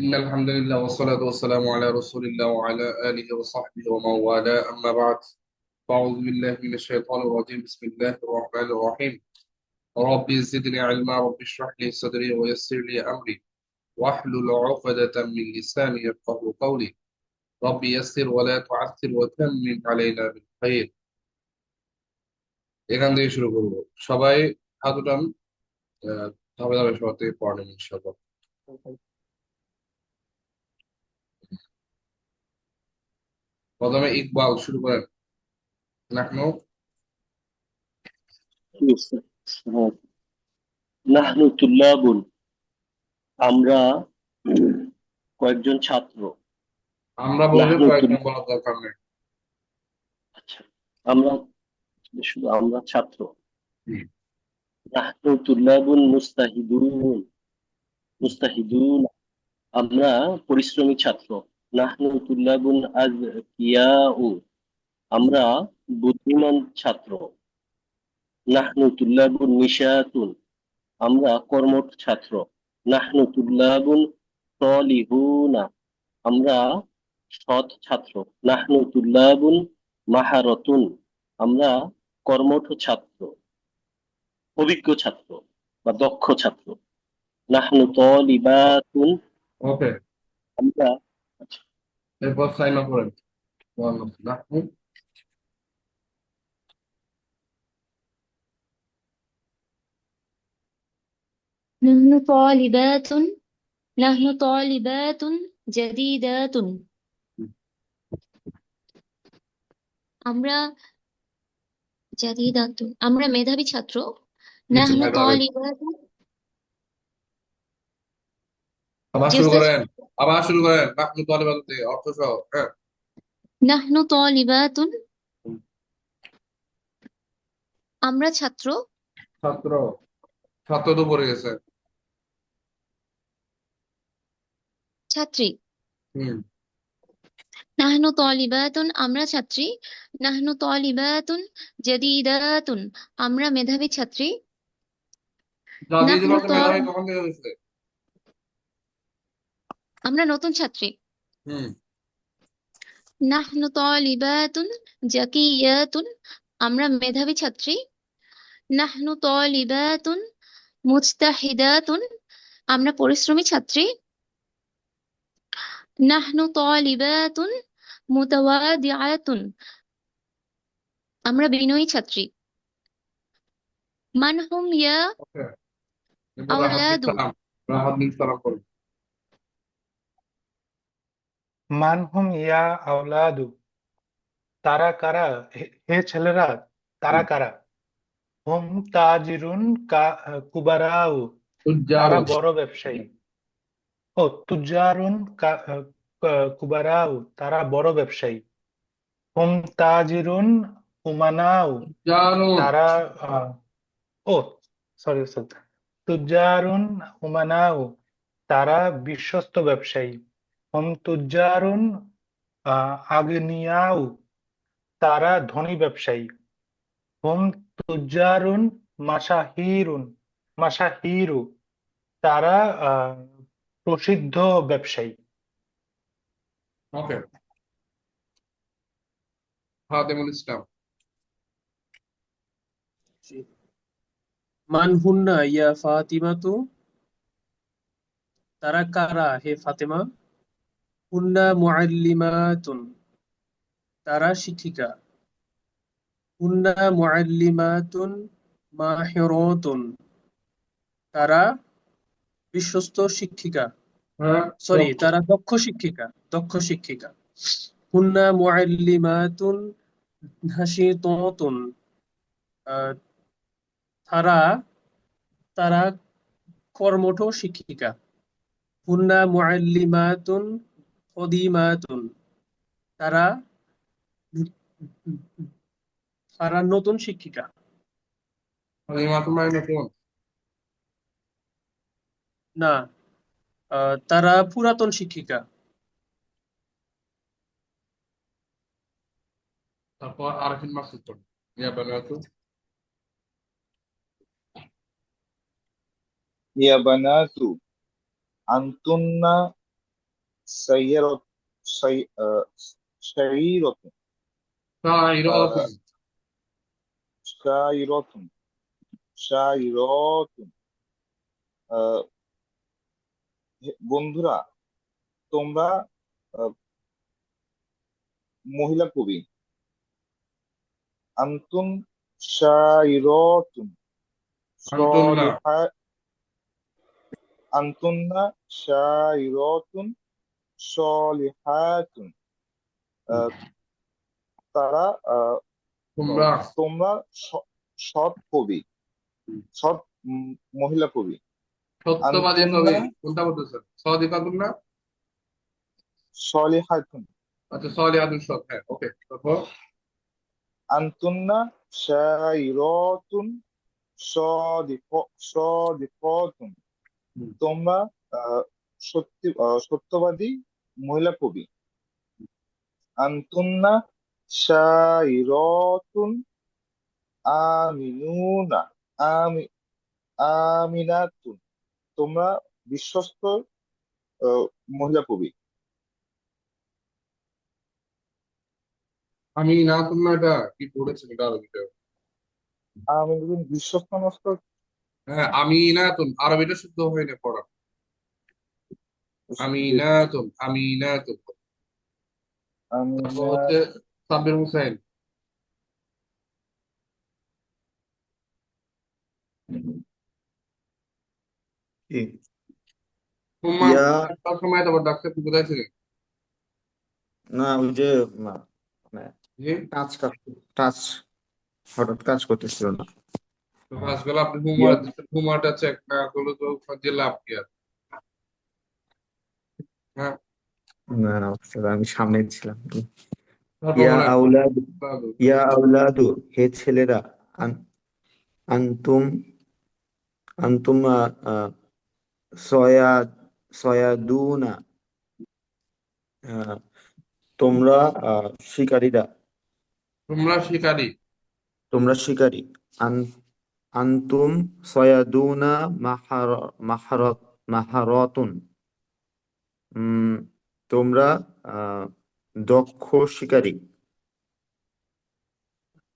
إن الحمد لله والصلاة والسلام على رسول الله وعلى آله وصحبه ومن والاه أما بعد فأعوذ بالله من الشيطان الرجيم بسم الله الرحمن الرحيم ربي زدني علما ربي اشرح لي صدري ويسر لي أمري واحلل عقدة من لساني يفقهوا قولي ربي يسر ولا تعسر وتمم علينا بالخير এখান থেকে শুরু করবো সবাই হাত উঠান ধাপে ধাপে সবার থেকে পড়েন ইনশাআল্লাহ প্রথমে ইকবাল শুরু করেন নাহনু নাহনু তুল্লাবুন, আমরা কয়েকজন ছাত্র। আমরা বললে নাহনু কয়েকজন তুল- বলার দরকার নেই আচ্ছা, আমরা শুধু আমরা ছাত্র। হুম। নাহনু তুল্লাবুন মুস্তাহিদুন, আমরা পরিশ্রমী ছাত্র। নাহনু তুল্লাবুন আযকিয়াউ, আমরা বুদ্ধিমান ছাত্র। নাহনু তুল্লাবুন নিশাতুন, আমরা কর্মঠ ছাত্র। নাহনু তুল্লাবুন সলিহুনা, আমরা সৎ ছাত্র। নাহনু তুল্লাবুন মাহারতুন, আমরা কর্মঠ ছাত্র, অভিজ্ঞ ছাত্র বা দক্ষ ছাত্র। নাহনু তলিবাতুন, ওকে আমরা আচ্ছা, এরপর সাইন আপ করেন মোহাম্মদ নাহনু نحن طالبات نحن طالبات جديدات আমরা জাদিদাত আমরা মেধাবী ছাত্র নিচে নাহনু ভাই ভাবে তালিবাত আবার শুরু জ্যেষ্ঠ করেন নাহনু তালিবাতে অর্থ সহ হ্যাঁ নাহনু তালিবাতুন আমরা ছাত্র ছাত্র ছাত্র তো পড়ে গেছে ছাত্রী হুম নাহনু তালিবাতুন আমরা ছাত্রী নাহনু তালিবাতুন জাদিদাতুন আমরা মেধাবী ছাত্রী জাদিদ নাহনু বলতে তাল মেধাবী কখন থেকে হয়েছে আমরা নতুন ছাত্রী হুম নাহনু তালিবাতুন জাকিয়াতুন আমরা মেধাবী ছাত্রী নাহনু তালিবাতুন মুজতাহিদাতুন আমরা পরিশ্রমী ছাত্রী নাহনু তালিবাতুন মুতাওয়াদিআতুন আমরা বিনয়ী ছাত্রী মান হুম ইয়া ওকে এরপর আওলাদু রাহাত বিন সালাম করুন মান হুম ইয়া আওলাদু, তারা কারা? হে ছেলেরা, তারা হুম। কারা? হুম তাজিরুন কুবারাউ, তারা তুজ্জারুন বড় ব্যবসায়ী। ও তুজারুন কুবারাউ, তারা বড় ব্যবসায়ী। হুম তাজিরুন উমানাউ, তুজ্জারুন তারা আহ, ও সরি সরি, তুজারুন উমানাউ, তারা বিশ্বস্ত ব্যবসায়ী। হুম তুজারুন আগনিয়াউ, তারা ধনী ব্যবসায়ী। হুম তুজ্জারুন মাশাহিরুন মাশাহিরু, তারা আহ, প্রসিদ্ধ ব্যবসায়ী। ওকে ফাতেমুল ইসলাম মান হুন্না ইয়া ফাতিমাতু, তারা কারা হে ফাতেমা? হুন্না মুআল্লিমাতুন, তারা শিক্ষিকা। হুন্না মুআল্লিমাতুন মাহিরাতুন, তারা বিশ্বস্ত শিক্ষিকা। হ্যাঁ সরি, তারা দক্ষ শিক্ষিকা। হুন্না মুআল্লিমাতুন নাশিতাতুন, আহ, তারা তারা কর্মঠ শিক্ষিকা। হুন্না মুআল্লিমাতুন কদিমাতুন, তারা তারা নতুন শিক্ষিকা। ফাতিমা নতুন না, তারা পুরাতন শিক্ষিকা। তারপর আরফিন মাসুদ করুন ইয়া বানাতু يا بنات أنتن سيارة شعيرة شاعرات شاعرات شاعرات আহ, বন্ধুরা তোমরা আহ, মহিলা কবি আন্তুম শাইরাতুন أنتن সলিহা আন্তুন্না শাইরাতুন সলিহাতুন আহ, তারা তোমরা তোমরা সৎ কবি সৎ মহিলা কবি সত্যবাদী আন্তুন্না কবি কোনটা বলতেছেন সাদিকাতুন না সলিহাতুন আচ্ছা সালিহাতুন সৎ হ্যাঁ ওকে তারপর আন্তুন্না শাইরাতুন সদিকাতুন হুম। তোমরা সত্যবাদী মহিলা কবি আন্তুন্না শাইরাতুন আমিনুনা আমি আমিনাতুন তোমরা বিশ্বস্ত মহিলা কবি আমি না তোমরা এটা কি পড়েছেন এটা আরবিটা আমিনুন বিশ্বস্ত নষ্ট হ্যাঁ আমি না তো আরবিটা শুদ্ধ হয় না পড়া আমি না তো তারপর আমিনা হচ্ছে সাব্বির হুসাইন কি? হুম্মা ইয়া তার সময় তারপর ডাক্তার কি কোথায় ছিলেন না ওই যে মানে জি টাচ হঠাৎ কাজ করতেছিল না। তো কাজগুলো আপনি ইয়া হুমারটা চেক না করলে তো যে লাভ কি আর হ্যাঁ না না অবশ্যই আমি সামনে ছিলাম। তারপর ইয়া বলেন আউলাদ দাদু ইয়া আউলাদু হে ছেলেরা আন্তুম আন্তুম সয়া সয়াদুনা তোমরা শিকারীরা তোমরা শিকারী তোমরা শিকারী আন্তুম সয়াদুনা মাহারত মাহারতুন উম তোমরা দক্ষ শিকারী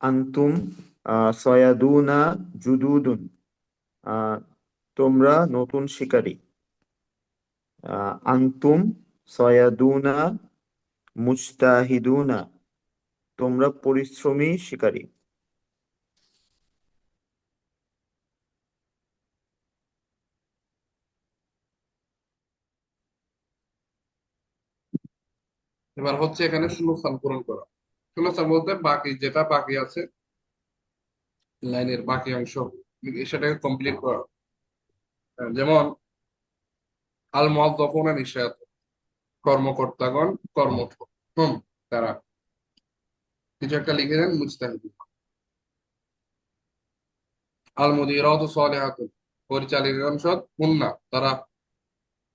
আন্তুম সয়াদুনা জুদুদুন তোমরা নতুন শিকারী আন্তুম সয়াদুনা মুজতাহিদুনা তোমরা পরিশ্রমী শিকারী। এবার হচ্ছে এখানে শূন্যস্থান পূরণ করা শূন্যস্থান বলতে বাকি যেটা বাকি আছে লাইনের বাকি অংশ সেটাকে কমপ্লিট করা যেমন আল মুয়াজ্জাফুনা নিশাত কর্মকর্তাগণ কর্মঠ তারা কিছু একটা লিখে দেন মুজতাহিদ আল মুদিরাতু সালিহাতুন পরিচালিকাগণ সৎ মুন্না তারা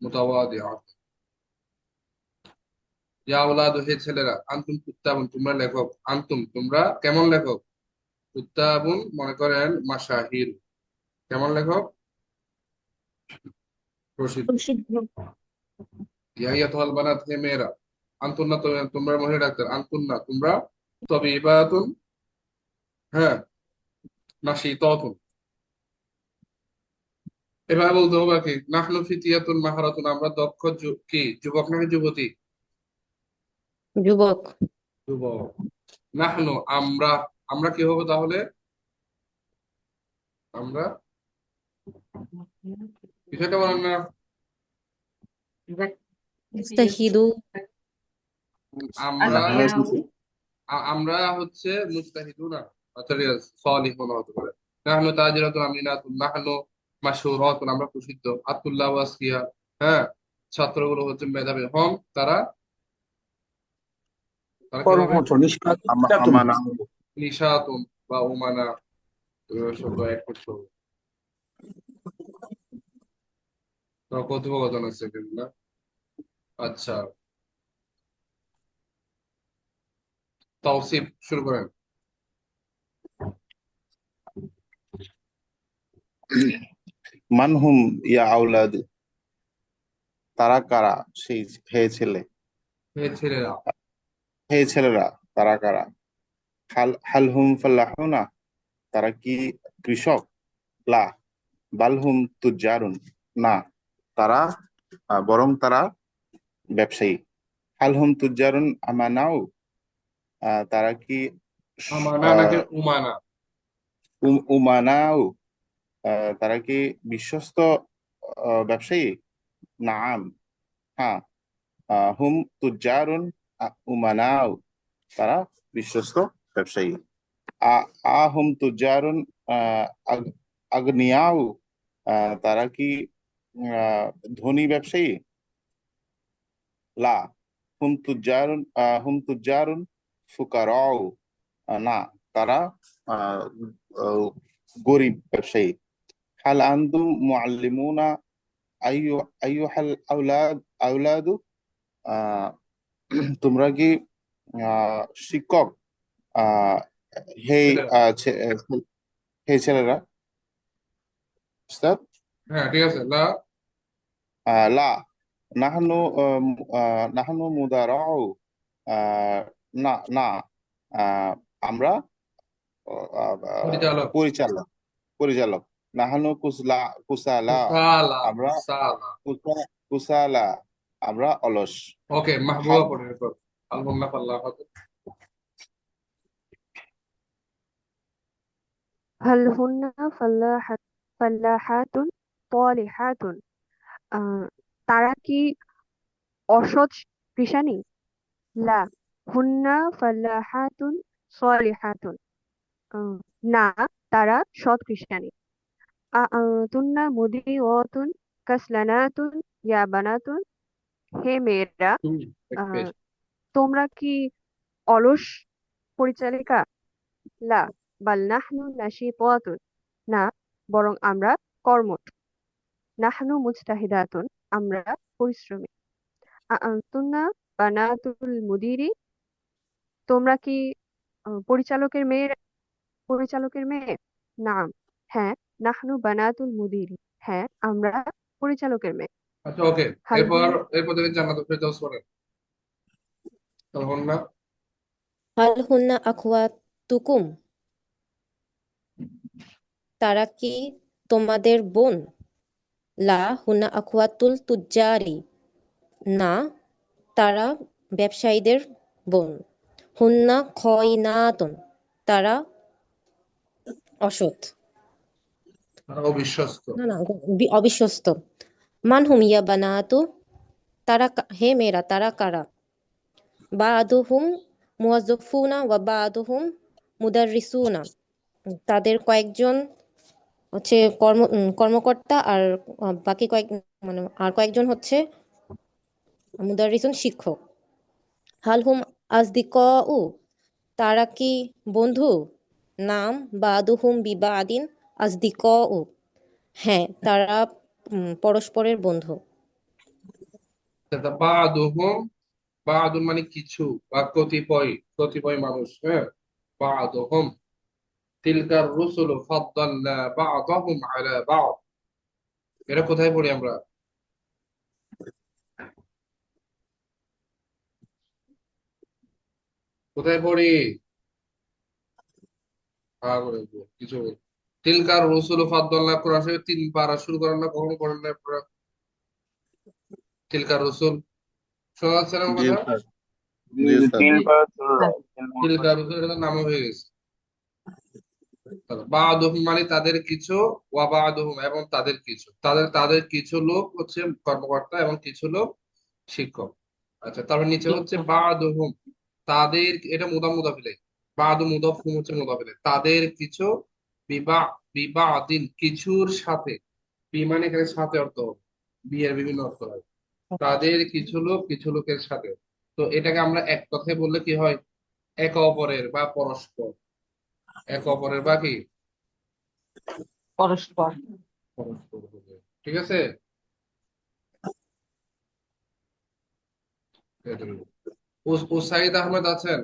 মুতাওয়াদিআত ইয়া আওলাদু হে ছেলেরা আনতুম কুত্তাবুন তোমরা লেখক আনতুম তোমরা কেমন লেখক কুত্তাবুন মনে করেন মাশাহির কেমন লেখক প্রসিদ্ধ ইয়া আইয়াতুহাল বানাত হে মেয়েরা আনতুন্না তোমরা মহিলা ডাক্তার আনতুন্না তোমরা তাবিবাতুন হ্যাঁ নাশিতাতুন এভাবে বলতে হবে কি নাহনু ফিতিয়াতুন মাহারাতুন আমরা দক্ষ কি যুবক নাকি যুবতী যুবক যুবক নাহনু আমরা আমরা কি হবে তাহলে আমরা বিষয়টা বলেন না মুস্তাহিদু আমরা আমরা হচ্ছে মুজতাহিদুনা আচ্ছা ঠিক আছে সালিহুনা হতে পারে নাহনু তাজিরাতুন আমিনাতুন নাহনু মাশহুরাতুন আমরা প্রসিদ্ধ আতুল্লাহ ওয়াসকিয়া হ্যাঁ ছাত্রগুলো হচ্ছে মেধাবী হম তারা তারা কি হবে নিশাতুন বা উমানা শব্দ এক করতে হবে কথোপকথন আছে এগুলা আচ্ছা তাওসিফ শুরু করেন من هم يا أولاد তারা কারা? সেই হে ছেলে, হে ছেলেরা। হে ছেলেরা, তারা কারা? হাল হাল হুম ফাল্লাহুনা, তারা কি কৃষক? লা বাল হুম তুজ্জারুন, না তারা বরং তারা ব্যবসায়ী। হাল হুম তুজ্জারুন আমানাও, তারা কি আমানা নাকি আহ, উমানা? উমানাও, তারা কি বিশ্বস্ত ব্যবসায়ী? নাম, হ্যাঁ। হুম তুজ্জারুন উমানাও, তারা বিশ্বস্ত ব্যবসায়ী। আ হুম তুজ্জারুন আগ- আগনিয়াও, তারা কি আহ, ধনী ব্যবসায়ী? লা হুম তুজ্জারুন ফুকারাও, না তারা আহ, আহ, গরিব ব্যবসায়ী। হাল আনতুম মুআল্লিমুনা আইয়ু আইয়ুহাল আউলাদু, আহ, তোমরা কি শিক্ষক? আহ, হে ছেলেরা। হে ছেলেরা। উস্তাদ, হ্যাঁ ঠিক আছে। লা লা নাহনু নাহনু মুদারাউ, আহ, না না, আহ, আমরা পরিচালক। পরিচালক, পরিচালক। নাহানু কুসালা, কুসালা। আমরা কুসালা। কুসালা, আমরা অলস। ওকে, মাহবুবা হাল পড়ে এরপর। আলহামদুলিল্লাহ আল্লাহ। هل هن فلاحات طالحات তারা কি অসৎ কৃষানি? লা হুন্না ফাল্লাহাতুন সালিহাতুন না, তারা সৎ কৃষানি। তুন্না মুদিওয়াতুন কাসলানাতুন ইয়া বানাতুন, হে মেয়েরা, তুমি এক আহ, পেশ। তোমরা কি অলস পরিচালিকা? লা বাল নাহনু নাশীতাতুন, না বরং আমরা কর্মঠ। নাহনু মুজতাহিদাতুন, আমরা পরিশ্রমী। আনতুন্না বানাতুল মুদিরি, তোমরা কি পরিচালকের মেয়ে? পরিচালকের মেয়ে? নাম, হ্যাঁ। নাহনু বানাতুল মুদিরি, হ্যাঁ আমরা পরিচালকের মেয়ে। আচ্ছা ওকে। হালহুন এরপর এরপর দেখেন জান্নাতুল ফেরদাউস পড়েন। তখন না। হাল হুন্না আখওয়াতুকুম, তারা কি তোমাদের বোন? লা হুন্না আখওয়াতুল তুজ্জারি, না তারা ব্যবসায়ীদের বোন। হুন্না খয়নাতুন, তারা অসৎ, তারা অবিশ্বস্ত। না না অবিশ্বস্ত। মানহুম ইয়া বানাতু, তারা হে মেয়েরা, তারা কারা? বাদুহুম মুওয়াজ্জফুনা ওয়া বাদুহুম মুদাররিসুনা, তাদের কয়েকজন হচ্ছে কর্মকর্তা, আর বাকি মানে আর কয়েকজন হচ্ছে মুদাররিসুন, শিক্ষক। হাল হুম আসদিকাউ, তারা কি বন্ধু? নাম বাদুহুম বিবাদিন আসদিকাউ, হ্যাঁ তারা পরস্পরের বন্ধু। বাদুহুম, বাদুন মানে কিছু বা কতিপয়, কতিপয় মানুষ। হ্যাঁ, বাদুহুম তিলকার রুসুল ফাদ্দালনা বা'দাহুম আলা বা'দ। এটা কোথায় পড়ি আমরা? কোথায় পড়ি? কিছু বল। তিলকার রসুল ফাদ্দালনা, কোরআন শরীফ 3 পারা শুরু করেন না? কখন করেন না আপনারা? তিলকার রসুল শোনা যাচ্ছে না আমার জি কথা? স্যার, জি জি জি, স্যার। 3 বার ধরে 3 নম্বর তিলকার রসুল, এটা তো নাম হয়ে গেছে। বাদুহুম মানে তাদের কিছু, ওয়া বাদুহুম এবং তাদের কিছু, তাদের তাদের কিছু লোক হচ্ছে কর্মকর্তা এবং কিছু লোক শিক্ষক। আচ্ছা, তারপর নিচে হচ্ছে বাদুহুম, তাদের, এটা মুদাফিলে। বাদু মুদাফহুম হচ্ছে মুদাফিলে। তাদের কিছু বিবা বিবাদিন কিছুর সাথে। বি মানে এখানে সাথে অর্থ হবে। বিয়ের বিভিন্ন অর্থ হয়। তাদের কিছু লোক কিছু লোকের সাথে। তো এটাকে আমরা এক কথায় বললে কি হয়? একে অপরের বা পরস্পর। একে অপরের বা কি পরস্পর। পরস্পর হবে। ঠিক আছে। উসাইদ আহমেদ আছেন?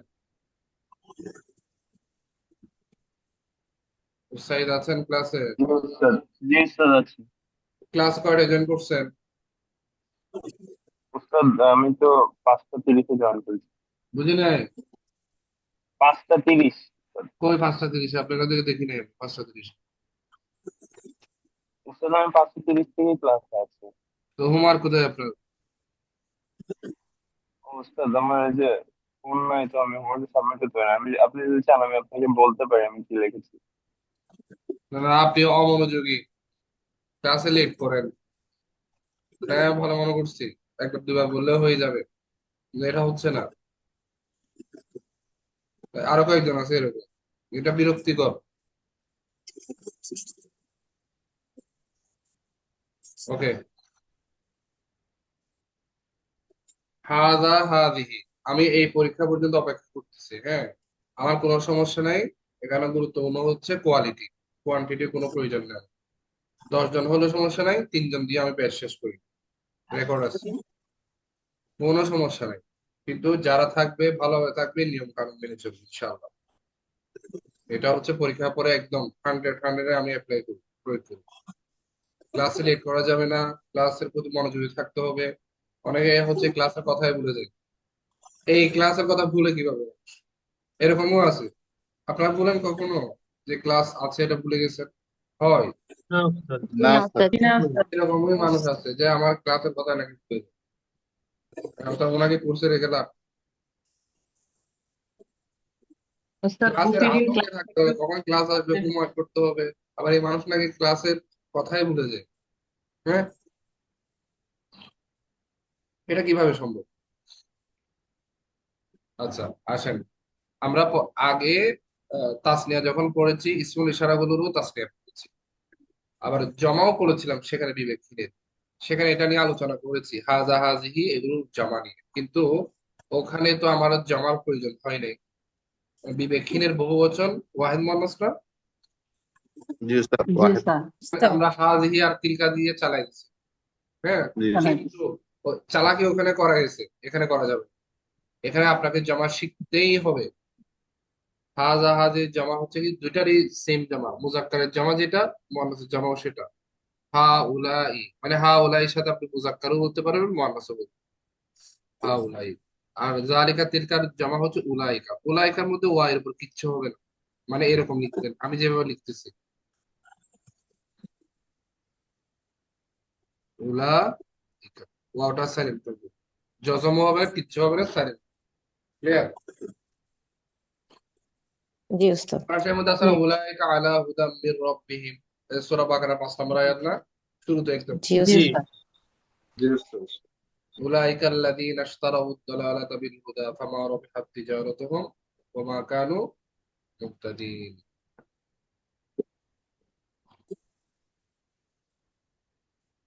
উসাইদ আছেন ক্লাসে? জি স্যার, জি স্যার আছে। ক্লাস কয়টা জয়েন করছেন? উস্তাদ আমি তো 5:30 জয়েন করেছি। বুঝি নাই? 5:30। কই 5:30? আপনার কাছে দেখি নাই 5:30। উস্তাদ আমি 5:30 থেকে ক্লাসে আছি। তো হোমওয়ার্ক কোথায় আপনার? ও উস্তাদ আমার এই যে ফোন নাই তো আমি হোমওয়ার্ক সাবমিট করতে পারি না। আপনি যদি চান আমি আপনাকে বলতে পারি আমি কি লিখেছি। না না, আপনি অমনোযোগী, ক্লাসে লেট করেন। হ্যাঁ ভালো মনে করছি, একবার দুবার বললেও হয়ে যাবে, কিন্তু এটা হচ্ছে না। আরো কয়েকজন আছে এরকম, এটা বিরক্তিকর। ওকে, হাজা হাদিহি, আমি এই পরীক্ষা পর্যন্ত অপেক্ষা করতেছি। হ্যাঁ, আমার কোনো সমস্যা নাই। এখানে গুরুত্বপূর্ণ হচ্ছে কোয়ালিটি, কোয়ান্টিটির কোনো প্রয়োজন নেই। 10 জন হলে সমস্যা নাই, 3 জন দিয়ে আমি ব্যাচ শেষ করি, রেকর্ড আছে, কোনো সমস্যা নাই। কিন্তু যারা থাকবে ভালোভাবে থাকবে, নিয়ম কানুন মেনে চলবে ইনশাআল্লাহ। এটা হচ্ছে পরীক্ষার পরে একদম 100 আমি অ্যাপ্লাই করি, প্রয়োগ করি। ক্লাসে লেট করা যাবে না, ক্লাসের প্রতি মনোযোগী থাকতে হবে। অনেকে হচ্ছে ক্লাসের কথাই ভুলে যায়। এই ক্লাসের কথা ভুলে কিভাবে? এরকমও আছে। আপনারা বলেন কখনো যে ক্লাস আছে এটা ভুলে গেছেন? হয় না উস্তাদ। না না উস্তাদ। উস্তাদ। এরকমই মানুষ আছে যে আমার ক্লাসের কথা নাকি ভুলে যায়। এখন তো ওনাকে কোর্সে রেখে লাভ। ক্লাসের আতঙ্কে থাকতে হবে, কখন ক্লাস আসবে, হোমওয়ার্ক করতে হবে। আবার এই মানুষ নাকি ক্লাসের কথাই ভুলে যায়। হ্যাঁ, এটা কিভাবে সম্ভব? আচ্ছা, আসেন আমরা আগে তাসনিয়া যখন পড়েছি, ইসমুল ইশারাগুলোরও তাসনিয়া পড়েছি, আবার জমাও করেছিলাম সেখানে বিবেকহীনের। সেখানে এটা নিয়ে আলোচনা করেছি, হাজা হাজিহি এগুলোর জমা নিয়ে। কিন্তু ওখানে তো আমার জমার প্রয়োজন হয় নাই। বিবেকহীনের বহুবচন ওয়াহিদ মুয়ান্নাস না? জি উস্তাদ, ওয়াহিদ। আমরা হাজিহি আর তিলকা দিয়ে চালাই দিচ্ছি। হ্যাঁ, জি কিন্তু চালাকি ওখানে করা গেছে, এখানে করা যাবে না। এখানে আপনাকে জমা শিখতেই হবে। হাজা হাজির জমা হচ্ছে কি দুইটারই সেম জমা, মুজাক্কারের জমা যেটা, মুয়ান্নাসের জমাও সেটা। হা উলাই, মানে হা উলাই সাথে আপনি মুজাক্কারও বলতে পারবেন, মুয়ান্নাসও বলতে পারবেন, হা উলাই। আর জালিকা তিলকার জমা হচ্ছে উলাইকা। উলাইকার মধ্যে ওয়া এর উপর কিচ্ছু হবে না, মানে এরকম লিখতেন, আমি যেভাবে লিখতেছি উলা, ওয়াটা সাইলেন্ট করবো, জজমও হবে না, কিচ্ছু হবে না, সাইলেন্ট। ক্লিয়ার? জি উস্তাদ। পাশের মধ্যে আছে না, উলাইকা আলা হুদাম মির রাব্বিহিম, সূরা বাকারা 5 নম্বর আয়াত না, শুরুতে একদম। জি জি উস্তাদ। জি উস্তাদ। أولئك الذين اشتروا الضلالة بالهدى فما ربحت تجارتهم وما كانوا مهتدين।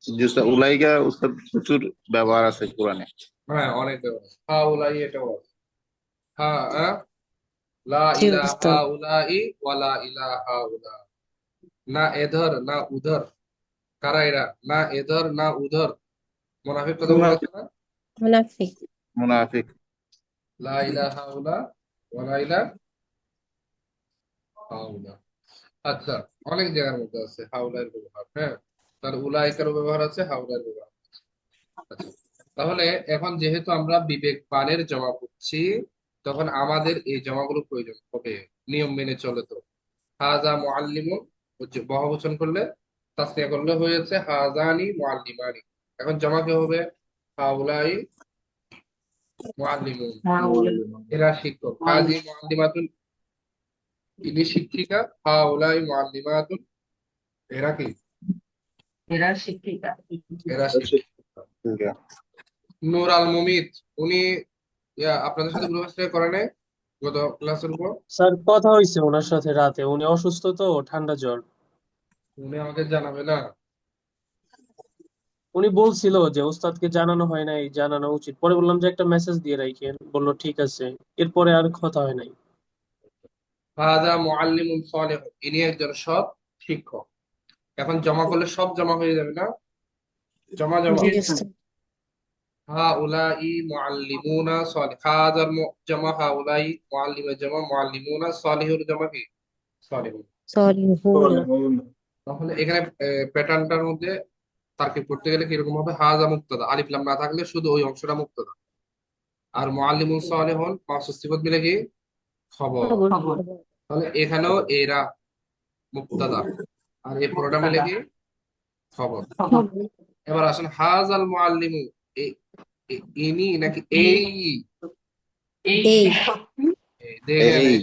জি উস্তাদ, উলাইকা উস্তাদ প্রচুর ব্যবহার আছে কোরআনে। হ্যাঁ, অনেক ব্যবহার। হাউলাই এটাও আছে। হা আ, লা জি ইলাহা উস্তাদ। উলাই ওয়ালা ইলাহা উলা, না এধর না উধর। কারা এরা? না এধর না উধর। মুনাফিক কথা বলেছে না, মুনাফিক। মুনাফিক। লা ইলাহা উলা ওয়ালা ইলাহা উলা। আচ্ছা, অনেক জায়গার মধ্যে আছে হাউলাইয়ের ব্যবহার। হ্যাঁ, তার উলাইকার ব্যবহার আছে, হাউলাইয়ের ব্যবহার। আচ্ছা, তাহলে এখন যেহেতু আমরা বিবেকবানের জমা করছি, তখন আমাদের এই জমাগুলো প্রয়োজন হবে, নিয়ম মেনে চলে। তো হাজা মুআল্লিমুন, বহুবচন করলে, তাসনিয়া করলে হয়েছে হাজানি মুআল্লিমানি। এখন জমা কি হবে? হাউলাই মুআল্লিমুন, এরা শিক্ষক। হাজি মুআল্লিমাতুন, ইনি শিক্ষিকা। হাউলাই মুআল্লিমাতুন, এরা কি? এরা শিক্ষিকা। নূর আল মুমিত, উনি আপনাদের সাথে গ্রুপ স্টাডি করে নাই গত ক্লাসের উপর? স্যার কথা হয়েছে ওনার সাথে রাতে, উনি অসুস্থ তো, ঠান্ডা জ্বর। উনি আমাকে জানাবে না? উনি বলছিল যে ওস্তাদকে জানানো হয় নাই, জানানো উচিত। পরে বললাম যে একটা মেসেজ দিয়ে রাখেন, বললো ঠিক আছে। এরপরে আর কথা হয় নাই। হাজা মুআল্লিমুন সালিহ, ইনি একজন সৎ শিক্ষক। এখন জমা করলে সব জমা হয়ে যাবে না? জমা জমা। জি উস্তাদ। হাউলাই মুআল্লিমুনা সালিহ, হাজার জমা, হাউলাই মুআল্লিমের জমা, মুআল্লিমুনা সালিহুর জমা কি? সালিহুন। সলিহুনা। তাহলে এখানে প্যাটার্নটার মধ্যে তারকিব করতে গেলে কিরকম হবে, হাজা মুক্তাদা, আলিফ লাম না থাকলে শুধু ওই অংশটা মুক্তাদা। আর মুআল্লিমুন সালেহুন মাউসুফ সিফাত মিলে কি খবর। খবর তাহলে এখানেও এরা মুক্তাদা, আর এই পুরোটা মিলে কি খবর। খবর এবার আসেন হাজাল মুআল্লিমু, ইনি নাকি এই, এই দেখেন এই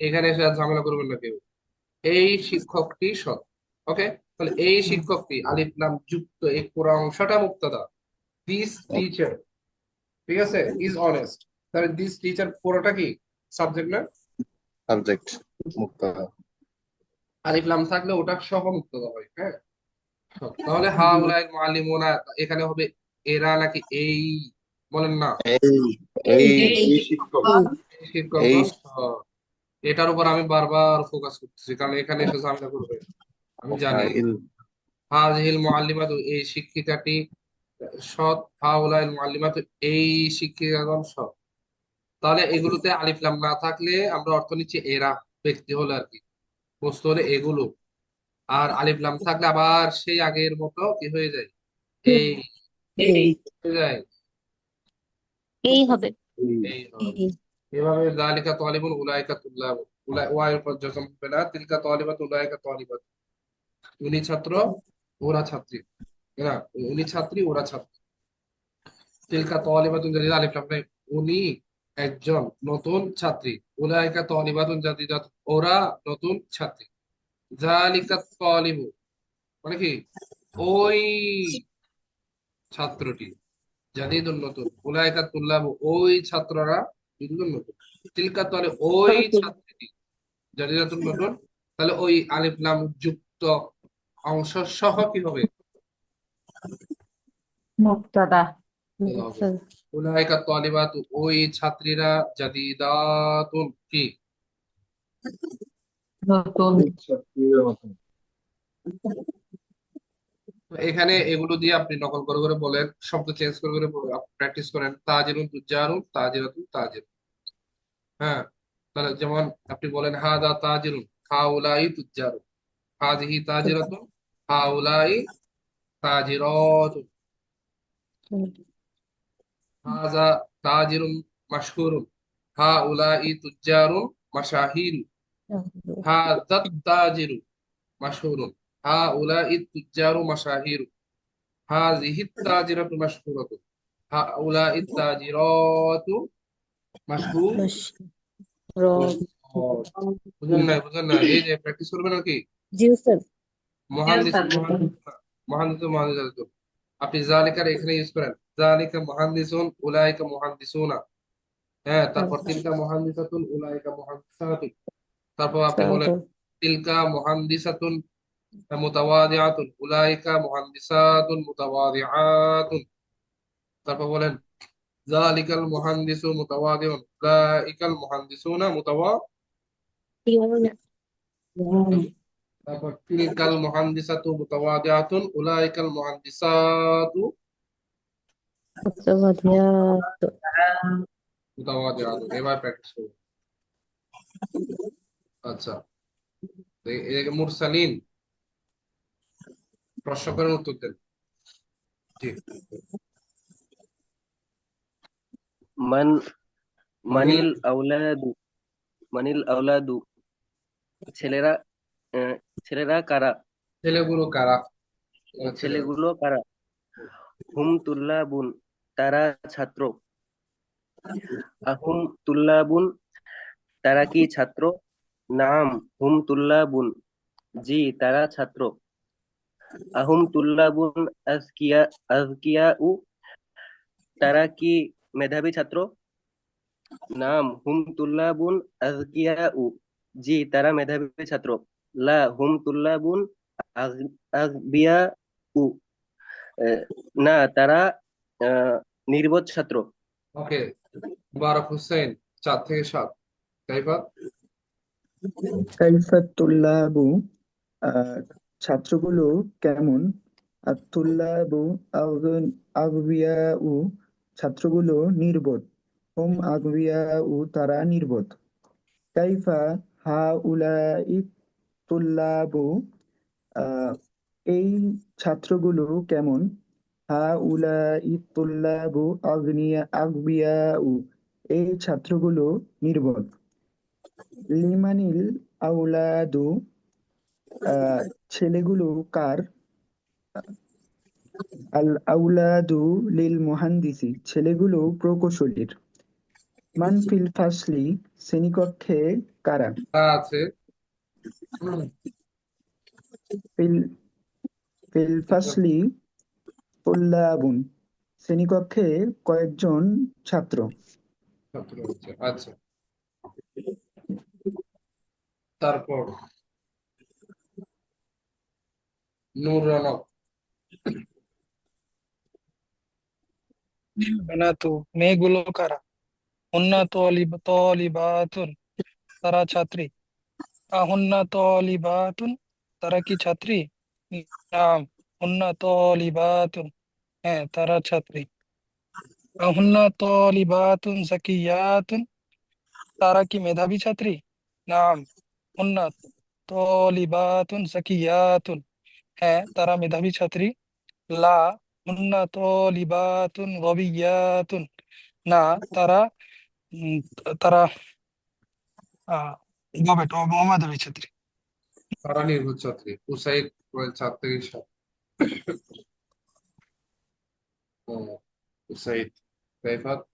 এখানে এসে আর ঝামেলা করবেন না কেউ। এই শিক্ষকটি সৎ। ওকে, তাহলে এই শিক্ষকটি আলিফ লাম যুক্ত এই পুরো অংশটা মুক্তাদা। দিস টিচার, ঠিক আছে, ইজ অনেস্ট। তাহলে দিস টিচার পুরোটা কি সাবজেক্ট না, সাবজেক্ট মুক্তাদা। আলিফ লাম থাকলে ওটা সহ মুক্তাদা হয়। হ্যাঁ, তাহলে হাউলাই মুআল্লিমুনা এখানে হবে এরা নাকি এই, বলেন না। এই এই এই শিক্ষক, এই শিক্ষকগণ সৎ। এটার উপর আমি বারবার ফোকাস করতেছি কারণ এখানে এসে ঝামেলা করবে আমি জানি। হাজিহিল মুআল্লিমাতু এই শিক্ষিকাটি সৎ, হাউলাইল মুআল্লিমাতু এই শিক্ষিকাগণ সৎ। তাহলে এগুলোতে আলিফ লাম না থাকলে আমরা অর্থ নিচ্ছি এরা, ব্যক্তি হলো আর কি, বস্তু হলে এগুলো। আর আলিফ লাম থাকলে আবার সেই আগের মতো কি হয়ে যায়, এই এই হয়ে যায়, এই হবে। এই হবে। এভাবে যালিকা তালিবুন উলাইকা তুল্লাব, ওয়াইয়ের উপর জজম হবে না, তিলকা তালিবাত উলাইকা তালিবাত, উনি ছাত্র ওরা ছাত্রী, এরা উনি ছাত্রী ওরা ছাত্রী। তিলকা তালিবাতুন জাদিদা, আলিফ লাম নাই, উনি একজন নতুন ছাত্রী, উলাইকা তালিবাতুন জাদিদাত ওরা নতুন ছাত্রী। যালিকা তালিবু মানে কি ওই ছাত্রটি, জাদিদুন নতুন, উলাইকা তুল্লাবু ওই ছাত্ররা জাদিদুন নতুন, তিলকা তালে ওই ছাত্রীটি জাদিদাতুন নতুন। তাহলে ওই আলিফ লাম যুক্ত অংশ সহ কি হবে, মুক্তাদা হবে। উলাইকা তালিবাতু ওই ছাত্রীরা জাদিদাতুন কি নতুন তো এখানে এগুলো দিয়ে আপনি নকল করে করে বলেন, শব্দ চেঞ্জ করে করে প্র্যাকটিস করেন। তাজিরুন তুজারুন তাজিরাতুন তাজির। হ্যাঁ, তাহলে যেমন আপনি বলেন হাদা তাজিরুন হাউলাই তুজারুন, হাদিহি তাজিরাতুন হাউলাই তাজিরাতুন, হাযা তাজিরুন মাশহুরুন হাউলাই তুজারুন মাশাহিরু, হাযাত তাজিরু মাশহুরুন হাউলাই তুজারু মাশাহিরু, হাযিহিত তাজিরাতু মাশহুরাতুন হাউলাই তাজিরাতু মাশহুর। বুঝেন না, বুঝেন না, এই যে প্র্যাকটিস করবেন আর কি। জি উস্তাদ মহান্দিস মহান্দিস, আপনি জালিকার এখানে ইউজ করেন, জালিকা মুহান্দিসুন উলাইকা মুহান্দিসুনা। হ্যাঁ, তারপর তিলকা মুহান্দিসাতুন উলাইকা মুহান্দিসাতুন। তারপর আপনি বলেন তিলকা মুহান্দিসাতুন মুতাওয়াদিআতুন উলাইকা মুহান্দিসাতুন মুতাওয়াদিআতুন। তারপর বলেন জালিকাল মুহান্দিসু মুতাওয়াদিউন উলাইকাল মুহান্দিসুনা তারপর তিলকাল মুহান্দিসাতু মুতাওয়াদিআতুন উলাইকাল মুহান্দিসাতু মুতাওয়াদিআতুন। এবার প্র্যাকটিস করুন। আচ্ছা, এই মুরসালিন প্রশ্ন করেন, উত্তর দেন। জি, মান মানিল মানিল আওলাদু ছেলেরা ছেলেরা কারা, ছেলেগুলো কারা, ছেলেরা। ছেলেগুলো কারা, হুম তুল্লাবুন তারা ছাত্র, আহুম তুল্লাবুন তারা কি ছাত্র, নাম হুম তুল্লাবুন জি তারা ছাত্র, আহুম তুল্লাবুন আজকিয়া তারা কি মেধাবী ছাত্র, নাম হুম তুল্লাবুন আজকিয়াউ জি তারা মেধাবী ছাত্র, লা হুম তুল্লাবুন আগবিয়াউ না তারা নির্বোধ ছাত্র। ওকে, মুবারক হোসেন 4 থেকে 7। কাইফা কাইফা তুল্লাবু ছাত্রগুলো কেমন, আত-তুল্লাবু আগবিয়াউ ছাত্রগুলো নির্বোধ, হুম আগবিয়াউ তারা নির্বোধ, কাইফা হাউলাই তুল্লাবু এই ছাত্রগুলো কেমন? হাউলাই তুল্লাবু আগবিয়াউ, এই ছাত্রগুলো নির্বোধ। লিমানিল আউলাদু, ছেলেগুলো কার? আল আউলাদু লিল মুহান্দিসি, ছেলেগুলো প্রকৌশলীর। মান ফিল ফাসলি, শ্রেণীকক্ষে কারা? তা আছে। ফিল ফিল ফাসলি তুল্লাবুন, শ্রেণীকক্ষে কয়েকজন ছাত্র? ছাত্র হচ্ছে। আচ্ছা, তারপর নূর রনক। বানাতু, মেয়েগুলো কারা? হুন্না তলিবাতুন, তারা ছাত্রী। আহুন্না তলিবাতুন, তারা কি ছাত্রী? নাম, হুন্না তলিবাতুন, হ্যাঁ তারা ছাত্রী। আহুন্না তলিবাতুন জাকিয়াতুন, তারা কি মেধাবী ছাত্রী? নাম, হুন্না তলিবাতুন জাকিয়াতুন, হ্যাঁ তারা মেধাবী ছাত্রী। লা, হুন্না তলিবাতুন গবিয়াতুন, না তারা উম, তারা অমেধাবী ছাত্রী। তারা নির্ভুল ছাত্রী। উসাইদ ছাত্রীর সাথে। ও, উসাইদ। রাইফাত।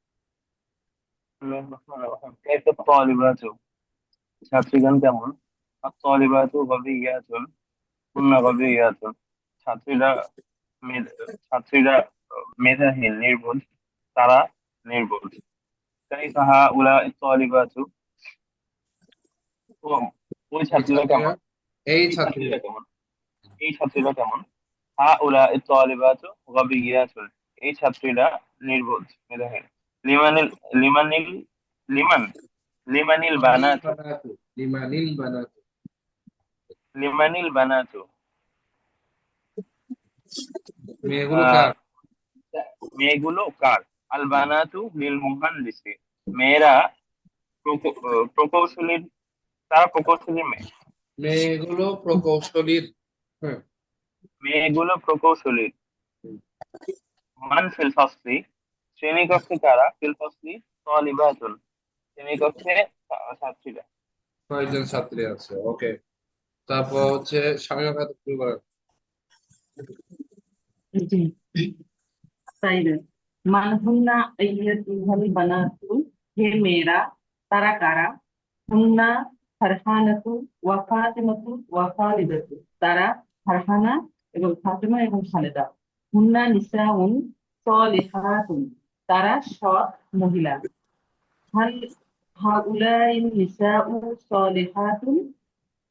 كيف الطالبات ছাত্রীগণ কেমন? الطالبات غبيات হুন্না গবিয়াতুন, ছাত্রীরা ছাত্রীরা মেধাহীন, নির্বোধ, তারা নির্বোধ। كيف هؤلاء الطالبات ও- ওই এই ছাত্রীরা ছাত্রীরা, কেমন? এই এই ছাত্রীরা। ছাত্রীরা কেমন? এই ছাত্রীরা কেমন? هؤلاء الطالبات غبيات, এই ছাত্রীরা নির্বোধ, মেধাহীন। লিমানিল লিমানিল লিমান লিমানিল লিমানিল বানাতু বানাতু, লিমানিল বানাতু। লিমানিল বানাতু, মেয়েগুলো আহ কার? মেয়েগুলো কার? আল বানাতু লিল মুহান্দিসি, মেয়েরা প্রকৌশলীর, তারা প্রকৌশলীর মেয়ে। মেয়েগুলো প্রকৌশলীর। হ্যাঁ। মেয়েগুলো প্রকৌশলীর। মান ফিল ফাসলি, শ্রেণীকক্ষে কারা? ফিল ফাসলি তালিবাতুন, শ্রেণীকক্ষে ছাত্রীরা। কয়েকজন ছাত্রী আছে। ওকে, তারপর হচ্ছে শামীমা খাতুন শুরু করেন। জি, তাই না? মানহুন্না আইয়াতুহাল বানাতু, হে মেয়েরা, তারা কারা? হুন্না ফারহানাতু ওয়া ফাতিমাতু ওয়া খালিদাতু, তারা ফারহানা এবং ফাতিমা এবং খালেদা। হুন্না নিসাউন সালিহাতুন, তারা সৎ মহিলা। হাল হাউলাই নিসাউ সালিহাতুন,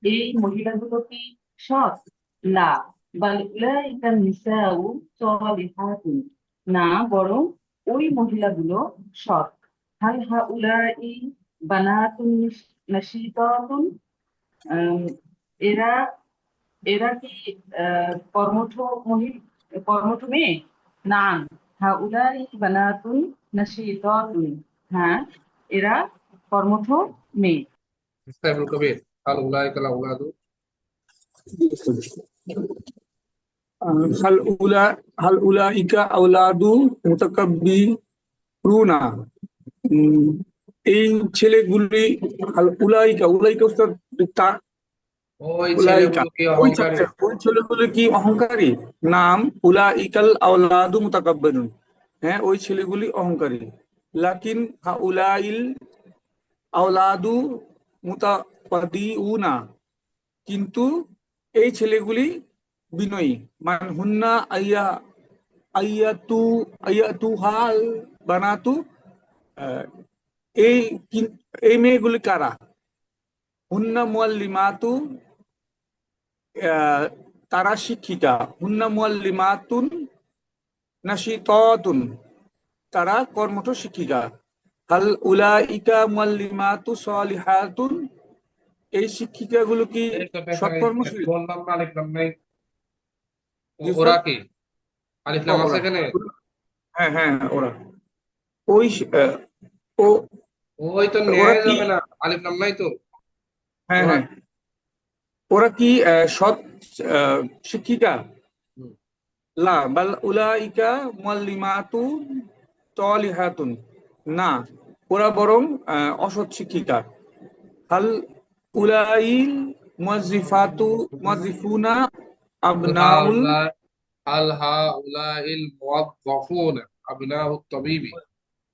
এই মহিলাগুলো কি সৎ? লা, বাল উলাইকা নিসাউ সালিহাতুন, না বরং ওই মহিলাগুলো সৎ। হাল হাউলাই বানাতুন নাশিতাতুন, আম, এরা এরা কি কর্মঠ কর্মঠ মেয়ে? নাম, হাউলাই বানাতুন নাশিতাতুন, হ্যাঁ এরা কর্মঠ মেয়ে। সাইফুল কবির। আল উলাইকা আল আউলাদু। হাল উলা হাল উলাইকা আওলাদু মুতাকাব্বিরুনা, উম, এই ছেলেগুলি, হাল উলাইকা উলাইকা উস্তাদ, তা- ওই উলাইকা ছেলেগুলো কি অহংকারী? ওই ছেলেগুলি কি অহংকারী? নাম, উলাইকাল আওলাদু মুতাকাব্বিরুন, হ্যাঁ ওই ছেলেগুলি অহংকারী। লাকিন হাউলাইল আওলাদু মুতাওয়াদিউনা, কিন্তু এই ছেলেগুলি বিনয়ী। মান হুন্না আইয়াতুহাল বানাতু, আহ, এই এই মেয়েগুলি কারা? হুন্না মুআল্লিমাতু, আহ, তারা শিক্ষিকা। হুন্না মুআল্লিমাতুন নাশিতাতুন, তারা কর্মঠ শিক্ষিকা। হাল উলাইকা মুআল্লিমাতু সালিহাতুন, এই শিক্ষিকাগুলো কি এই তো দেখেন, সৎকর্মশীল? বললাম না আলিফ লাম নাই? জি ওরা স্যার। কি আলিফ লাম আছে ওরা, এখানে? হ্যাঁ হ্যাঁ ওরা, ওই ও ওই তো ওরা নেয় কি? যাবে না, আলিফ লাম নাই তো। হ্যাঁ ওরা হ্যাঁ ওরা কি সৎ শিক্ষিকা? হুম। লা বাল উলাইকা মুআল্লিমাতু তালিহাতুন, না ওরা বরং অসৎ শিক্ষিকা। হাল উলাইল মুয়াজ্জিফুনা هل আবনাউল هؤلاء هل هؤلاء الموظفون أبناء الطبيب؟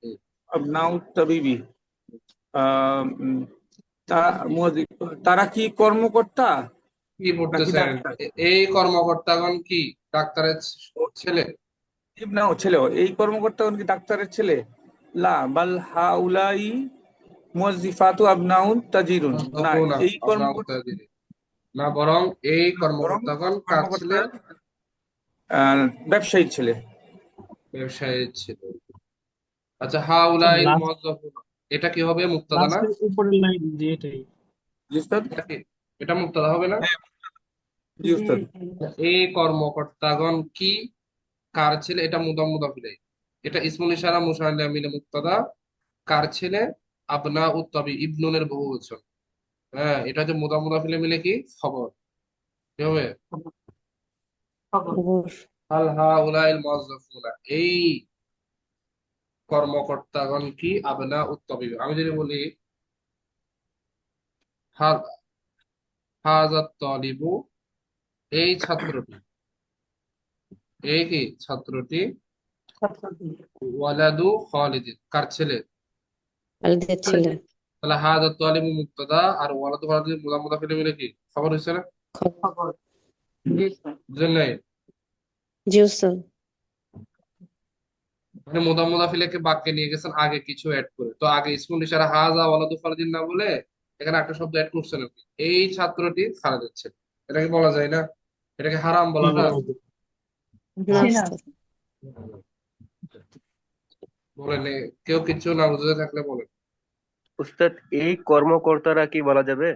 হুম। আবনাউত তাবিবি। উম, তারা কি কর্মকর্তা কি নাকি পড়তেছেন? ডাক্তার? এই কর্মকর্তাগণ কি ডাক্তারের ছেলে? ইবনাও ছেলে, এই কর্মকর্তাগণ কি ডাক্তারের ছেলে? লা বাল হাউলাই মুয়াজ্জিফাতু আবনাউত তাজিরুন, না মোদ্দাফুনা এই আবনাউ কর্মকর্তা তাজিরি, না বরং এই বরং কর্মকর্তাগণ কার ছেলে? কর্মকর্তা ব্যবসায়ীর ছেলে। ব্যবসায়ীর ছেলে। আচ্ছা, হাউলাইল লাস্ট মুওয়াজ্জাফুনা, এটা কি হবে? মুক্তাদা না? লাস্টের উপরের লাইন যে এটাই। জি উস্তাদ। এটা কি? এটা মুক্তাদা হবে না? হ্যাঁ, জি উস্তাদ। এই কর্মকর্তাগণ কি কার ছেলে? এটা মুদাফ ইলাইহি। এটা ইসমুল ইশারা মুশার ইলাইহি মিলে মুক্তাদা। কার ছেলে? আবনা উত্তাবি, ইবনুনের বহুবচন। হ্যাঁ, এটা যে মুদাফ ইলাইহি মিলে কি খবর। কি হবে? হাল হাউলাইল মুওয়াজ্জাফুনা, এই কর্মকর্তাগণ কি আবনা উত্তাবি। আমি যদি বলি হাজাত তালিবু, এই ছাত্রটি, এই কি ছাত্রটি, ওয়ালাদু খালিদিন, কার ছেলে? খালিদের ছেলে। তাহলে হাজাত তালিবু মুক্তাদা আর ওয়ালাদু খালিদিন মুদাফ ইলাইহি মিলে কি খবর হয়েছে না? খবর। জি স্যার। বুঝলেন নাই? জি উস্তাদ। মানে মুদাফ ইলাইহিকে বাক্যে নিয়ে গেছেন আগে কিছু অ্যাড করে। তো আগে ইসমুল ইশারা হাজা ওয়ালাদু খালিদিন না বলে এখানে একটা শব্দ অ্যাড করছেন আপনি, এই ছাত্রটি খালিদের ছেলে। এটাকে বলা যায় না? এটাকে হারাম বলাটা? না জি না। উস্তাদ। বলেন, কেউ কিছু না বুঝতে থাকলে বলেন। উস্তাদ, এই কর্মকর্তারা কি বলা যাবে?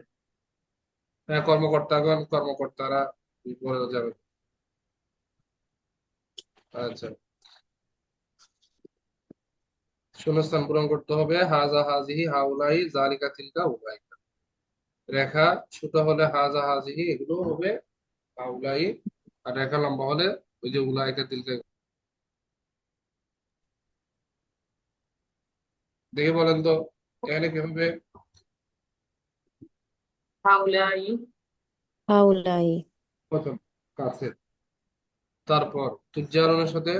হ্যাঁ, কর্মকর্তারা বলা যাবে। আচ্ছা, শূন্যস্থান পূরণ করতে হবে। হাজা হাজিহি হাউলাই জালিকা তিলকা উলাইকা। রেখা ছোট হলে হাজা হাজিহি এগুলো হবে হাউলাই, আর রেখা লম্বা হলে ওই যে উলাইকা তিলকা। দেখে বলেন তো এখানে কি হবে? হাউলাই। হাউলাই। প্রথম কাছে, তারপর তুজ্জারনের সাথে,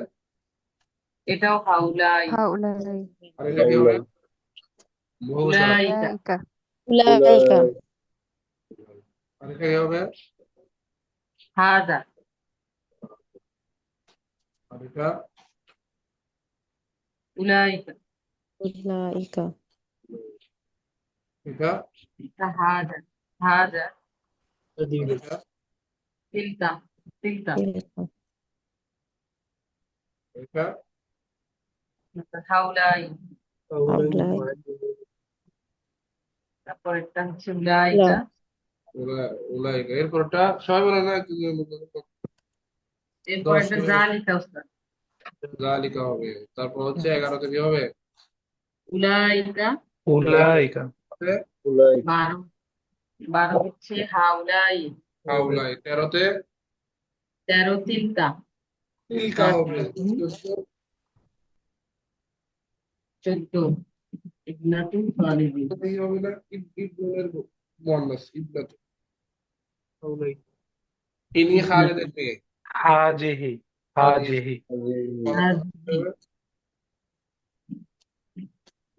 এটাও হাউলাই। হাউলাই আর এটা কি হবে? বহু সারা, উলাইকা। উলাইকা উলাইকা। আর এটা কি হবে? হাদা। আর এটা উলাইকা। উলাইকা। এটা এটা হাদা। হাদা। আর এটা তিলকা। তিলকা। তিলকা। এটা হাউলাই। হাউলাই। তারপর একটা হচ্ছে উলাইকা। উলাইকা। এরপরটা সবাই বলে না? এরপর একটা জালিকা উস্তাদ। জালিকা হবে। তারপর হচ্ছে 11তে কি হবে? উলাইকা। উলাইকা। 12। 12 হচ্ছে হাউলাই। হাউলাই। 13তে 13 তিলকা। তিলকা হবে। 14 ইবনাতুল খালিদিন। কি হবে না? ইবনুনের মুয়ান্নাস ইবনাতু। ইনি খালিদের মেয়ে। হাজিহি। হাজিহি।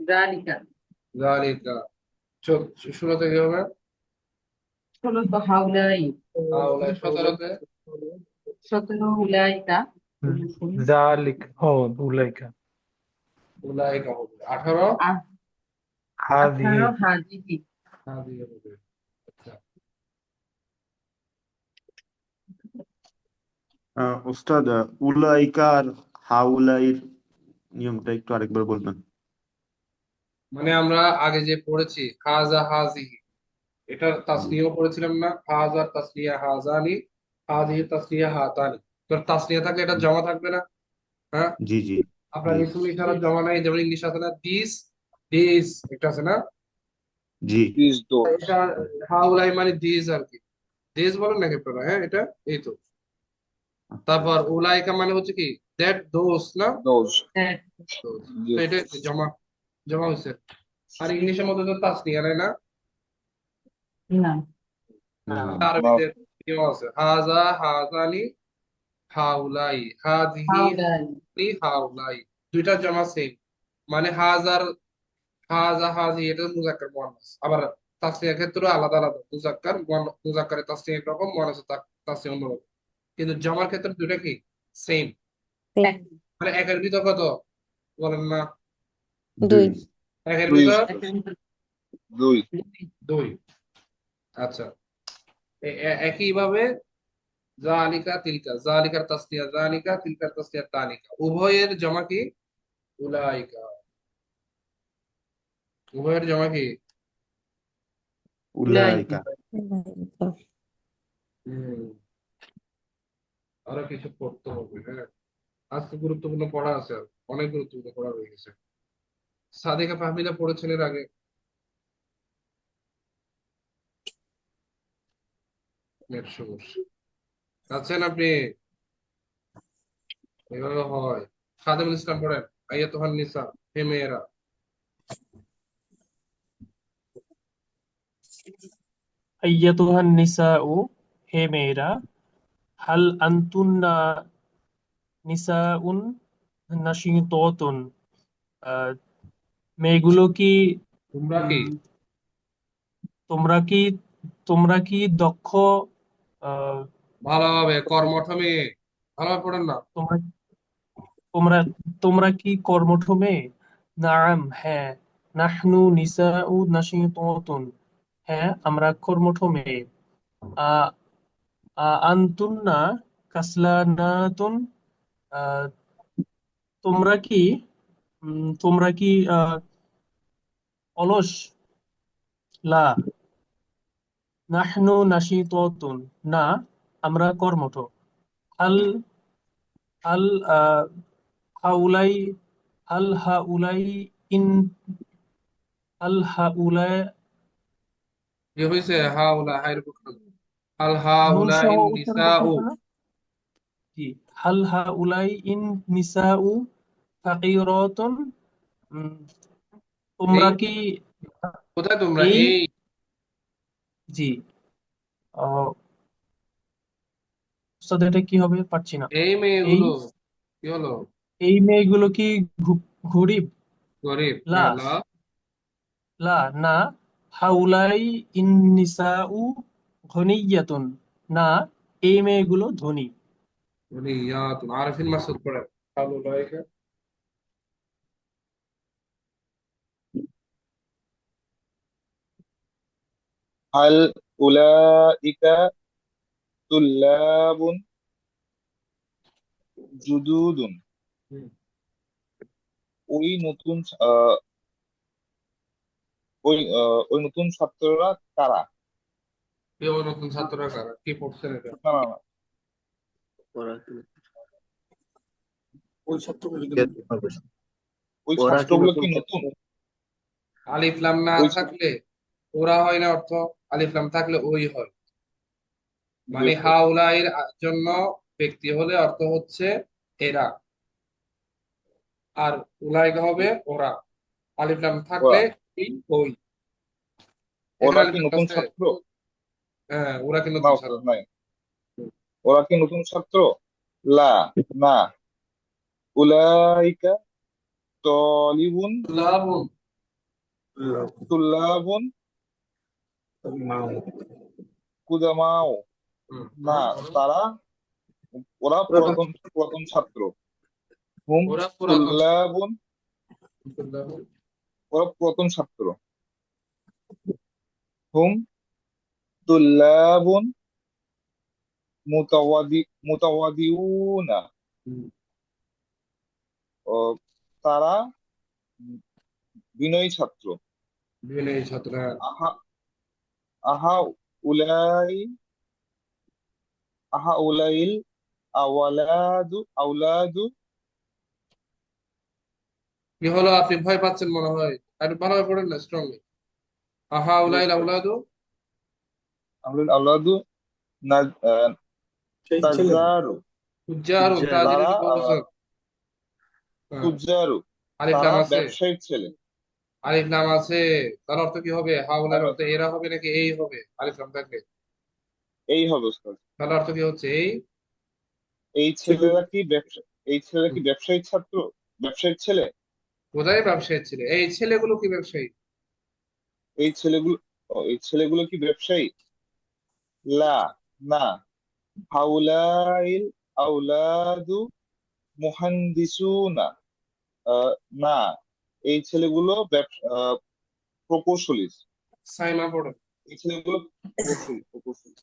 জালিকা। জালিকা। 16তে কি হবে? 16 তো হাউলাই। হাউলাই। 17তে 17 উলাইকা। জালিক। ও উলাইকা। উলাইকা হবে। 18 হাজিহি। 18 হাজিহি। হাদিয়া হবে। আচ্ছা, উস্তাদ, উলাইকা আর হাউলাইর নিয়মটা একটু আরেকবার বলবেন? মানে আমরা আগে যে পড়েছি হাজা হাজিহি, এটার তাসনিয়াও পড়েছিলাম না? হাজার তাসনিয়া হাজানি, হাজিহি তাসনিয়া হাতানি। তো তাসনিয়া থাকলে এটা জমা থাকবে না? হ্যাঁ, জি জি আপনার জি ইসমুল ইশারার জমা নাই, যেমন ইংলিশ আছে না দিস, দিস একটা আছে না? জি। এটা হাউলাই মানে দিস আর কি। দিস বলেন নাকি আপনারা? হ্যাঁ, এটা এই তো। তারপর উলাইকা মানে হচ্ছে কি দ্যাট দোজ না, দোজ হ্যাঁ those। তো এটা জমা জমা হয়েছে। আর ইংলিশের মধ্যে তো তাসনিয়া তাই না? না আরবিতে কেউ আছে হাজা হাজানি হাউলাই হাজিহি হাউলাই হাউলাই, দুইটা জমা সেম। মানে হাজার হাজা হাজি এটা মুজাক্কার মুয়ান্নাস। আবার তাসনিয়ার ক্ষেত্রে আলাদা আলাদা, মুজাক্কার মুজাক্কারে তাসনিয়া একরকম, মুয়ান্নাসে তাসনিয়া অন্যরকম। কিন্তু জমার ক্ষেত্রে দুইটা কি সেম। মানে একের ভিতর কত বলেন না? দুই একের দুই ভিতর দুই দুই। আচ্ছা, একই ভাবে জালিকা তিলকা, জালিকার তাসনিয়া জালিকা, তিলকার তাসনিয়া তালিকা, উভয়ের জমা কি উলাইকা। উভয়ের জমা কি উলাইকা। হুম, আরো কিছু পড়তে হবে। হ্যাঁ, আজকে গুরুত্বপূর্ণ পড়া আছে, আর অনেক গুরুত্বপূর্ণ পড়া হয়ে গেছে। সাদিকা ফাহমিদা পড়েছেন এর আগে, নেট সমস্যা। আছেন আপনি? এভাবে হয়। খাদেমুল ইসলাম পড়েন, আইয়াতুহান নিসা, হে মেয়েরা। আইয়াতুহান নিসাউ, হে মেয়েরা, হাল আনতুন্না নিসাউন নাশিতাতুন, আহ, মেয়েগুলো কি তোমরা কি উম, তোমরা কি তোমরা কি দক্ষ, আহ, ভালোভাবে কর্মঠ মেয়ে, ভালোভাবে পড়েন না। তোমরা তোমরা তোমরা কি কর্মঠ মেয়ে? নাআম, হ্যাঁ। নাহনু নিসাউ নাশিতাতুন, হ্যাঁ আমরা কর্মঠ মেয়ে। আ আনতুন্না কাসলানাতুন, আহ, তোমরা কি তোমরা কি অলস? লা নাহনু নাশিতাতুন, না আমরা কর্মঠ। হাল হাল হাউলাই হাল হাউলাই ইন হাল হাউলাই, কি হয়েছে? হা উলা হাইর পক্ষে আল হা নুন উলা সহ ইন উচ্চারণ করতে নিসাউ। হবে না? জি, হাল হাউলাই ইন নিসাউ ফাকিরাতুন, উম, এই তোমরা কি কোথায় তোমরা? এই, এই জি, উস্তাদ এটা কি হবে পারছি না। এই এই মেয়েগুলো কি হলো? এই মেয়েগুলো কি গরিব? গরিব না, লা লা লা না, হাউলাই ইন নিসাউ গনিয়াতুন, না এই মেয়েগুলো ধনী। মানে ইয়াতুন। আরফিন মাসুদ পড়েন, হাল উলাইকা। হাল উলাইকা তুল্লাবুন জুদুদুন, হুম। ওই নতুন ওই নতুন ছাত্ররা কারা? কেউ নতুন ছাত্ররা কারা? কি পড়ছেন এটা? না না না, ওই ছাত্রগুলো কি কে নতুন? তোমার প্রশ্ন? ওই ওরা কি ছাত্রগুলো নতুন কি ছাত্র? নতুন? আলিফ লাম না ওই থাকলে ওরা হয় না অর্থ, আলিফ লাম থাকলে ওই হয়। মানে বুঝতে হাউলাইর জন্য ব্যক্তি হলে অর্থ হচ্ছে এরা, আর উলাইকা হবে ওরা। আলিফ লাম থাকলে ওরা এই ওই। এখানে ওরা আলিফ কি লাম নতুন আছে? ছাত্র? হ্যাঁ, ওরা কি না নতুন ওস্তাদ ছাত্র? নাই। ওরা কি নতুন ছাত্র? লা না, উলাইকা তলিবুন লাভুন। তুল্লাবুন কুদামাও, হুম, না তারা, ওরা পুরাতন পুরাতন ছাত্র। হুম ওরা পুরাতন তুল্লাবুন, ছাত্র। ওরা পুরাতন ছাত্র। হুম তুল্লাবুন মুতাওয়াদিউনা, হুম। ও, তারা বিনয়ী ছাত্র। বিনয়ী ছাত্র। আহা আহা উলাই আহা উলাইল আওলাদু কি হলো? আপনি ভয় পাচ্ছেন মনে হয়, একটু ভালোভাবে পড়েন না, স্ট্রংলি। আহা উলাইল আউলাদু। আওলাদু সেই ছেলে তাজারু তুজ্জারু তাজির তারা কি বলতেছেন? হ্যাঁ, তুজারু আলিফ তারা লাম আছে, ব্যবসায়িক ছেলে। আলিফ লাম আছে, তার অর্থ কি হবে? হাউলার অর্থ এরা হবে নাকি এই হবে? আলিফ লাম থাকলে এই হবে উস্তাদ। তাহলে অর্থ কি হচ্ছে? এই এই ছেলেরা কি ব্যবসা এই ছেলেরা কি ব্যবসায়িক ছাত্র, ব্যবসায়িক ছেলে? বোধহয় ব্যবসায়ী ছিল। এই ছেলেগুলো কি ব্যবসায়ী? এই ছেলেগুলো কি ব্যবসায়ী? লা, না। হাউলাইল আউলাদু মুহান্দিসুনা, না, এই ছেলেগুলো প্রকৌশলী। সাইমা পড়ে। এই ছেলেগুলো প্রকৌশলী।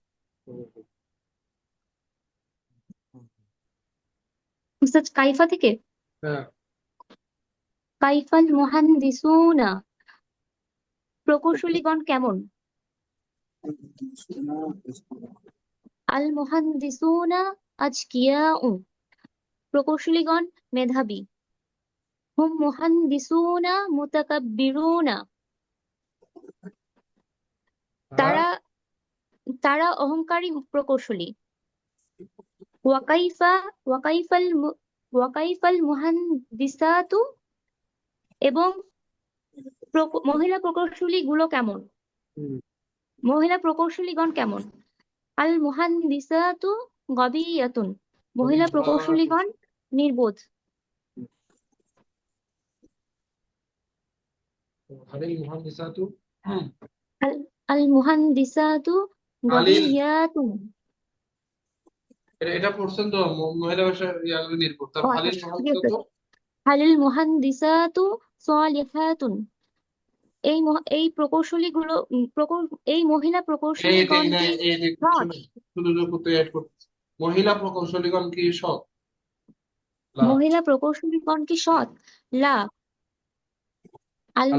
উস্তাদ কাইফা থেকে হ্যাঁ, কাইফাল মুহান্দিসুনা, প্রকৌশলীগণ কেমন? আল মুহান্দিসুনা আজকিয়াউ, প্রকৌশলীগণ মেধাবী। হুম মুহান্দিসুনা মুতাকাব্বিরুনা, তারা তারা তারা অহংকারী প্রকৌশলী। ওয়াকাইফাল মুহান্দিসাতু, এবং মহিলা প্রকৌশলী গুলো কেমন? মহিলা প্রকৌশলীগণ কেমন? আল মুহান্দিসাতু গাবিয়াতুন, মহিলা প্রকৌশলীগণ নির্বোধ। আলিল মুহান্দিসাতু আল মুহান্দিসাতু আলিল, গাবিয়াতুন। এটা পড়ছেন তো মহিলা ভাষা ইয়াগুলো নির্ভর। তার ও আলিল আচ্ছা, ঠিক আছে। মুহান্দিসাতু আলিল মুহান্দিসাতু সালিহাতুন, এই প্রকৌশলী গুলো এই মহিলা প্রকৌশলীগণ কি সৎ? মহিলা প্রকৌশলীগণ কি সৎ? লা। মহিলা প্রকৌশলীগণ কি সৎ? লা। আল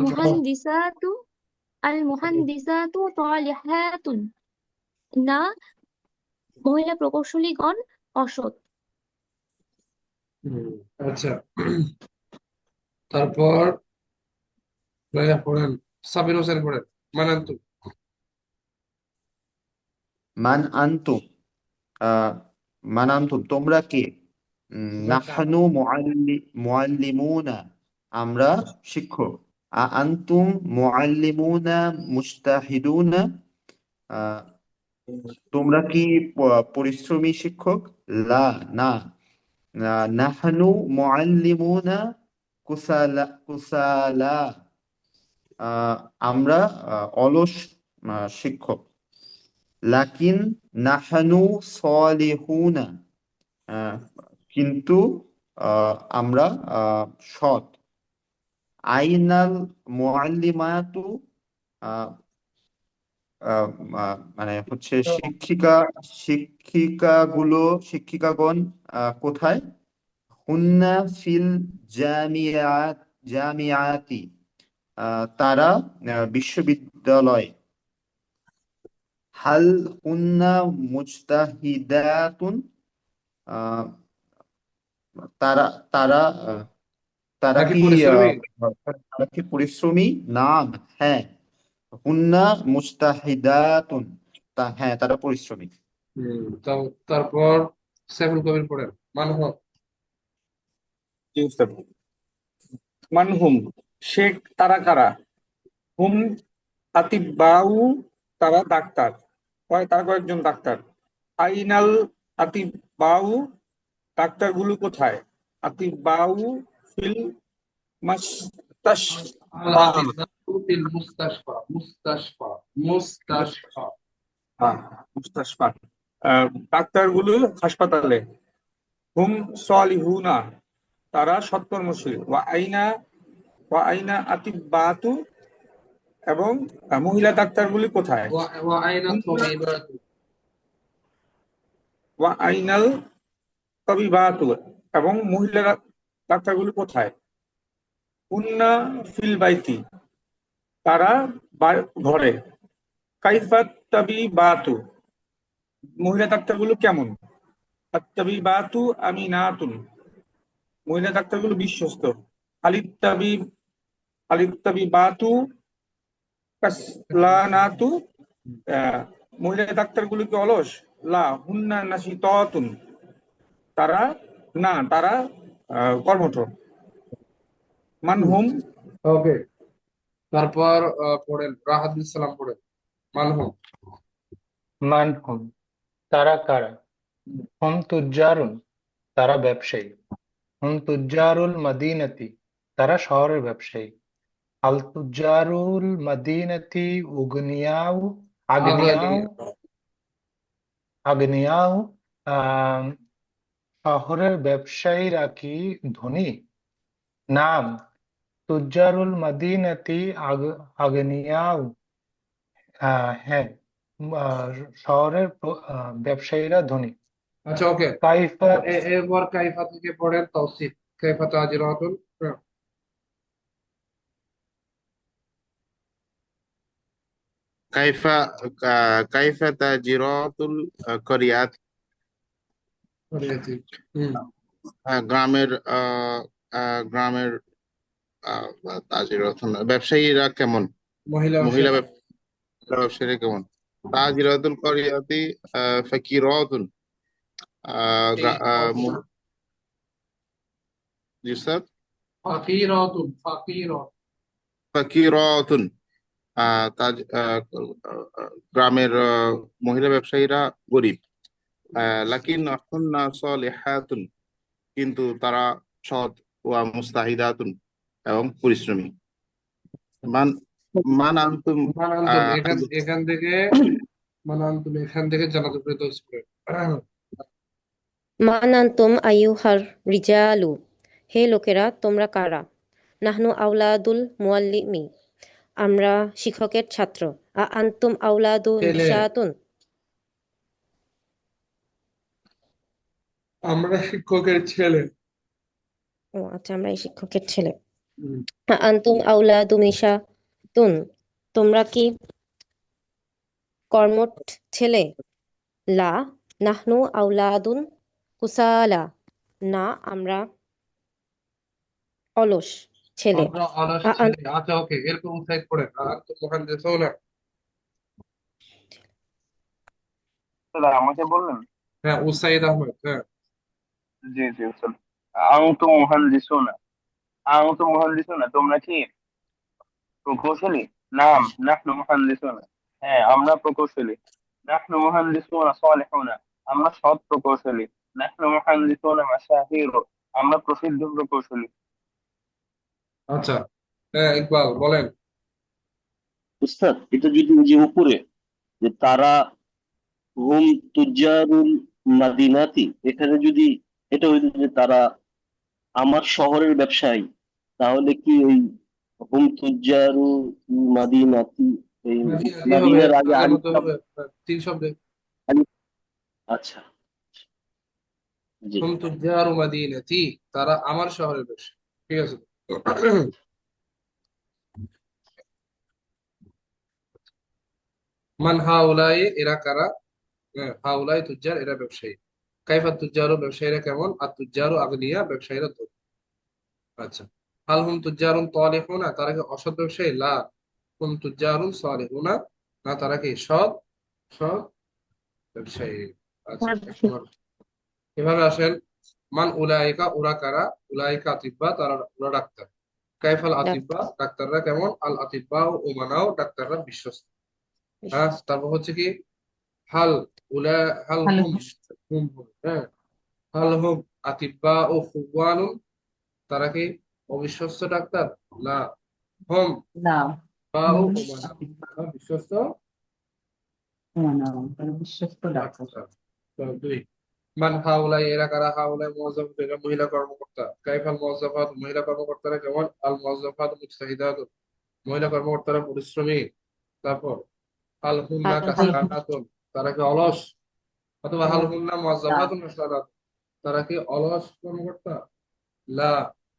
আল মুহান্দিসাতু সালিহাতুন, না, মহিলা প্রকৌশলীগণ অসৎ। আচ্ছা, তারপর লাইলা পড়েন, সাবির হোসেন পড়েন। মানান্তু মান আনতুম, মান আনতুম তোমরা কে? নাহনু মুআল্লিমুনা, আমরা শিক্ষক। আনতুম মুআল্লিমুনা মুজতাহিদুনা, আহ, তোমরা কি পরিশ্রমী শিক্ষক? লা, না। নাহনু মুআল্লিমুনা কুসালা, আমরা অলস শিক্ষক। লাকিন নাহানু সলিহুনা, কিন্তু আমরা সৎ। আইনাল মুআল্লিমাতু, আহ, আহ, মানে হচ্ছে শিক্ষিকাগণ কোথায়? হুন্না ফিল জামিয়াতি, তারা বিশ্ববিদ্যালয়। হাল হুন্না মুজতাহিদাতুন, আহ, তারা তারা তারা নাকি কি পরিশ্রমী? তারা কি পরিশ্রমী? নাম, হ্যাঁ। হুন্না মুজতাহিদাতুন, হ্যাঁ, তারা পরিশ্রমী। তারপর সাইফুল কবির পড়েন। মানহ জি উস্তাদ। মানহুম, সে তারা কারা? হুম আতিব্বাউ, তারা ডাক্তার, তারা কয়েকজন ডাক্তার। আইনাল আতিব্বাউ, ডাক্তারগুলো কোথায়? আতিব্বাউ ফিল মাস্তাশফা, ফিল মুস্তাশফা, মুস্তাশফা, মুস্তাশফা। মুস্তাশফা, ডাক্তারগুলো হাসপাতালে। হুম সালিহুনা, তারা সৎকর্মশীল। ওয়া আইনা আতিব্বাতু, এবং মহিলা ডাক্তারগুলি কোথায়? ওয়া আইনা তাবিবাতু, ওয়া আইনাল তাবিবাতু, এবং মহিলা ডাক্তারগুলি কোথায়? হুন্না ফিল বাইতি, তারা ঘরে। কাইফাত তাবিবাতু, মহিলা ডাক্তারগুলো কেমন? আত-তাবিবাতু আমিনাতুন, মহিলা ডাক্তারগুলো বিশ্বস্ত। আলিত-তাবিবাতু কাসলানাতু, মহিলা ডাক্তারগুলো কি অলস? লা হুন্না নাশিতাতুন, তারা তারা কর্মঠ। মান হুম, ওকে, তারপর পড়েন রাহাত বিন সালাম পড়েন মানহুম। মান হুম, তারা কারা? হুম তুজ্জারুন, তারা ব্যবসায়ী। হুম তুজ্জারুল মদিনাতি, তারা শহরের ব্যবসায়ী। আল তুজ্জারুল মদিনাতি উগনিয়াউ, আগনিয়াউ, আগনিয়াউ, আহ শহরের ব্যবসায়ীরা কি ধনী? নাম তুজ্জারুল মদিনাতি আগনিয়াউ, হ্যাঁ, আহ, শহরের ব্যবসায়ীরা ধনী। আচ্ছা, ওকে, কাইফা, এরপর কাইফা থেকে পড়েন তাওসিফ। কাইফা তাজিরাতুল, কাইফা কাইফা তাজিরাতুল করিয়াত। গ্রামের গ্রামের তাজিরাতুন ব্যবসায়ীরা কেমন? মহিলা মহিলা ব্যবসায়ী। ব্যবসায়ীরা কেমন? তাজিরাতুল করিয়াতি ফাকিরাতুন। জি স্যার। ফাকিরাতুন, ফাকিরাতুন, গ্রামের মহিলা ব্যবসায়ীরা গরিব। লাকিন আখুন্না সালিহাতুন, কিন্তু তারা সৎ। ওয়া মুস্তাহিদাতুন, এবং পরিশ্রমী। মান মান আনতুম মানান্তুম, এখান থেকে মানান্তুম, এখান থেকে জানাতুল ফেরদৌস পড়েন। মান আনতুম আইয়ুহার রিজালু, হে লোকেরা তোমরা কারা? নাহনু আওলাদুল মুআল্লিমি, আমরা শিক্ষকের ছাত্র। আনতুম আওলাদু ছেলে, নিশাতুন, আমরা শিক্ষকের ছেলে। ও আচ্ছা, আমরা এই শিক্ষকের ছেলে। আনতুম আওলাদু নিশাতুন, তোমরা কি কর্মঠ ছেলে? লা নাহনু আওলাদুন কুসালা, না আমরা অলস ছেলে। আমরা অলস ছেলে। আচ্ছা, ওকে, এরপর উসাইদ পড়েন। আনতুম মুহান্দিসুনা। স্যার আমাকে বললেন? হ্যাঁ, উসাইদ আহমেদ, হ্যাঁ। জি জি স্যার। আনতুম মুহান্দিসুনা, আনতুম মুহান্দিসুনা, তোমরা কি প্রকৌশলী? নাম নাহনু মুহান্দিসুনা, হ্যাঁ আমরা প্রকৌশলী। নাহনু মুহান্দিসুনা সালিহুনা, আমরা সৎ প্রকৌশলী। নাহনু মুহান্দিসুনা মাশাহিরু, আমরা প্রসিদ্ধ প্রকৌশলী। আচ্ছা, হ্যাঁ, ইকবাল বলেন। উস্তাদ, এটা যদি ওই যে উপরে যে তারা হুম তুজ্জারুল মাদিনাতি, এখানে যদি এটা হইতো যে তারা আমার শহরের ব্যবসায়ী, তাহলে কি ওই হুম তুজ্জারু মাদিনাতি, এই মাদিনাতি হবে, মাদিনার আগে আগের আলিফ মতো হবে, তিন শব্দে। আলিফ, আচ্ছা জি। হুম তুজ্জারু মাদিনাতি, তারা আমার শহরের ব্যবসায়ী। ঠিক আছে। মান হাউলাই, এরা কারা? হাউলাই তুজ্জার, এরা ব্যবসায়ী। কাইফা তুজ্জারু, ব্যবসায়ীরা কেমন? আর তুজ্জারু আগনিয়া, ব্যবসায়ীরা ধনী। আচ্ছা, হাল হুম তুজ্জারুন তালিহুনা, তারা কি অসৎ ব্যবসায়ী? লা হুম তুজ্জারুন সালিহুনা, না তারা কি সৎ সৎ ব্যবসায়ী। আচ্ছা, এখন এভাবে আসেন। মান উলাইকা, ওরা কারা? উলাইকা আতিব্বা, তারা ওরা ডাক্তার। কাইফাল আতিব্বা, ডাক্তাররা কেমন? আল আতিব্বা ও ওমানাও, ডাক্তাররা বিশ্বস্ত। হ্যাঁ, তারপর হচ্ছে কি হাল উলা, হাল ভালো হুম, হুম হুম, হ্যাঁ, হাল হুম আতিব্বা ও খুবানুন, তারা কি অবিশ্বস্ত ডাক্তার? না, হুম না, বা ও হুম ওমানা, তারা বিশ্বস্ত। না, তারা বিশ্বস্ত ডাক্তার। আচ্ছা, তো দুই। মান হাউলাই, এরা কারা? হাউলাই মুওয়াজ্জাফাত, এরা মহিলা কর্মকর্তা। কাইফাল মুওয়াজ্জাফাত, মহিলা কর্মকর্তারা কেমন? আল মুওয়াজ্জাফাত মুজতাহিদাত, মহিলা কর্মকর্তারা পরিশ্রমী। তারপর হাল হুন্না কাসালাতুন, তারা কি অলস? অথবা হাল হুন্না মুওয়াজ্জাফাতুন কাসালাত, তারা কি অলস কর্মকর্তা? লা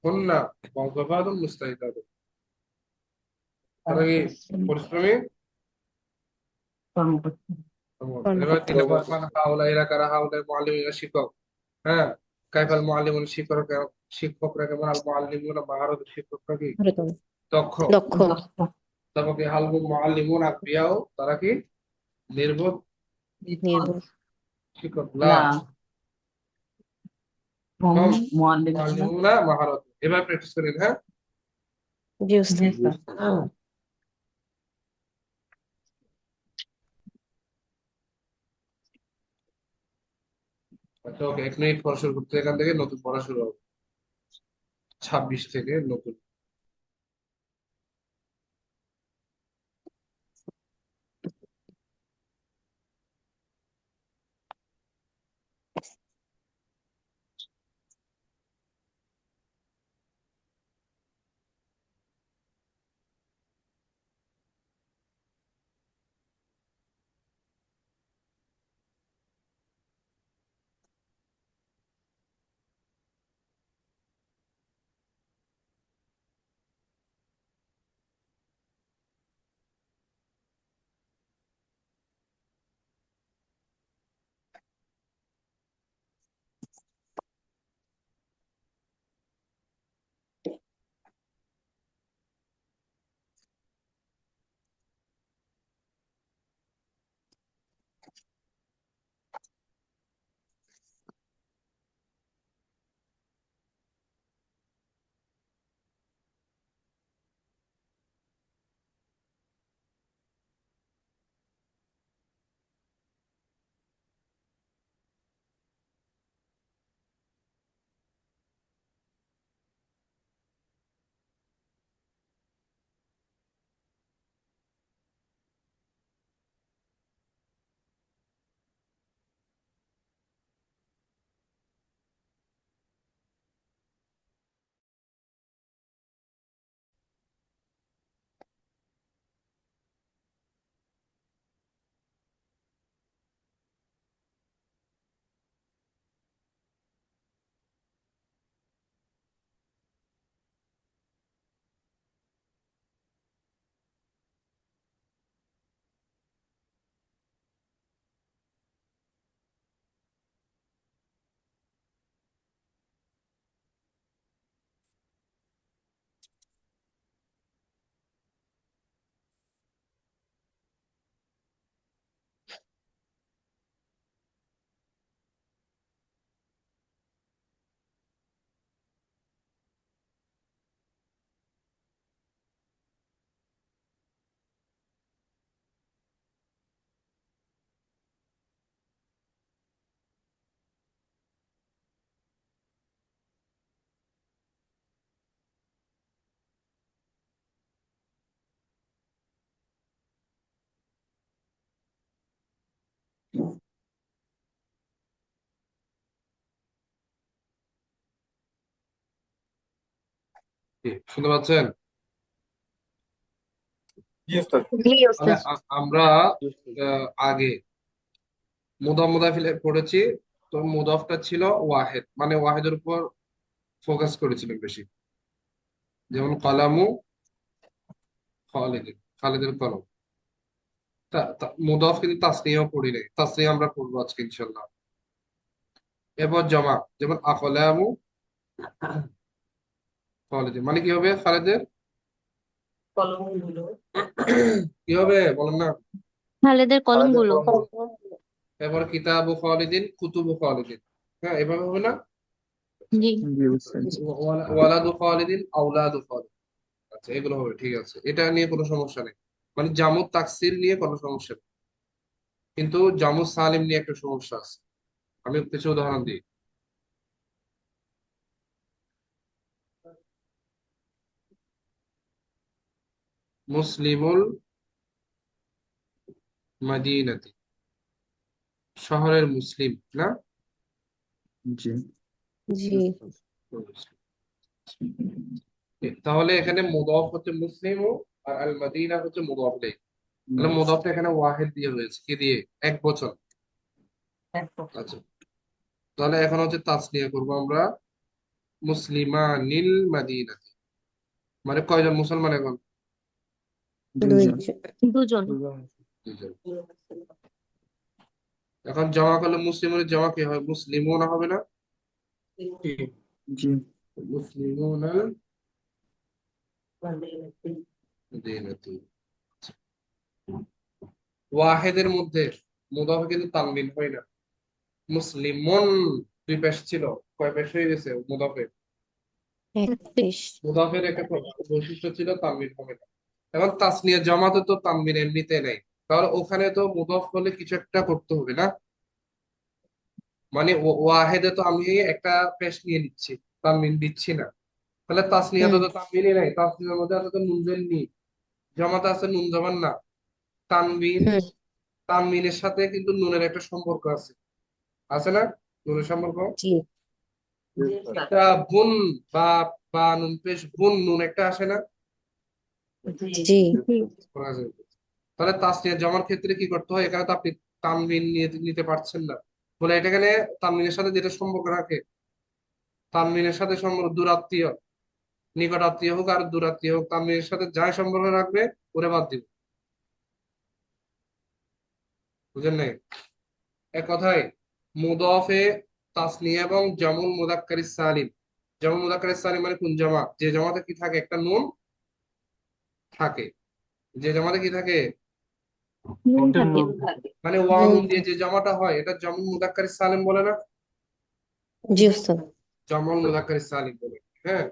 হুন্না মুওয়াজ্জাফাতুন মুজতাহিদাত, তারা কি পরিশ্রমী কর্মকর্তা। এবার 3 নম্বর, মান হাউলাই, এরা কারা? হাউলাই মুআল্লিমিনা, শিক্ষক। হ্যাঁ, কাইফাল মুআল্লিমুন, শিক্ষকরা কেমন? আল মুআল্লিমুনা মাহারত, শিক্ষকরা কি দক্ষ। দক্ষ। তারপর কি হাল মুআল্লিমুন আকবিয়াও, তারা কি নির্বোধ। নির্ভুল। কি করব লা লা হুম হুম মুআল্লিমুনা মুআল্লিমুনা মাহারাত এবার প্র্যাকটিস করেন হ্যাঁ জি জি উস্তাদ স্যার আচ্ছা ওকে 1 মিনিট পর শুরু করতে এখান থেকে নতুন পড়া শুরু হবে 26 থেকে নতুন কি শুনতে পাচ্ছেন জি উস্তাদ জি তাহলে উস্তাদ আমরা আগে মুদাফ মুদাফিলে পড়েছি তো মুদাফটা ছিল ওয়াহেদ মানে ওয়াহেদের উপর ফোকাস করেছিলাম বেশি যেমন কলামু খালিদিন খালিদের কলম মুদাফ কিন্তু তাসনিয়াও পড়ি নাই তাসনিয়া আমরা পড়বো আজকে ইনশাল্লাহ এরপর জমা যেমন আকলামু খালিদিন মানে কি হবে খালেদের কলমগুলো কি হবে বলেন না খালেদের খালেদের কলমগুলো কলমগুলো এরপর কিতাবু খালিদিন কুতুবু খালিদিন হ্যাঁ এভাবে হবে না জি জি উস্তাদ ওয়ালাদু খালিদিন আউলাদু খালিদিন আচ্ছা এগুলো হবে ঠিক আছে এটা নিয়ে কোনো সমস্যা নেই মানে জামু তাকসির নিয়ে কোনো সমস্যা নেই কিন্তু জামু সালিম নিয়ে একটা সমস্যা আছে আমি কিছু উদাহরণ দিই মুসলিমুল মাদিনাতি শহরের মুসলিম না জি জি তাহলে এখানে মুদাফ হচ্ছে মুসলিম আর আল মাদিনা হচ্ছে মুদাফ ইলাইহি তাহলে মুদাফটা এখানে ওয়াহিদ দিয়ে হয়েছে কি দিয়ে এক বচন আচ্ছা তাহলে এখন হচ্ছে তাসনিয়া করবো আমরা মুসলিমানিল মাদিনাতি মানে কয়জন মুসলমান এখন দুইজন দুজন দুজন এখন জমা করলে মুসলিমের জমা কি হয় মুসলিমুনা হবে না জি মুসলিমুনাল মাদিনাতি ওয়াহেদের মধ্যে মুদাফে কিন্তু তানবিন হয় না মুসলিমুন দুই পেশ ছিল, কয় পেশ হয়ে গেছে মুদাফে? এক পেশ। মুদাফের একটা বৈশিষ্ট্য ছিল তানবিন হবে না। এখন তাসনিয়া জামাতে তো তানবিন এমনিতে নেই, তাহলে ওখানে তো মুদাফ হলে কিছু একটা করতে হবে না? মানে ওয়াহেদে তো আমি একটা পেশ নিয়ে নিচ্ছি, তানবিন দিচ্ছি না। তাহলে তাসনিয়াতে হুম তো তানবিনই নাই, তাসনিয়ার মধ্যে আছে তো নুন জের নি, জামাতে আছে নুন জবান না। তানবিন, হুম তানবিনের সাথে কিন্তু নুনের একটা সম্পর্ক আছে, আছে না? নুনের সম্পর্ক। জি জি স্যার। তা বুন বা বা নুন পেশ বুন নুন একটা আসে না? জি জি আছে। তাহলে তাসনিয়া জামার ক্ষেত্রে কি করতে হয়? এখানে তো আপনি তানবিন নিয়ে নিতে পারছেন না, বলে এটা এখানে তানবিনের সাথে যেটা সম্পর্ক রাখে, তানবিনের সাথে সম্পর্ক দূরাত্মীয়, নিকট আত্মীয় হোক আর দূরাত্মীয় হোক, তানবিনের সাথে যাই সম্পর্ক রাখবে ওরে বাদ দিব। বুঝেন নাই? এক কথায় মুদাফে তাসনিয়া এবং জামুল মুযাক্কারিস সালিম। জামুল মুযাক্কারিস সালিম মানে কোন জামা? যে জামাতে কি থাকে? একটা নুন থাকে। যে জামাতে কি থাকে? নুন একটা থাকে। নুন। মানে ওয়া নুন নুন দিয়ে যে জামাটা হয় এটা জামুল মুযাক্কারিস সালিম বলে না? জি ওস্তাদ। জামুল মুযাক্কারিস সালিম বলে। হ্যাঁ,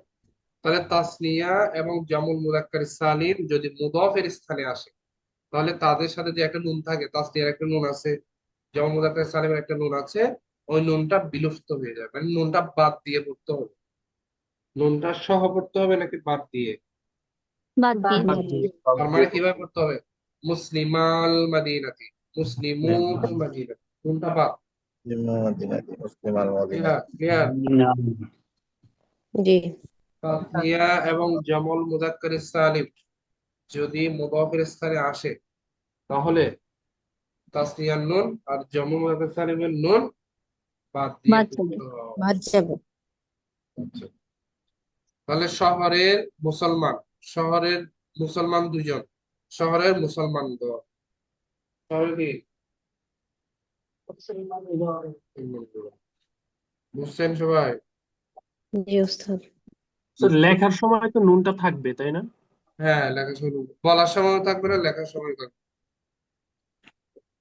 তাহলে তাসনিয়া এবং জামুল মুযাক্কারিস সালিম যদি মুদাফের স্থানে আসে, তাহলে তাদের সাথে যে একটা নুন থাকে, তাসনিয়ার একটা নুন আছে, জামুল মুযাক্কারিস সালিমের একটা নুন আছে, ওই নুনটা বিলুপ্ত হয়ে যায়, মানে নুনটা বাদ দিয়ে পড়তে হবে। নুনটা সহ পড়তে হবে নাকি বাদ দিয়ে? বাদ দিয়ে। বাদ দিয়ে। তার মানে কিভাবে পড়তে হবে? মুসলিমাল মাদিনাতি, মুসলিমুল মাদিনাতি, নুনটা বাদ। মুসলিমান মদিনা। Clear clear. জি তাসনিয়া এবং জামুল মুযাক্কারিস সালিম যদি মুদাফের স্থানে আসে, তাহলে তাসনিয়ার নুন আর জামুল মুযাক্কারিস সালিমের নুন বাদ দিয়ে বাদ যাবে। পড়তে হবে। বাদ যাবে। আচ্ছা। তাহলে শহরের মুসলমান, শহরের মুসলমান দুজন, শহরের মুসলমান দল, শহরে কি? বুঝছেন সবাই? জি ওস্তাদ। তো লেখার সময় তো নুনটা থাকবে তাই না? হ্যাঁ, লেখা শুরু বলার সময় থাকবে না, লেখার সময় থাকবে।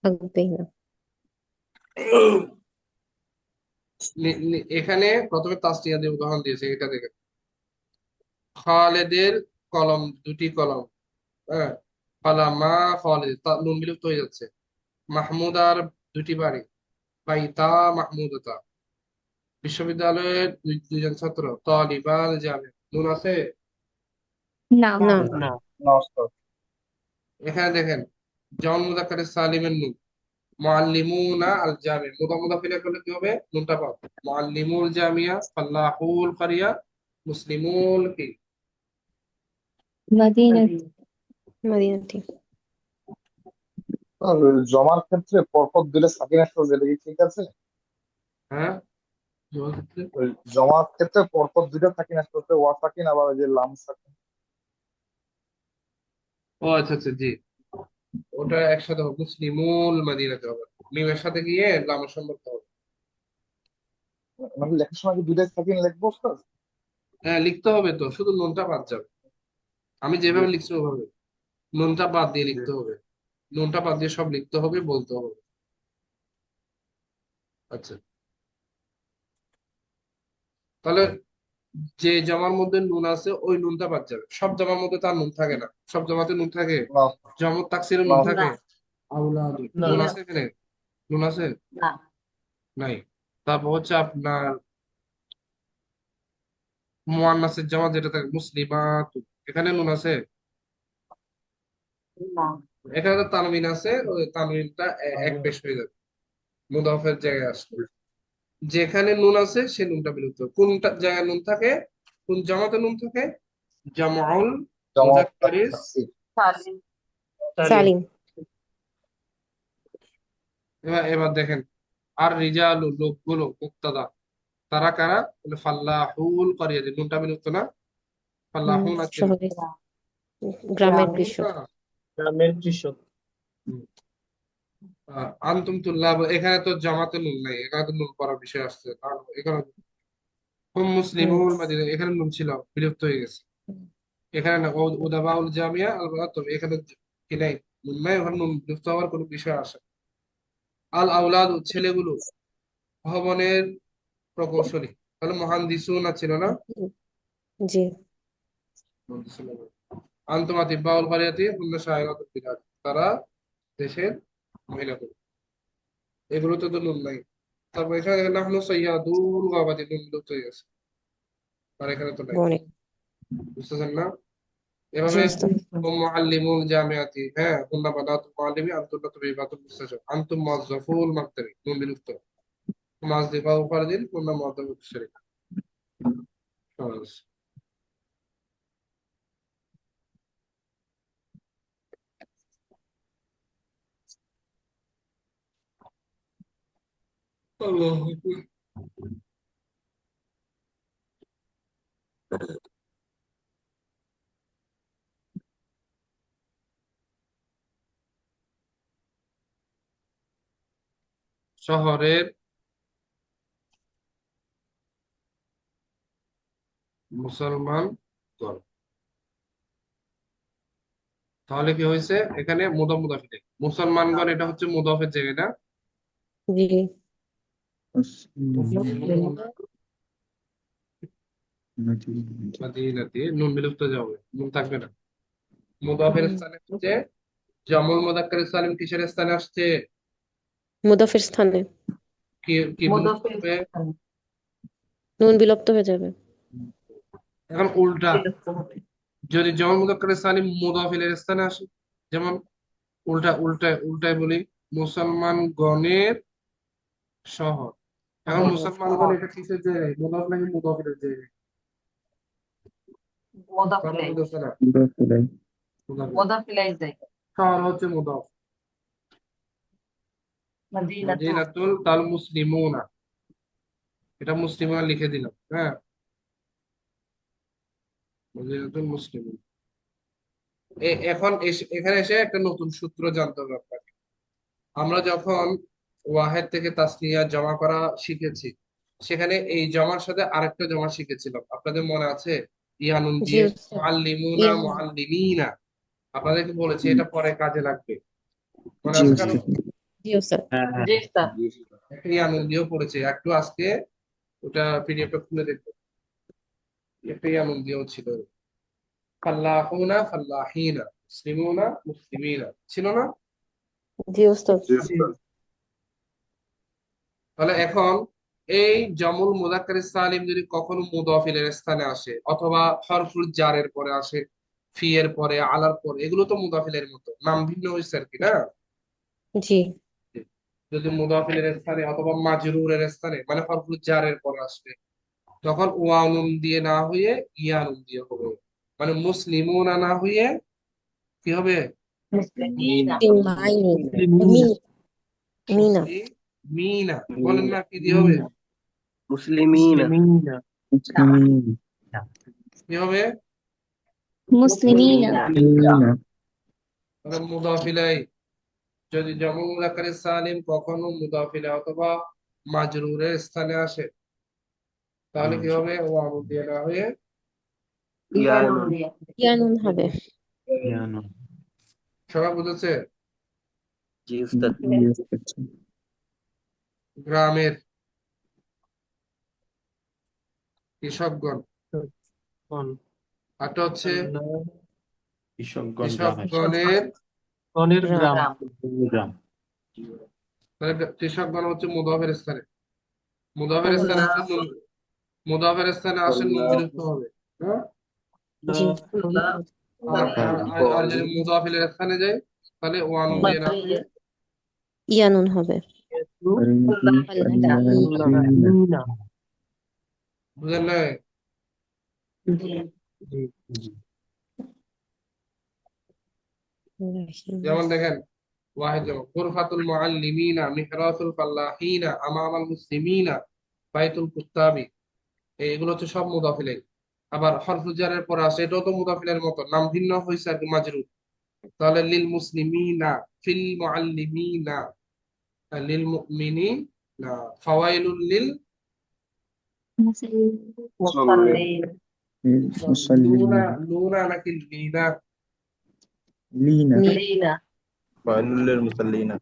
থাকবেই না। এখানে প্রথমে তাসনিয়া দিয়ে উদাহরণ দিয়েছে, এটা দেখেন। খালেদের কলম, দুটি কলম। হ্যাঁ, ফালামা খালেদ, নুন বিলুপ্ত হয়ে যাচ্ছে। মাহমুদার দুটি বাড়ি, বাইতা মাহমুদতা। বিশ্ববিদ্যালয়ের দুইজন ছাত্র, তালিবাল জামে, নুন আছে? না। না না। এখানে দেখেন জামুল মুযাক্কারিস সালিমের নুন, মুআল্লিমুনা আল জামি, মুদাফ ইলাইহি করলে কি হবে? নুনটা পাব। মুআল্লিমুল জামিয়া, ফাল্লাহুল কারিয়া, মুসলিমুল কি? মাদিনাতি। মদিনাতি। আর জমার ক্ষেত্রে পরপর দিলে সাকিন আসতে হবে, এটা কি ঠিক আছে? হ্যাঁ, জমার ক্ষেত্রে ওই জমার ক্ষেত্রে পরপর দুইটা সাকিন আসতে হচ্ছে, ওয়া সাকিন আবার ওই যে লাম সাকিন। ও আচ্ছা আচ্ছা, জি, ওটা একসাথে হবে, মুসলিমুল মাদিনাতে হবে, মিমের সাথে গিয়ে লামের সম্পর্ক হবে। মানে লেখার সময় কি দুইটাই সাকিন লিখবো স্যার? হ্যাঁ, লিখতে হবে তো, শুধু নুনটা বাদ যাবে। আমি যেভাবে লিখছি ওভাবে নুনটা বাদ দিয়ে লিখতে হবে, নুনটা বাদ দিয়ে সব লিখতে হবে, বলতে হবে। আচ্ছা, তাহলে যে জামার মধ্যে নুন আছে ওই নুনটা বাদ যাবে। সব জামার মধ্যে তার নুন থাকে না, সব জামাতে নুন থাকে? না জামুত তাকসিরে না নুন না থাকে? আউলাদ না। নুন আছে এখানে? নুন আছে? না নাই। তারপর হচ্ছে আপনার মুয়ান্নাসের জামা যেটা থাকে, মুসলিমাত, এখানে নুন আছে? না এখানে তো তানবিন আছে, ওই তানবিনটা এক পেশ হয়ে যাবে, মুদাফের জায়গায় আসবে। যেখানে নুন আছে সে নুনটা বিলুপ্ত। কোনটা জায়গায় নুন থাকে? কোন জামাতে নুন থাকে? জামাউল জমা মুযাক্কারিস তাকসির। সালিম। সালিম। সালিম। এবার দেখেন, আর রিজালু লোকগুলো, মুক্তাদা, তারা কারা? বলে ফাল্লাহুল কারিয়াতি, নুনটা বিলুপ্ত না? ফাল্লাহুন আছে না? শহরে গ্রামের কৃষক। গ্রামের কৃষক। আনতুম তুল্লাব, এখানে তো জামাতে নুন নাই, এখানে তো নুন পড়ার বিষয় আসছে, এখানে হুম মুসলিমুল মাদিনা, এখানে নুন ছিল, বিলুপ্ত হয়ে গেছে। এখানে না, উদাবাউল জামিয়া আল তবে এখানে কি নাই? নুন নাই, ওখানে নুন বিলুপ্ত হওয়ার কোনো বিষয় আসে না। আল আউলাদ, ছেলেগুলো, ভবনের প্রকৌশলী, তাহলে মুহান্দিসুনা ছিল না? জি। আনতুম আতিব্বাউল কারিয়াতি হুন্না শায়রাতুল বিলাদ, তারা দেশের মহিলাগুলো। এগুলোতে তো নুন নাই। তারপর এখানে দেখেন নাহনু সাইয়্যাদুল গাবাতি, নুন বিলুপ্ত হয়ে গেছে, আর এখানে তো নাই। বনে। বুঝতেছেন না? জি এভাবে উস্তাদ। মুআল্লিমুল জামিআতি, হ্যাঁ, হুন্না বানাতুল মুআল্লিমি আনতুন্না তাবিবাতুল মুস্তাশার, আনতুম মুওয়াজ্জাফুল মাকতাবি, নুন বিলুপ্ত। মুআযযিফাউ ফারদিন হুন্না মুওয়াজ্জাফুল শারিকা। সহজ। আল্লাহু আকবার। শহরের মুসলমানগণ, তাহলে কি হয়েছে এখানে মুদাফ মুদাফ ইলাইহি। মুসলমানগণ এটা হচ্ছে মুদাফের জায়গায় না? জি। মুসলিমুনা মাদিনাতি, নুন বিলুপ্ত যাবে, নুন থাকবে না। মুদাফের স্থানে হচ্ছে জামুল মুযাক্কার সালিম, কিসের স্থানে আসছে? মুদাফের স্থানে কি কি বিলুপ্ত হবে? নুন বিলুপ্ত হয়ে যাবে। এখন উল্টা, যদি জামুল মুযাক্কার সালিম মুদাফিলের স্থানে আসে, যেমন উল্টায় বলি মুসলমানগণের শহর। এখন মুসলমানগণ এটা কিসের জায়গায়, মুদাফ নাকি মুদাফিলের জায়গায়? কথা বুঝতেছে না? মুদাফিল। শহর হচ্ছে মুদাফ। মাদিনাতুল তাল মুসলিমুনা, এটা মুসলিমুনা লিখে দিলাম, হ্যাঁ, মাদিনাতুল মুসলিমুন। এখন এখানে এসে একটা নতুন সূত্র জানতে হবে আপনাকে। আমরা যখন ওয়াহেদ থেকে তাসনিয়া জমা করা শিখেছি, সেখানে এই জমার সাথে আরেকটা জমা শিখেছিলাম, আপনাদের মনে আছে? ইয়ানুন জি দিয়ে উস্তাদ। মুআল্লিমুনা ইয়ানুন। মুআল্লিমিনা, আপনাদেরকে বলেছি এটা পরে কাজে লাগবে, মনে জি আছে কেন? উস্তাদ। জি উস্তাদ। একটা ইয়ানুন দিয়েও পড়েছি, একটু আজকে ওটা পিডিএফটা খুলে দেখবো, একটা ইয়ানুন দিয়েও ছিল। ফাল্লাহুনা ফাল্লাহিনা, মুসলিমুনা মুসলিমিনা ছিল না? জি উস্তাদ। তাহলে এখন এই জামুল মুযাক্কার সালিম যদি কখনো মুদাফিলের স্থানে আসে, অথবা হরফুল জারের পরে আসে, ফি এর পরে, আলার পরে, এগুলো তো মুদাফিলের মতো, নাম ভিন্ন হয়েছে আর কি, না? জি। যদি মুদাফিলের স্থানে অথবা মাজরুরের স্থানে, মানে হরফুল জারের পরে আসবে, তখন ওয়া নুন দিয়ে না হয়ে ইয়া নুন দিয়ে হবে, মানে মুসলিমুনা না হয়ে কি হবে? মাইনি। মিনা। মিনা। বলেন না, কি দিয়ে হবে? মুসলিমিনা। কি হবে? মুসলিমিনা। তাহলে মুদাফিলাই, যদি জামুল মুযাক্কার সালিম কখনো মুদাফিলে অথবা মাজরুরের স্থানে আসে, তাহলে কি হবে? ওয়া নুন দিয়ে না হয়ে ইয়ানুন হবে। সবাই বুঝেছে? জি উস্তাদ। গ্রামের কৃষকগণ, আরটা হচ্ছে কৃষকগণের গ্রাম। তাহলে কৃষকগণ হচ্ছে মুদাফের স্থানে, মুদাফের স্থানে মুদাফের স্থানে আসে নুন বিলুপ্ত হবে, হ্যাঁ? জি। আর যদি মুদাফিলের স্থানে যায়, তাহলে ওয়া নুন দিয়ে না হয়ে ইয়ানুন হবে। বুঝেন নাই? যেমন দেখেন, ওয়াহিদ যেমন গুরফাতুল মুআল্লিমিনা, মিহরাতুল ফাল্লাহিনা, আমামাল মুসলিমিনা, বাইতুল কুত্তাবি, এগুলো হচ্ছে সব মুদাফিলাই। আবার হরফুল জারের পরে আসে, এটাও তো মুদাফিলের মতো, নাম ভিন্ন হয়েছে আর কি, মাজরুর। তাহলে লিল মুসলিমিনা, ফিল মুআল্লিমিনা, লিল মুমিনিনা, ফাওয়াইলুল লিল লুনা, লুনা নাকি লিনা? ফাইলুল মুসাল্লিনা।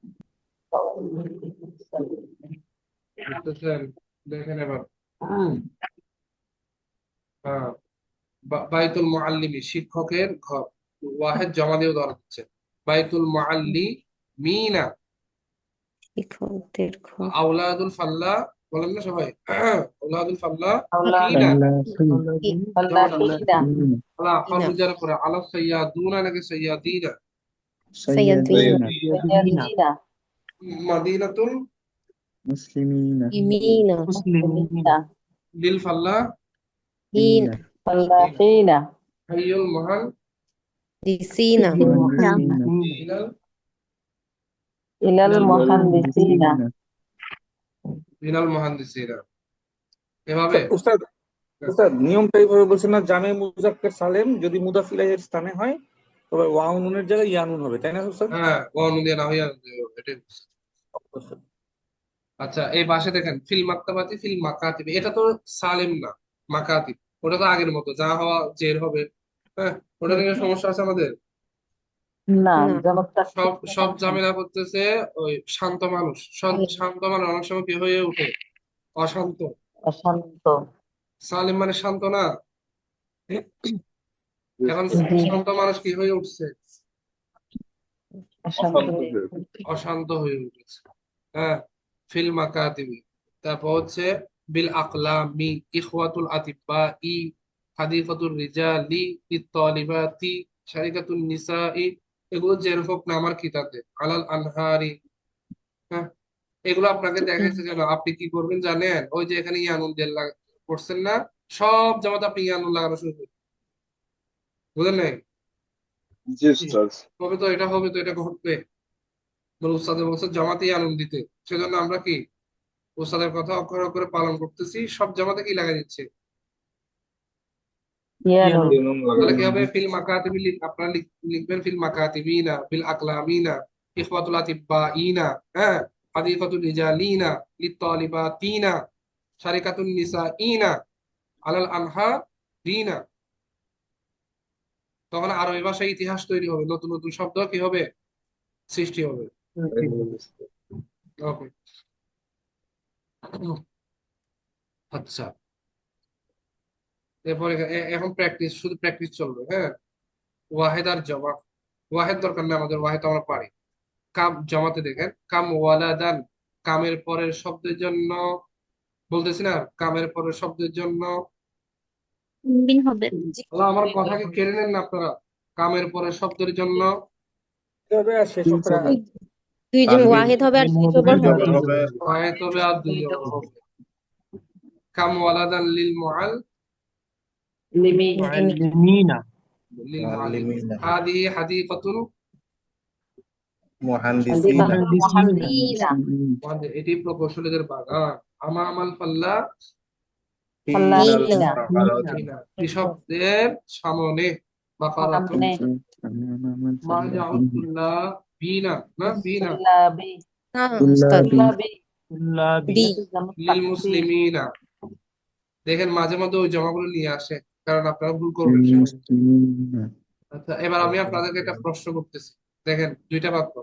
বুঝতেছেন? দেখেন এবার হ্যাঁ বাইতুল মুআল্লিমি শিক্ষকের ঘর ওয়াহেদ জমা দিয়ে ধরা হচ্ছে বাইতুল মুআল্লিমিনা শিক্ষকদের ঘর আওলাদুল ফাল্লা বলেন না সবাই আওলাদুল ফাল্লা أولاد কিনা فلاحين আলা হরফ জার করে আলা সাইয়াদুনা নাকি সাইয়াদিনা সাইয়াদিন سيدين মাদিনাতুল مسلمين ইমিনা مسلمين লিল ফাল্লা হিন فلاحين হাইয়ুল মহান দিসিনা مهندسين ইলাল إلى المهندسين ইলাল মুহান্দিসিনা এভাবে উস্তাদ উস্তাদ নিয়মটা এইভাবে বলছেন না, জামে মুজাক্কার সালেম যদি মুদাফ ইলাইহির স্থানে হয় তবে ওয়াও নুনের জায়গায় ইয়া নুন হবে, তাই না উস্তাদ? হ্যাঁ ওয়ানুন দিয়ে না হইয়া এটাই বলছে। আচ্ছা এই পাশে দেখেন ফিল মাকতাবাতি ফিল মাকাতিব এটা তো সালেম না মাকাতিব ওটা তো আগের মতো যা হওয়া জের হবে হ্যাঁ ওটা নিয়ে সমস্যা আছে আমাদের না না জবাব সব ঝামেলা করতেছে ওই শান্ত মানুষ শান্ত মানুষ অনেক সময় কি হয়ে ওঠে অশান্ত অশান্ত সালিম মানে শান্ত না এখন জি শান্ত মানুষ কি হয়ে উঠছে অশান্ত অশান্ত হয়ে উঠেছে হ্যাঁ ফিল মাকাতিবি তারপর হচ্ছে বিল আকলামি ইখওয়াতুল আতিব্বা ই হাদিকাতুর রিজালি ইত্তালিবাতি শারিকাতুন নিসাই এগুলো জেরফক নামার কিতাবে আলাল আনহারি হ্যাঁ এগুলো আপনাকে দেখাইছে কেন আপনি কি করবেন জানেন ওই যে এখানে ইয়ানুন দিয়ে করছেন না সব জামাতে আপনি ইয়ানুন লাগানো শুরু করবেন বুঝলেন নাই জি স্যার হবে তো এটা ঘটবে বলে উস্তাদে বলছে জামাতে ইয়ানুন দিতে সেজন্য আমরা কি উস্তাদের কথা অক্ষরে অক্ষরে পালন করতেছি সব জামাতে কি লাগাই দিচ্ছে ইয়ানুন তাহলে কি হবে ফিল মাকাতিবি আপনারা লিখবেন ফিল মাকাতিবিনা ফিল আকলামিনা ইখওয়াতুল আতিব্বাইনা হ্যাঁ হাদিকাতুল রিজালিনা লিত্তালিবাতিনা শারিকাতুন নিসাইনা আলাল আনহারিনা তখন আরবি ভাষায় ইতিহাস তৈরি হবে নতুন নতুন শব্দ কি হবে সৃষ্টি হবে ওকে আচ্ছা এরপরে এখন শুধু প্র্যাকটিস চলবে হ্যাঁ ওয়াহেদ আর জমা ওয়াহেদ দরকার নেই আমাদের ওয়াহেদ আমরা পারি কাম জমাতে দেখেন কাম ওয়ালাদান কামের পরের শব্দের জন্য বলতেছি না কামের পরের শব্দের জন্য বিন হবে আল্লাহ আমার কথাকে কেড়ে নেন না আপনারা কামের পরের শব্দের জন্য তবে আর শেষ করে দুইজন ওয়াহিদ হবে আর দুই জবর হবে ওয়াহেদ হবে আর দুই জবর হবে কাম ওয়ালাদান লিল মুআল معلمين লিল মুআল্লিম হাদিহি হাদিকাতুল মুহান্দিসিন المهندسين এটি প্রকৌশলীদের বাগান আমাল ফাল্লা فلاحين কৃষকদের সামনে বাকারাতুন সামনে মারজাউতুল্লাহ বিনা না বিনা طلابي না উস্তাদ طلابي বি লিল মুসলিমিনা দেখেন মাঝে মধ্যে ওই জমাগুলো নিয়ে আসে কারণ আপনারা ভুল করবেন المسلمين আচ্ছা এবার আমি আপনাদেরকে একটা প্রশ্ন করতেছি দেখেন দুইটা বাক্য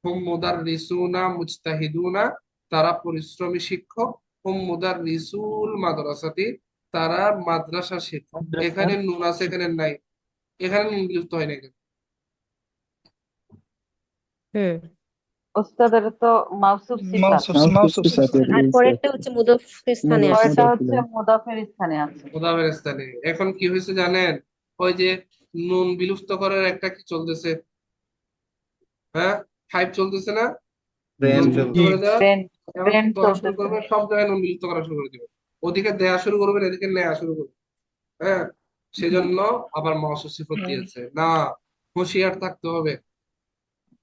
হুম মুদাররিসুনা মুজতাহিদুনা তারা পরিশ্রমী শিক্ষক হুম মুদাররিসুল মাদ্রাসাতি তারা মাদ্রাসা শিক্ষক এখানে নুন আছে এখানে নাই এখানে নুন বিলুপ্ত হয় না কেন? হুম ওস্তাদের তো মাউসুফ সিফাত মাউসুফ সিফাত আর পরেরটা হচ্ছে মুদাফের স্থানে আছে পরেরটা হচ্ছে মুদাফের স্থানে আছে মুদাফের স্থানে এখন কি হয়েছে জানেন ওই যে নুন বিলুপ্ত করার একটা কি চলতেছে হ্যাঁ হাইপ চলতেছে না নুন বিলুপ্ত করে দেওয়া ট্রেন্ড এখন ট্রেন্ড করা শুরু চলতেছে করবে সব জায়গায় নুন বিলুপ্ত করা শুরু করে দিবে ওদিকে দেয়া শুরু করবেন এদিকে নেয়া শুরু করবে হ্যাঁ সেজন্য আবার মাউসুফ সিফাত দিয়েছে না হুঁশিয়ার থাকতে হবে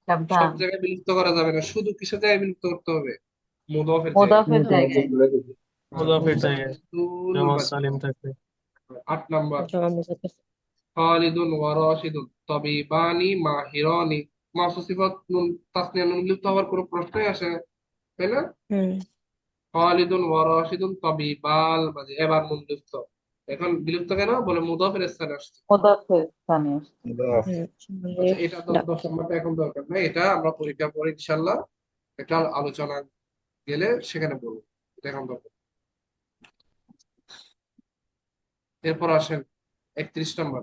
সব সাবধান জায়গায় বিলুপ্ত করা যাবে না শুধু কিসের জায়গায় বিলুপ্ত করতে হবে মুদাফের জায়গায় মুদাফের জায়গায় মুদাফের জায়গায় মুদাফির জামা বাদ সালিম থাকবে 8 নাম্বার জমা মুজাফের খালিদুন ওয়া রাশিদুন তাবিবানি মাহিরানি মাউসুফ সিফাত নুন তাসনিয়া নুন বিলুপ্ত হওয়ার কোনো প্রশ্নই আসে না তাই না হুম খালিদুন ওয়া রাশিদুন তাবিবাল মাঝে এবার নুন বিলুপ্ত এখন বিলুপ্ত কেন বলে মুদাফের স্থানে আসছে মুদাফের স্থানে আসছে আচ্ছা এটা 10 নাম্বারটা এখন দরকার নাই এটা আমরা পরীক্ষা পরে ইনশাআল্লাহ একটা আলোচনা গেলে সেখানে বলবো দেখান দরকার। এরপর আসেন 31 নম্বর,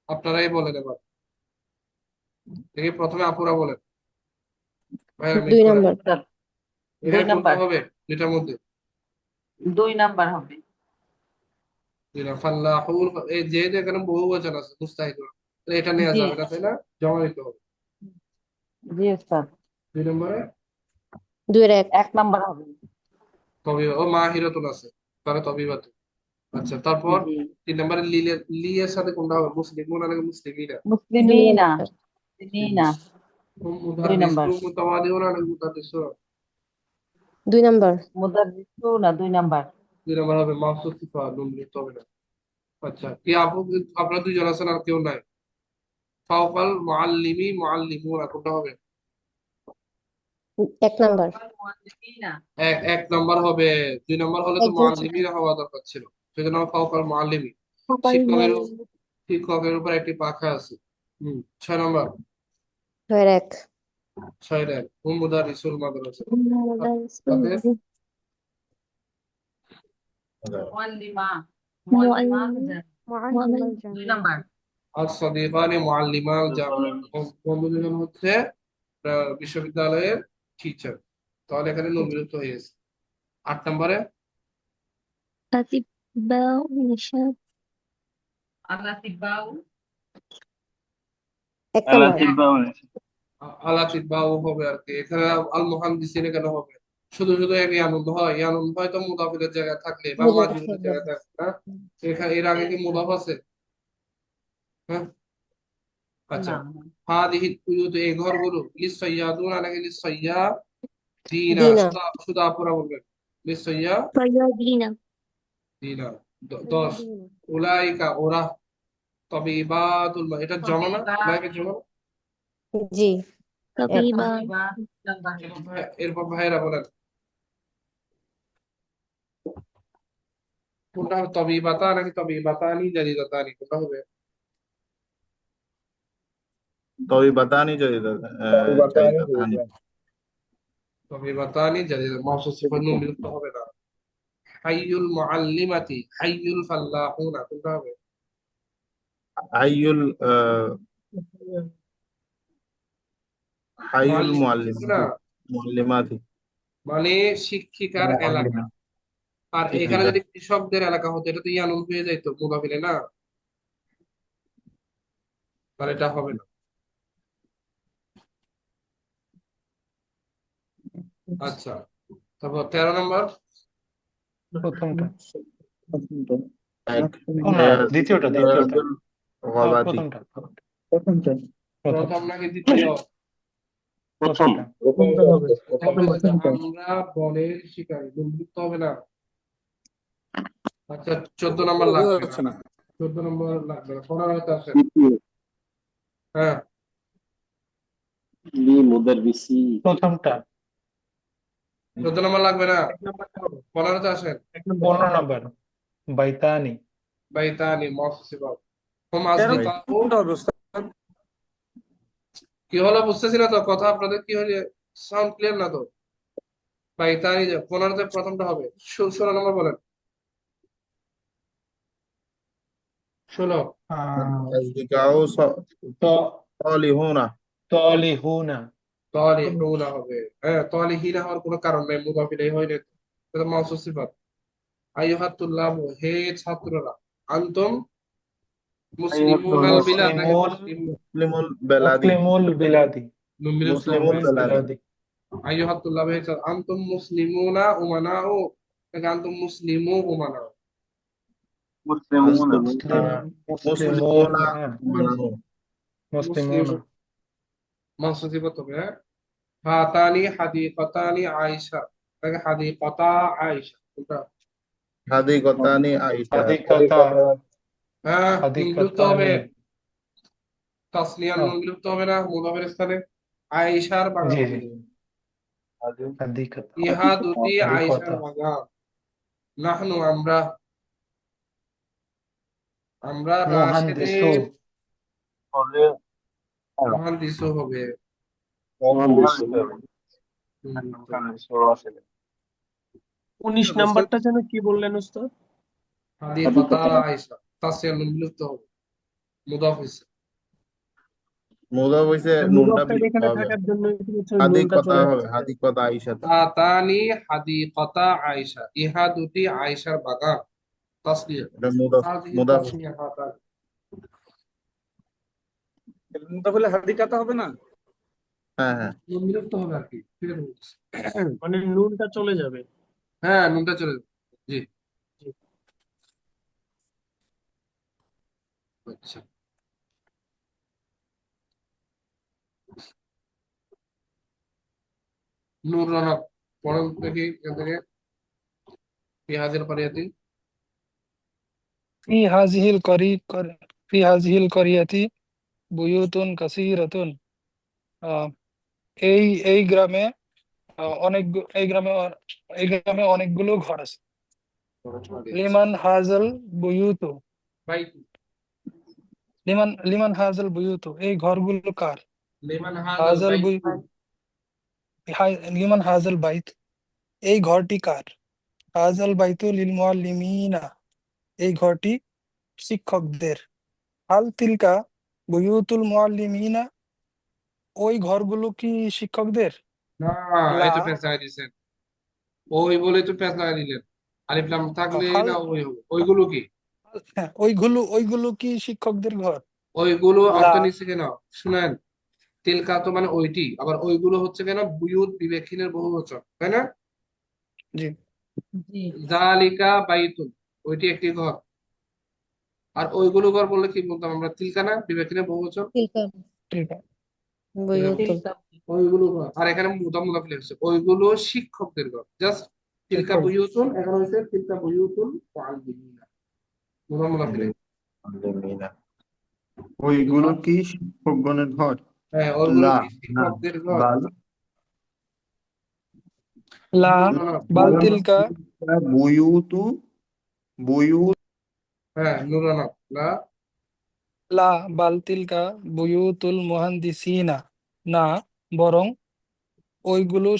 আপনারাই বলেন এবার। দেখি প্রথমে আপুরা বলেন, ভাইয়া মিট 2 করেন। নম্বর। স্যার এখানে 2 কোনটা নাম্বার হবে দুইটার মধ্যে? 2 নাম্বার হবে। ফাল্লাহুল, এই যেহেতু এখানে বহু বচন আছে মুস্তাহিদ, এটা নেওয়া জি যাবে না, তাই না? জমা দিতে হবে। জি স্যার 2 নম্বরে 2 এর 1। 1 নাম্বার হবে। তবিবা ও মাহিরাতুন আছে, তাহলে তবিবাতুন। আচ্ছা, তারপর জি 3 নম্বরে লি এর সাথে কোনটা হবে? মুসলিমুন নাকি মুসলিমিনা? 2 মুসলিমিনা নম্বর। মুসলিমিনা 2 নাম্বার। মুদাররিসুন মুতাওয়াদিউন নাকি মুদাররিসুন? 2 নম্বর। মুদাররিসুনা 2 নাম্বার। 2 নম্বর হবে মাহসুস সিফা, নুন লিখতে হবে না। আচ্ছা, কি আপু, আপনারা দুইজন আছেন আর কেউ নাই? ফাওকাল মুআল্লিমি মুআল্লিমুন, কোনটা হবে? 1 নম্বর। মুআল্লিমিনা এক নম্বর হবে। 2 নম্বর হলে তো একজন মুআল্লিমিনা হওয়া দরকার ছিল, সেজন্য ফাওকাল মুআল্লিমি। সকল শিক্ষকের উপর একটি পাখা আছে। 6 নম্বর, 6 এর 1। 6 এর হুম মুদাররিসুল মাদ্রাসা। তাদের মুআল্লিমা মুআল্লিম মুআল্লিমাল 2 জামিয়া। নাম্বার। as-সাদিকানি মুআল্লিমাল জামিয়া, বন্ধু দুজন হচ্ছে বিশ্ববিদ্যালয়ের টিচার, তাহলে এখানে নুন বিলুপ্ত হয়ে গেছে। 8 নম্বরে أطباء نشاط আল-আতিবাউ 1 নম্বর। আলাতিবাউ হবে আর কি। এখানে আল মুহান্দিসিন কেন হবে? শুধু শুধু এক ইয়ানুন হয়, ইয়ানুন হয় তো মুদাফিলের জায়গায় থাকলে বা মুদাফ মাজরুরের জায়গায় থাকলে না। এখানে এর আগে কি মুদাফ আছে? হ্যাঁ, আচ্ছা। না হাদিহিল কুয়ুত, এই ঘরগুলো লিসাইয়াদুনা নাকি লিসাইয়াদিনা? দিনা। শুধু আপুরা বলবেন লিসাইয়াদিনা। صيادين 10 উলাইকা ওরা, তবিবাতুল, এটা জমা না? তবিবা উলাইকা জমা না? জি 1। طبيبا তবিবা এরপর ভাইয়েরা বলেন কোনটা হবে? তবিবাতা নাকি তবিবাতানি জাদিদাতানি, কোনটা হবে? তবিবাতানি জাদিদাতানি। তবিবাতানি জাদিদা, মাউসুফ সিফাত নুন বিলুপ্ত হবে না। হাইয়ুল মুআল্লিমাতি হাইয়ুল ফাল্লাহুনা, কোনটা হবে? হাইয়ুল হাইয়ুল মুআল্লিম না, মুআল্লিমাতি। মানে শিক্ষিকার এলাকা। আর এখানে শিক্ষিকা। যদি কৃষকদের এলাকা হতো, এটা তো ইয়ানুন হয়ে যাইতো মুদাফিলে না, তাহলে এটা হবে না। আচ্ছা, তারপর 13 নম্বর প্রথমটা এক ও না দ্বিতীয়টা ইয়াদুল গাবাতি। প্রথমটা প্রথম নাকি দ্বিতীয়? প্রথম। আমরা বনের শিকারী, দুর্বৃত্ত হবে না। আচ্ছা, 14 নম্বর লাগবে না, 14 নম্বর লাগবে না, 15 আছে। হ্যাঁ, মুদাররিসি প্রথমটা 14 নম্বর লাগবে না, 15 আসেন। 15 নম্বর বাইতানি বাইতানি মফসিবাত হুম 13 আসদিকাহু। কোনটা হবে ওস্তাদ? কি হলো বুঝতেছি না তো কথা, আপনাদের কি হলো, সাউন্ড ক্লিয়ার না তো। বাইতানি 15তে প্রথমটা হবে। 16 নম্বর বলেন। 16 আসদিকাউ সালিহুনা। তলিহুনা তালিহুনা হবে। হ্যাঁ, তালিহিনা হওয়ার কোনো কারণ নাই, মুদাফিলাই হয় না, এটা মাউসুফ সিফাত। আইয়ুহাত তুল্লাবু, হে ছাত্ররা, আনতুম মুসলিমুনাল বিলাদ নাকি মুসলিমুল বেলাদি। মুসলিমুল বিলাদি মুসলিমুল বেলাদি। আইয়ুহাত তুল্লাবু, হে আনতুম মুসলিমুনা উমানাউ নাকি আনতুম মুসলিমু উমানাউ? মুসলিমুনা মুসলিমুনা মানানু। মুসলিমুনা মাউসুফ সিফাত হবে। হ্যাঁ, হাতানি হাদিকাতানি আয়েশা নাকি হাদিকাতা আয়েশা, কোনটা? হাদিকাতানি আইসা। হাদিকাতা হ্যাঁ, নুন বিলুপ্ত হবে। হাদিকাতানি তাসনিয়ার নুন বিলুপ্ত হবে না মুদাফের স্থানে। আয়েশার বাগান জি হবে। জি হাদিকাতা ইহা দুটি আয়েশার হাদিকাতা বাগান। নাহনু আমরা, আমরা মুহান্দিসু রাশেদিন মুহান্দিসু হবে। 19 উস্তাদ নাম্বারটা যেন কি বললেন উস্তাদ? হাদিকতা আয়েশা তাসিয়া নুন বিলুপ্ত হবে মুদাফ হইছে মুদাফ হইছে, নুনটা মুদাফটা বিলুপ্ত এখানে হবে। থাকার জন্য হচ্ছে হাদিক নুনটা কথা চলে হবে, আসছে। হাদিক কথা আইসা। আতানি হাদিকতা আয়েশা ইহা দুটি আয়েশার বাগান তাসনিয়া এটা মুদাফ, হাযিহি মুদাফ। তাসনিয়া হাতান মুদাফ হলে হাদিকাতা হবে না? হ্যাঁ হ্যাঁ, নুন বিলুপ্ত হবে আর কি ঠিক আছে মানে নুনটা চলে যাবে। হ্যাঁ নুনটা চলে যাবে জি জি। আচ্ছা নূর রানা পড়েন দেখি এখান থেকে পেঁয়াজের পারিয়াতি في هذه القرية في هذه القرية بيوت كثيرة আহ, এই এই গ্রামে এই গ্রামে অনেকগুলো ঘর আছে লিমান হাজাল বুয়ুতু বাইতু লিমান হাজাল বুয়ুতু এই ঘরগুলো কার লিমান হাযাল হাজাল বাইতু লিমান হাজাল বাইত এই ঘরটি কার হাজাল বাইতু লিল মুআল্লিমিনা এই ঘরটি শিক্ষকদের হাল তিলকা বুয়ুতুল মুআল্লিমিনা ওই ঘরগুলো কি শিক্ষকদের না লা এই তো পেঁচ লাগাই দিয়েছেন ওই বলে তো পেঁচ লাগাই দিলেন আলিফ লাম থাকলে হাল না ওই হবে ওইগুলো কি হ্যাঁ ওইগুলো কি শিক্ষকদের ঘর ওইগুলো লা অর্থ নিচ্ছে কেন শুনেন তিলকা তো মানে ওইটি আবার ওইগুলো হচ্ছে কেন বুয়ুত বিবেকহীনের বহুবচন তাই না জি জি জালিকা বাইতুন ওইটি একটি ঘর আর ওইগুলো ঘর বললে কি বলতাম আমরা তিলকা না বিবেকহীনের বহুবচন তিলকা ঠিক আছে বুয়ুতুন ওইগুলো ঘর আর এখানে মুদাফ হচ্ছে ওইগুলো শিক্ষকদের ঘর জাস্ট তিলকা শিক্ষক বুয়ুতুন এখন হচ্ছে তিলকা বুয়ুতুন মুআল্লিমিনা মুদাফ আলহামদুলিল্লাহ। ওইগুলো কি শিক্ষকগণের ঘর? হ্যাঁ ওইগুলো লা কি না, শিক্ষকদের ঘর বাল লা বাল তিলকা বুয়ুতু বুয়ুত হ্যাঁ নুরানা লা লা বাল তিলকা বুয়ুতুল মুহান্দিসিনা না বরং ওইগুলো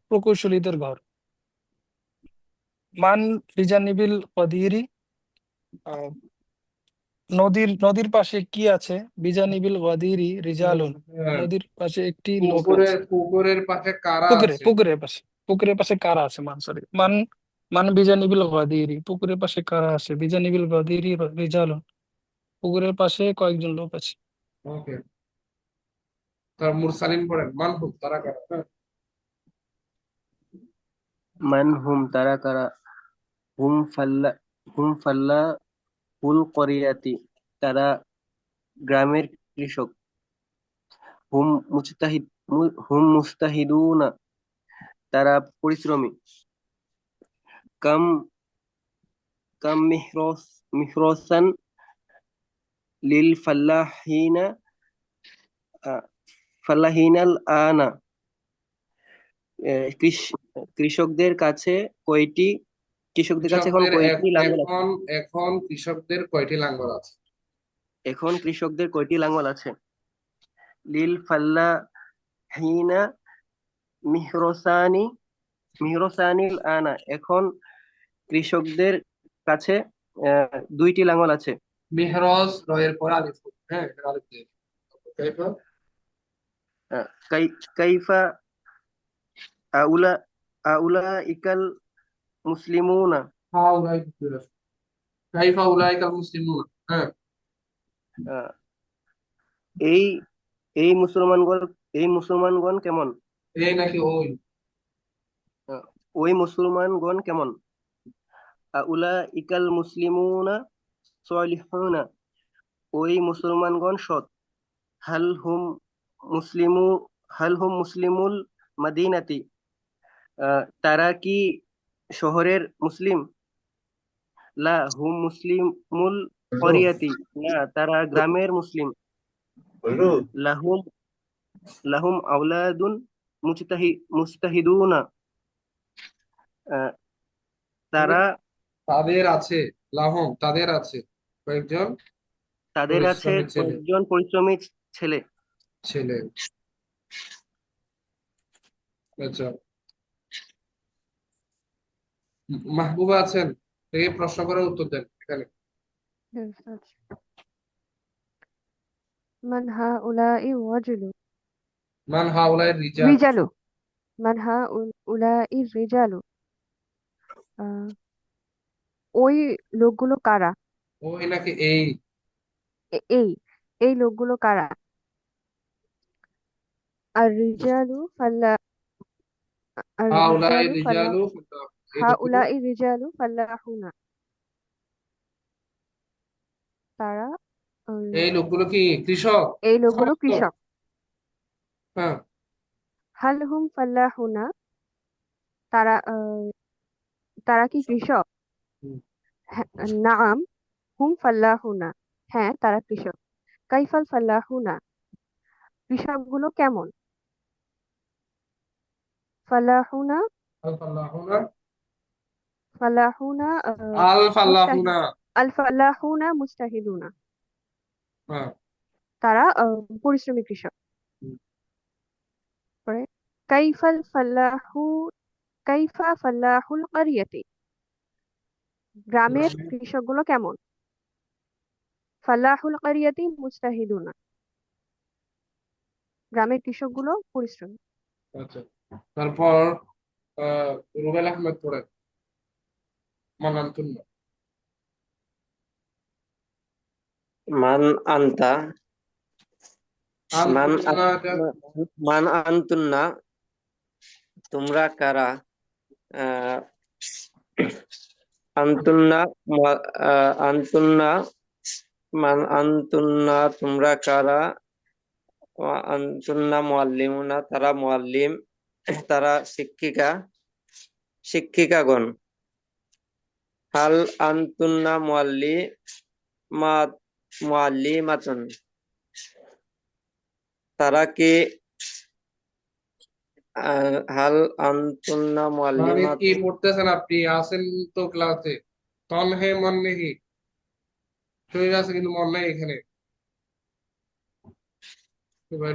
প্রকৌশলীদের ঘর মান বিজানিবিল কদিরি আহ, নদীর পাশে কি আছে বিজানিবিল ওয়াদিরি রিজালুন হ্যাঁ নদীর পাশে একটি লোক পুকুরের আছে পুকুরের পাশে কারা আছে পুকুরের পাশে কারা আছে সরি মান বিজানিবিল ওয়াদিরি পুকুরের পাশে কারা আছে বিজানিবিল ওয়াদিরি রিজালুন পুকুরের পাশে কয়েকজন লোক আছে ওকে তার মুরসালিন পড়েন মানহুম তারা কারা হ্যাঁ মান হুম তারা কারা হুম ফাল্লা হুল করিয়াতি তারা গ্রামের কৃষক হুম মুস্তাহিদুনা তারা পরিশ্রমী কাম কাম মিহরসান লিল ফাল্লাহিনা ফাল্লাহিনাল আনা কৃষকদের কাছে এখন কয়টি লাঙ্গল আছে এখন কৃষকদের কয়টি লাঙ্গল আছে এখন কৃষকদের কয়টি লাঙ্গল আছে লিল ফাল্লাহিনা মিহরসানিল আনা এখন কৃষকদের কাছে দুইটি লাঙ্গল আছে মিহরাজ রয়ের পর আলিফ হ্যাঁ এটা আলিফ দিয়ে কাইফা কাইফা আউলা আউলাইকাল মুসলিমুনা হাউলাই কাইফা উলাইকাল মুসলিমুন হ্যাঁ আহ, এই এই মুসলমানগণ কেমন এই নাকি ওই ওই মুসলমানগণ কেমন আউলাইকাল মুসলিমুনা সলিহুনা ওই মুসলমানগণ সৎ হাল হুম মুসলিমুল মাদিনাতি তারা কি শহরের মুসলিম লা হুম মুসলিমুল করিয়াতি না তারা গ্রামের মুসলিম লাহুম লাহুম আওলাদুন মুস্তাহিদুনা তারা তাদের আছে লাহম তাদের আছে কয়েকজন তাদের আছে পরিশ্রমী ছেলে কয়েকজন পরিশ্রমী ছেলে ছেলে আচ্ছা মাহবুবা আছেন? এই প্রশ্ন করার উত্তর দেন এখানে। হ্যাঁ, আচ্ছা। মান হাউলাই রাজুলু মান হাউলাই রিজাল। রিজালু মান হাউলাই রিজালু আহ, ওই লোকগুলো কারা? ওই নাকি এই? এই এই লোকগুলো কারা? আর রিজালু ফাল্লা আর হাউলাই রিজালু ফাল্লা রিজালু এই লোকগুলো হাউলাই রিজালু ফাল্লাহুনা তারা এই লোকগুলো কি কৃষক? এই লোকগুলো সমস্ত? কৃষক। হ্যাঁ। হাল হুম ফাল্লাহুনা তারা তারা কি কৃষক? হুম। হ্যাঁ, নাম হুম ফাল্লাহুনা হ্যাঁ তারা কৃষক। কাইফাল ফাল্লাহুনা কৃষকগুলো কেমন? ফাল্লাহুনা আল ফাল্লাহুনা ফাল্লাহুনা আল মুস্তাহিদ ফাল্লাহুনা। আল ফাল্লাহুনা মুস্তাহিদুনা হ্যাঁ। তারা পরিশ্রমী কৃষক। হুম। পরে কাইফাল ফাল্লাহু কাইফা ফাল্লাহুল কারিয়াতি গ্রামের গ্রামে। কৃষকগুলো কেমন? ফাল্লাহুল কারিয়াতি মুস্তাহিদুনা গ্রামের কৃষকগুলো পরিশ্রমী। আচ্ছা, তারপর রুবেল আহমেদ পড়েন। মানান্তুন মান আনতা মান মান আনতুন্না তোমরা কারা? আহ, আনতুন্না আনতুন্না মান আনতুন্না তোমরা কারা? আনতুন্না মুআল্লিমুনা তারা মুআল্লিম তারা শিক্ষিকাগণ। হাল আনতুন্না মুআল্লিমাতুন তারা কি হাল আনতুন্না মানে কি মুআল্লিমাতুন পড়তেছেন আপনি? আছেন তো ক্লাসে, তন হে মন নেহি, শরীর আছে কিন্তু মন নাই এখানে।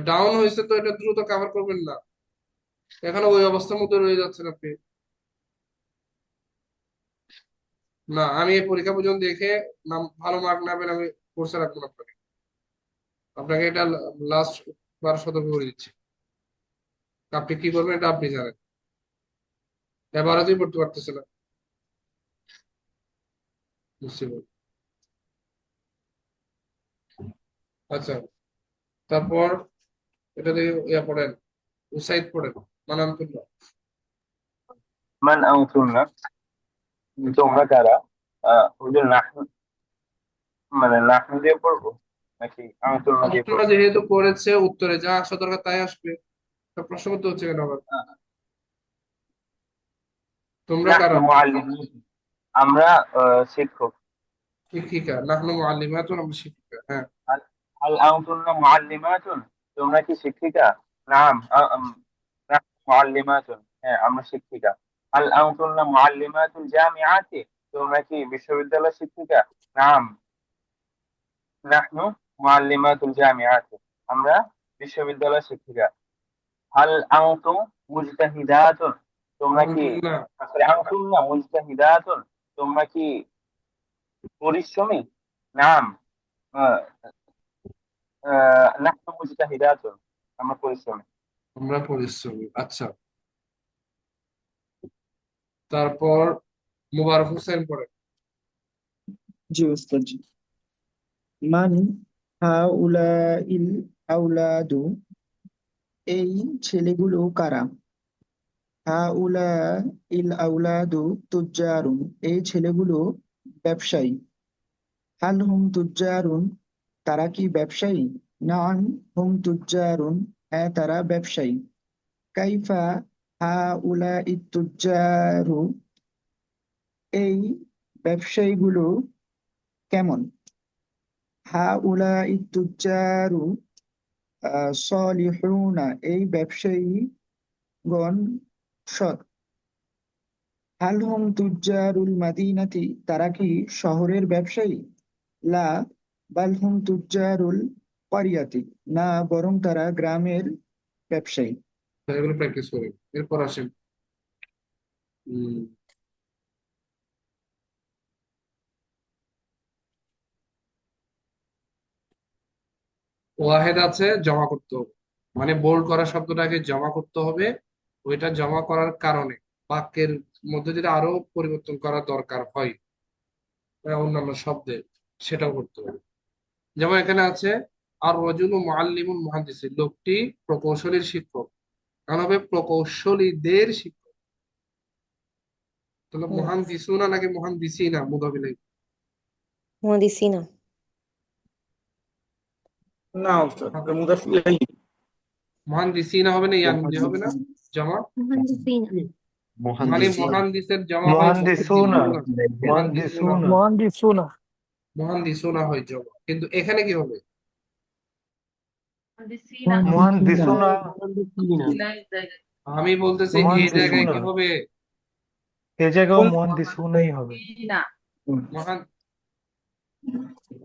ডাউন হয়েছে তো এটা দ্রুত কভার করবেন না, এখানে ওই অবস্থার মধ্যে রয়ে যাচ্ছেন আপনি। না, আমি এই পরীক্ষা পর্যন্ত দেখে নাম ভালো মার্ক না পেলে আমি কোর্সে রাখবো না আপনাকে। আপনাকে এটা লাস্ট বার সতর্ক করে দিচ্ছি। আপনি কি করবেন এটা আপনি জানেন। এবারে তুই পড়তে পারতেছে না, বুঝতে পারছি। আচ্ছা, তারপর এটা দিয়ে ইয়া পড়েন, উসাইদ পড়েন। মানান্তুল্লাহ। মান আনতুন্না তোমরা কারা? হুজুর নাহনু মানে নাহনু দিয়ে পড়বো নাকি আনতুন্না দিয়ে প্রশ্নটা পড়বো? যেহেতু করেছে উত্তরে যা আসা দরকার তাই আসবে, তা প্রশ্ন করতে হচ্ছে কেন আবার? তোমরা কারা? নাহনু মুআল্লিম আমরা শিক্ষক। শিক্ষিকা। নাহনু মুআল্লিমাতুন, আমরা শিক্ষিকা। হ্যাঁ। হাল হাল আনতুন্না মুআল্লিমাতুন তোমরা কি শিক্ষিকা? নাম নাহনু মুআল্লিমাতুন হ্যাঁ আমরা শিক্ষিকা। হাল আনতুন্না মুআল্লিমাতুল জামিআতি তোমরা কি বিশ্ববিদ্যালয়ের শিক্ষিকা? নাম নাহনু মুআল্লিমাতুল জামিআতি আমরা বিশ্ববিদ্যালয়ের শিক্ষিকা। হাল আনতুম মুজতাহিদাতুন তোমরা কি আনতুন্না সরি আনতুন্না মুজতাহিদাতুন তোমরা কি পরিশ্রমী? নাম নাহনু মুজতাহিদাতুন আমরা পরিশ্রমী। আমরা পরিশ্রমী। আচ্ছা, তারপর মুবারক হোসেন পড়েন। জি উস্তাদ জি। মান হাউলাইল আওলাদু এই ছেলেগুলো কারা? হাউলাইল আওলাদু তুজ্জারুন এই ছেলেগুলো ব্যবসায়ী। হাল হুম তুজ্জারুন তারা কি ব্যবসায়ী? নাম হুম তুজ্জারুন হ্যাঁ তারা ব্যবসায়ী। কাইফা হাউলাই তুজ্জারু এই ব্যবসায়ীগুলো কেমন? হাউলাই তুজ্জারু সলিহুনা এই ব্যবসায়ীগণ সৎ। হাল হুম তুজ্জারুল মাদিনাতি তারা কি শহরের ব্যবসায়ী? লা বাল হুম তুজ্জারুল ক্বরিয়াতি না বরং তারা গ্রামের ব্যবসায়ী। এগুলো প্র্যাকটিস করেন। এরপর আসেন ওয়াহেদ আছে, জমা করতে হবে, মানে বোল্ড করা শব্দটাকে জমা করতে হবে। ওইটা জমা করার কারণে বাক্যের মধ্যে যদি আরো পরিবর্তন করা দরকার হয় অন্যান্য শব্দে, সেটাও করতে হবে। যেমন এখানে আছে আর রজুলু মুআল্লিমুন মুহাদ্দিসিন, লোকটি প্রকৌশলীর শিক্ষক, কারণ হবে প্রকৌশলীদের শিক্ষক। তাহলে মুহাদ্দিসুনা নাকি মুহাদ্দিসিনা মুদাফ ইলাইহি? মুহাদ্দিসিনা। না উস্তাদ, মুদাফ ইলাইহি। মুহাদ্দিসিনা হবে না, ইয়ান দিয়ে হবে না জমা? মুহাদ্দিসিনা। মানে মুহাদ্দিসের জমা হয় মুহাদ্দিসুনা মুহাদ্দিসুনা, মুহাদ্দিসুনা মুহাদ্দিসুনা। মুহাদ্দিসুনা হয় জমা, কিন্তু এখানে কি হবে? মুহাদ্দিসুনা আমি বলতেছি এই জায়গায় কি হবে? এই জায়গায় মুহাদ্দিসুনাই হবে। মহান,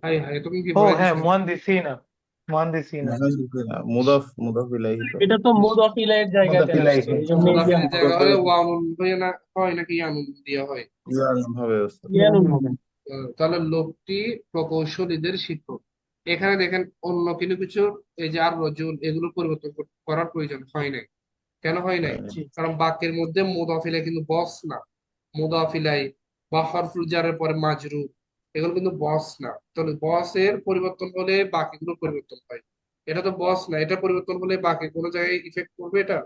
হাই হাই, তুমি কি ও বলে হ্যাঁ দিছো? মুহাদ্দিসিনা মুহাদ্দিসিনা মুদাফ ইলাইহি তো। এটা তো মুদাফ ইলাইহির জায়গাতে মুদাফ ইলাইহি। আসছে, এই জন্য এই যে মুদাফিলের জায়গা হলে ওয়ানুন হয়ে না হয় নাকি ইয়ানুন দিয়া হয়? ইয়ানুন হবে উস্তাদ। ইয়ানুন হবে। তাহলে লোকটি প্রকৌশলীদের শিক্ষক। এখানে দেখেন অন্য কিছু কিছু, এই যে আর রজুল, এগুলো পরিবর্তন করার প্রয়োজন হয় নাই। কেন হয় নাই? কারণ বাক্যের মধ্যে মুদাফিলাই কিন্তু বস না। মুদাফিলাই বা হরফুল জারের পরে মাজরুর, এগুলো কিন্তু বস না। তাহলে বসের পরিবর্তন হলে বাকিগুলো পরিবর্তন হয়। এটা তো বস না, এটা পরিবর্তন হলে বাকি কোনো জায়গায় ইফেক্ট করবে এটা?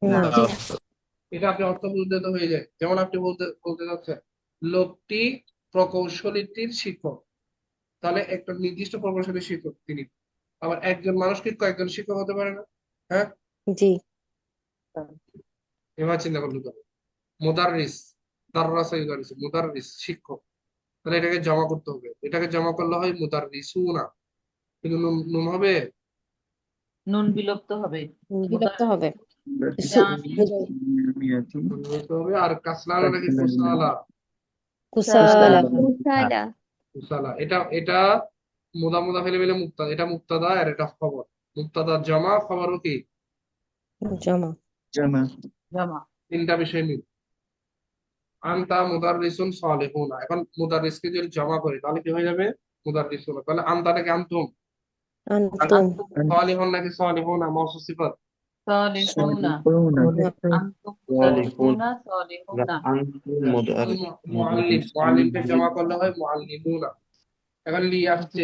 না না। উস্তাদ। এটা আপনি অর্থ বুঝতে তো হয়ে যায়। যেমন আপনি বলতে বলতে যাচ্ছেন লোকটি প্রকৌশলীটির শিক্ষক, তাহলে একটা নির্দিষ্ট প্রকৌশলীর শিক্ষক তিনি। আবার একজন মানুষ কি কয়েকজন শিক্ষক হতে পারে না? হ্যাঁ, জি। এবার চিন্তা করলে তো মুদাররিস, দাররাসা ইউদারিসু, মুদাররিস শিক্ষক, তাহলে এটাকে জমা করতে হবে। এটাকে জমা করলে হয় মুদাররিসুনা, কিন্তু নুন নুন হবে, নুন বিলুপ্ত হবে। বিলুপ্ত হবে। নুন বিলুপ্ত হবে। আর কাসলানা নাকি কুসালা? কুসালা। মুসালা। কুসালা। এটা এটা মুদা ফেলে মিলে মুক্তাদা, এটা মুক্তাদা আর এটা খবর। মুক্তাদা জমা, খবরও কি জমা। জামা। জমা। তিনটা বিষয় মিল। আনতা মুদাররিসুন সালিহুনা, এখন মুদাররিসকে যদি জমা করি তাহলে কি হয়ে যাবে? মুদাররিসুনা। তাহলে আনতা নাকি আনতুম? আনতুম। সালিহুন নাকি সালিহুনা মাউসুফ সিফাত? সালিহুনা। আনতুম সালিহুনা সালিহুনা। মুআল্লিম, মুআল্লিমকে জমা করলে হয় মুআল্লিমুনা। এখন লি আসছে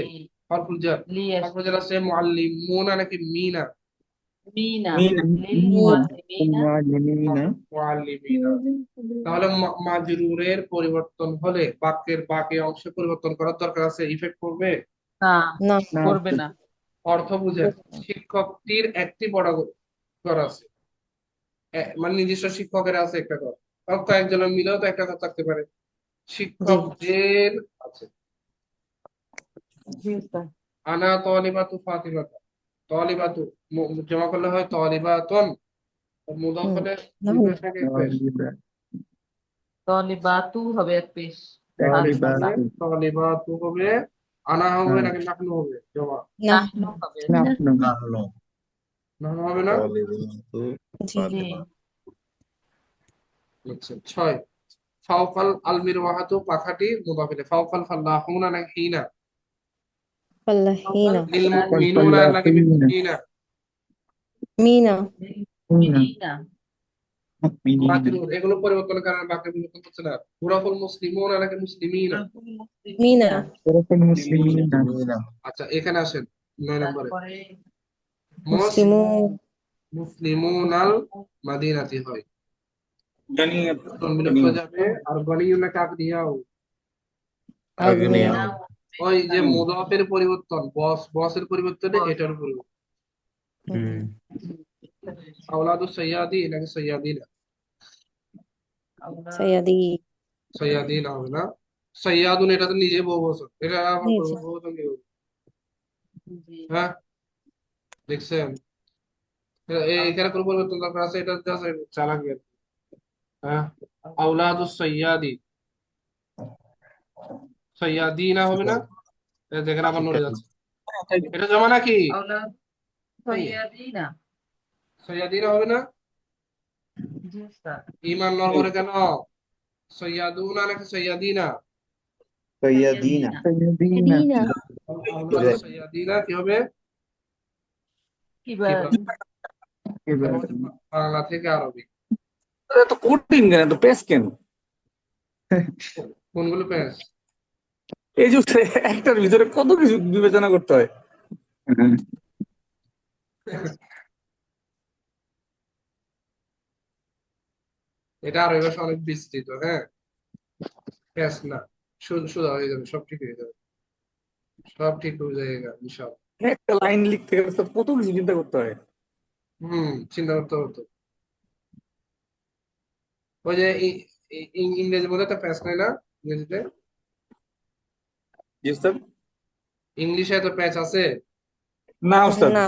হরফুল জার, লি হরফুল জার আছে মুআল্লিমুনা নাকি মিনা? মিনা। মিনা। লিল মুআল্লিমিনা। মুআল্লিমিনা মুআল্লিমিনা। তাহলে মাজরুরের পরিবর্তন হলে বাক্যের বাকি অংশ পরিবর্তন করার দরকার আছে, ইফেক্ট করবে? না, না। করবে না। অর্থ বুঝেন, শিক্ষকটির একটি বড় ঘর আছে, মানে নিজস্ব শিক্ষকের আছে একটা ঘর, আর কয়েকজনের মিলেও তো একটা ঘর থাকতে পারে। শিক্ষকদের আছে। জি উস্তাদ। আনা তলিবাতু ফাতিমাতা, তলিবাতু জমা করলে হয় তলিবাতুন, মুদাফ হলে দুই পেশ নাকি এক পেশ? তলিবাতু হবে এক পেশ। তলিবাতু হবে। আনা হবে নাকি নাহনু হবে জমা? নাহনু হবে। নাহনু। নাহনু। নাহনু হবে না? তালিবাতু জি। ফাতিমা। আচ্ছা, 6 ফাওকাল আলমির ওয়াহাতু, পাখাটি মুদাফ ইলাইহি। ফাওকাল ফাল্লাহুনা নাকি হিনা? ফাল্লাহিনা। লিল মুমিনুনা নাকি বিল মুমিনিনা? মিনা। মিনা। মাজরুর, এগুলো পরিবর্তনের কারণে বাক্য পরিবর্তন হচ্ছে না। হুরাফুল মুসলিমুনা নাকি মুসলিমিনা? মিনা। ওরকম মুসলিমিনা। মিনা। আচ্ছা, এখানে আসেন 9 নম্বরে। তারপরে মুসলিমুন। মুসলিমুনাল মাদিনাতি হয়, গানিয়াত। নুন বিলুপ্ত যাবে। আর গনিয়ুনা কাকদিয়াও, আগ্নিয়া। ওই যে মুদাফের পরিবর্তন, বসের পরিবর্তনে এটার পরিবর্তন। আওলাদু সাইয়াদি নাকি সাইয়াদিনা? সাইয়াদি। সাইয়াদিনা হবে না। সাইয়াদুন এটা তো নিজে বহু বচন, এটা আবার নিজে। বহু বচন কি হবে? হ্যাঁ, দেখছেন এখানে কোনো পরিবর্তন দরকার আছে? এটা জাস্ট চালাক জ্ঞান। হ্যাঁ, আওলাদু সাইয়াদি, সাইয়াদিনা হবে না? দেখেন আবার নড়ে যাচ্ছে, এটা জমা নাকি? আওলাদ সাইয়াদিনা। সাইয়াদিনা হবে না? জি উস্তাদ। ইমান নড়বড়ে কেন? সাইয়াদুনা নাকি সাইয়াদিনা? সাইয়াদিনা। সাইয়াদিনা। আহলুস সাইয়াদিনা কি হবে? কিবাদ এটা হচ্ছে বাংলা থেকে আরবি। এত কঠিন কেন, এত পেস কেন? কোনগুলো পেশ? এই যে একটার ভিতরে কত কিছু বিবেচনা করতে হয়। এটা আরবি ভাষা অনেক বিস্তৃত, হ্যাঁ, পেশ না, সোজা হয়ে যাবে, সব ঠিক হয়ে যাবে, সব ঠিক হয়ে যাবে ইনশাআল্লাহ। একটা লাইন লিখতে গেলে তো কত কিছু চিন্তা করতে হয়। চিন্তা করতে হতো। ওই যে ইংরেজির মধ্যে একটা প্যাচ নাই না, ইংরেজিতে জি স্যার। ইংলিশে এত প্যাচ আছে না উস্তাদ। না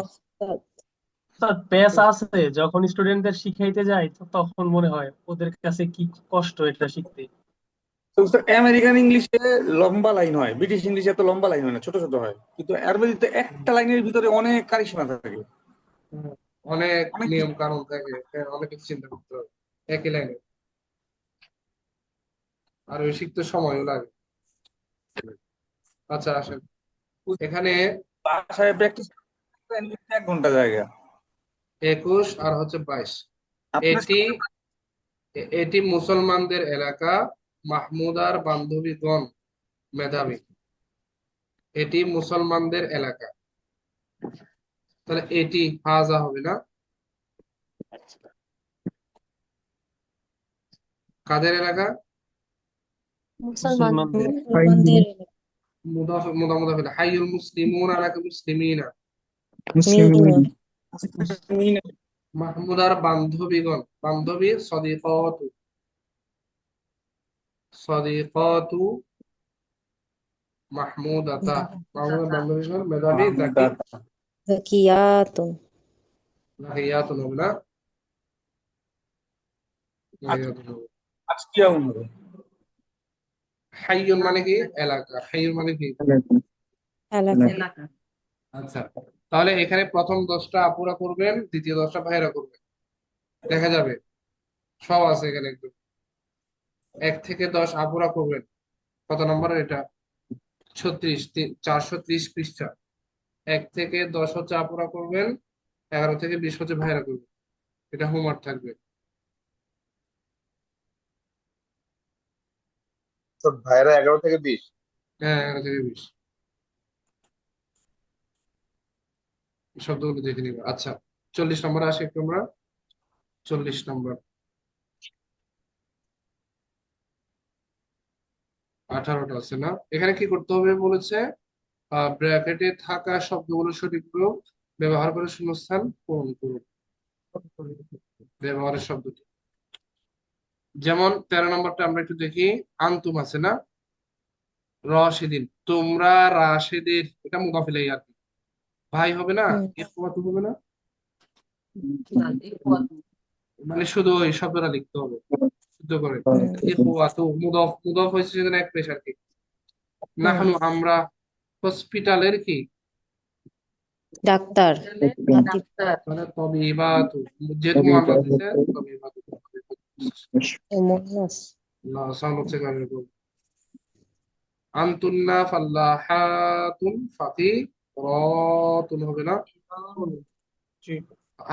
স্যার পেস আছে, যখন স্টুডেন্টদের শিখাইতে যাই তো তখন মনে হয় ওদের কাছে কি কষ্ট এটা শিখতে। তো উস্তাদ আমেরিকান ইংলিশে লম্বা লাইন হয়, ব্রিটিশ ইংলিশে এত লম্বা লাইন হয় না, ছোট ছোট হয়, কিন্তু আরবিতে একটা লাইনের ভিতরে অনেক কারিশমা থাকে, অনেক অনেক নিয়ম কানুন থাকে, হ্যাঁ, অনেক কিছু চিন্তা করতে হবে একই লাইনে, আর ওই শিখতে সময়ও লাগে। আচ্ছা আসেন, এখানে বাসায় প্র্যাকটিস 1 ঘন্টা জায়গা 21 আর হচ্ছে 22। আপনার এটি মুসলমানদের এলাকা, মাহমুদার বান্ধবীগণ মেধাবী। এটি মুসলমানদের এলাকা, তাহলে এটি হাজা হবে না? কাদের এলাকা? মুসলমান মুসলমানদের। মুদাফ মুদাফ হাইয়ুল মুসলিমুনা নাকি মুসলিমিনা? মিনা মাহমুদার বান্ধবীগণ, বান্ধবী সদিকাতু, সদিকাতু মাহমুদাতা, মাহমুদার বান্ধবীগণ মেধাবী যাকিয়াতুন জাকিয়াতুন হবে না? জাকিয়াতুন হবে। আজকিয়া হবে। হাইয়ুন মানে কি? এলাকা। হাইয়ুন মানে কি? এলাকা। আচ্ছা, তাহলে এখানে প্রথম 10টা আপুরা করবেন, দ্বিতীয় 10টা ভাইরা করবেন, দেখা যাবে সব আছে এখানে একদম। 1 থেকে 10 আপুরা করবেন। কত নম্বরের এটা? 36, 430 পৃষ্ঠা। 1 থেকে 10 হচ্ছে আপুরা করবেন, 11 থেকে 20 হচ্ছে ভাইরা করবেন। এটা হোমওয়ার্ক থাকবে। তো ভাইরা 11 থেকে 20। হ্যাঁ, 11 থেকে 20 শব্দগুলো দেখে নিবে। আচ্ছা, 40 নম্বরে আসে একটু আমরা। 40 নম্বর, 18টা আছে না? এখানে কি করতে হবে বলেছে? ব্র্যাকেটে থাকা শব্দগুলো সঠিকভাবে ব্যবহার করে শূন্যস্থান পূরণ করুন। ব্যবহারের শব্দটি, যেমন 13 নম্বরটা আমরা একটু দেখি। আনতুম আছে না? রাশিদিন, তোমরা রাশিদের, এটা মুদাফ ইলাইহি আর কি, ভাই হবে না? ইখওয়াতু হবে না? মানে শুধু ওই শব্দটা লিখতে হবে শুদ্ধ করে। ইখওয়াতু মুদাফ, মুদাফ হয়েছে সেখানে এক পেশ আর কি। নাহনু আমরা হসপিটালের কি? ডাক্তার মানে তবিবাতু, যেহেতু মুআন্নাস দিছে তবিবাতু। মুন্নাস না, সাউন্ড হচ্ছে গানের উপর। আনতুন্না ফাল্লাহাতুন ফাকিরাতুন হবে না?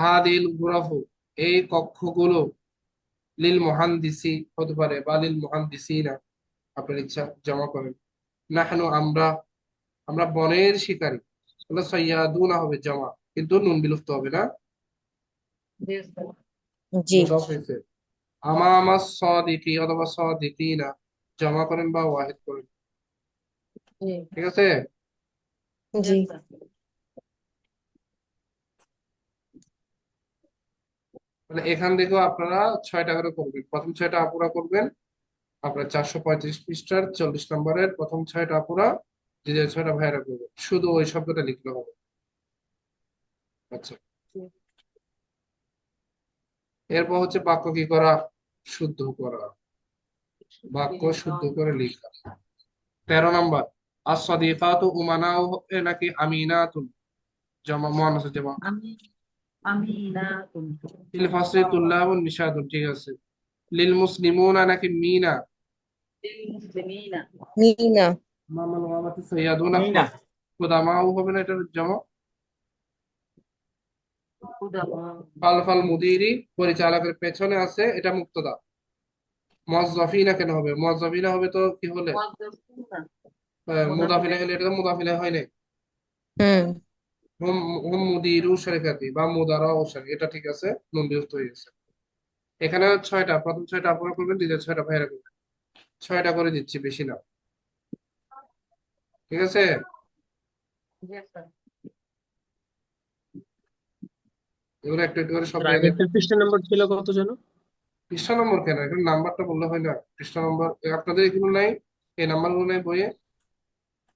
হাদিল গুরাফু, এই কক্ষগুলো, লিল মুহান্দিসি হতে পারে, বা লিল মুহান্দিসিনা, আপনার ইচ্ছা, জমা করেন। নাহনু আমরা, আমরা বনের শিকারী, তাহলে সাইয়াদুনা হবে জমা, কিন্তু নুন বিলুপ্ত হবে না? জি মুদাফ হয়েছে। আমামা সাদিকি অথবা সাদিকিনা, জমা করেন বা ওয়াহিদ করেন, ঠিক আছে? জি মানে এখান থেকেও আপনারা 6টা করে করবেন। প্রথম 6টা আপুরা করবেন, আপনার 435 পৃষ্ঠার 40 নম্বরের প্রথম 6টা আপুরা, দ্বিতীয় 6টা ভাইরা করবেন, শুধু ওই শব্দটা লিখলে হবে। আচ্ছা, এরপর হচ্ছে বাক্য কি করা? শুদ্ধ করা, বাক্য শুদ্ধ করে লেখা। 13 নম্বর, as-sadiqatu উমানাও নাকি আমিনাতুন? জমা মুয়ান্নাস জমা। আমিনাতুন। ফিল ফাসলি তুল্লাবুন নিশাতুন, ঠিক আছে। লিল মুসলিমুনা নাকি মিনা? লিল মুসলিমিনা। মিনা মামাল গামাতি সাইয়াদুনা, মিনা কুদামাউ হবে না, এটার জমা খালফাল মুদিরি, পরিচালকের পেছনে আছে, এটা মুক্তদা। মুওয়াজ্জাফিনা কেন হবে? মুওয়াজ্জাফিনা হবে তো কি হলে মুদাফ ইলাইহি হলে, এটা তো মুদাফ ইলাইহি হয় নাই। হুম হুম মুদিরু শারিকাতি বা মুদারাউ শারিক, এটা ঠিক আছে, নুন বিযুক্ত হয়ে গেছে। এখানে 6টা, প্রথম 6টা আপনারা করবেন, দ্বিতীয় 6টা ভাইরা করবেন। 6টা করে দিচ্ছি, বেশি না, ঠিক আছে? এগুলো একটু একটু করে সব নিয়ে আগের পৃষ্ঠা নাম্বার ছিল কত যেন? পৃষ্ঠা নম্বর কেন, এখন নাম্বারটা বললে হয় না? পৃষ্ঠা নম্বর আপনাদের এগুলো নাই, এই নাম্বারগুলো নাই বইয়ে?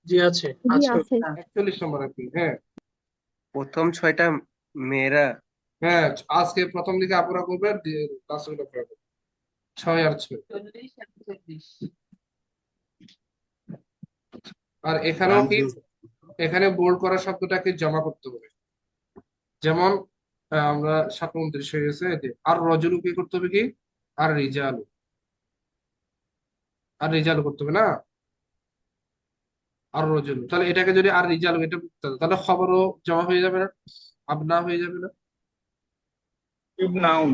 জি আছে। জি আছে। 41 নম্বর আর কি। হ্যাঁ প্রথম 6টা মেয়েরা। হ্যাঁ, আজকে প্রথম দিকে আপুরা করবে, লাস্ট গুলো আপনারা করবেন। 6 আর 6। আর এখানেও কি, এখানে বোল্ড করা শব্দটাকে জমা করতে হবে। যেমন আমরা 7:29 হয়ে গেছে, এই যে আর রজুলু কি করতে হবে, কি আর রিজালু, আর রিজালু করতে হবে না, আর রজুলু। তাহলে এটাকে যদি আর রিজালু এটা মুক্তাদা, তাহলে খবরও জমা হয়ে যাবে না, আবনা হয়ে যাবে না? ইবনাউন।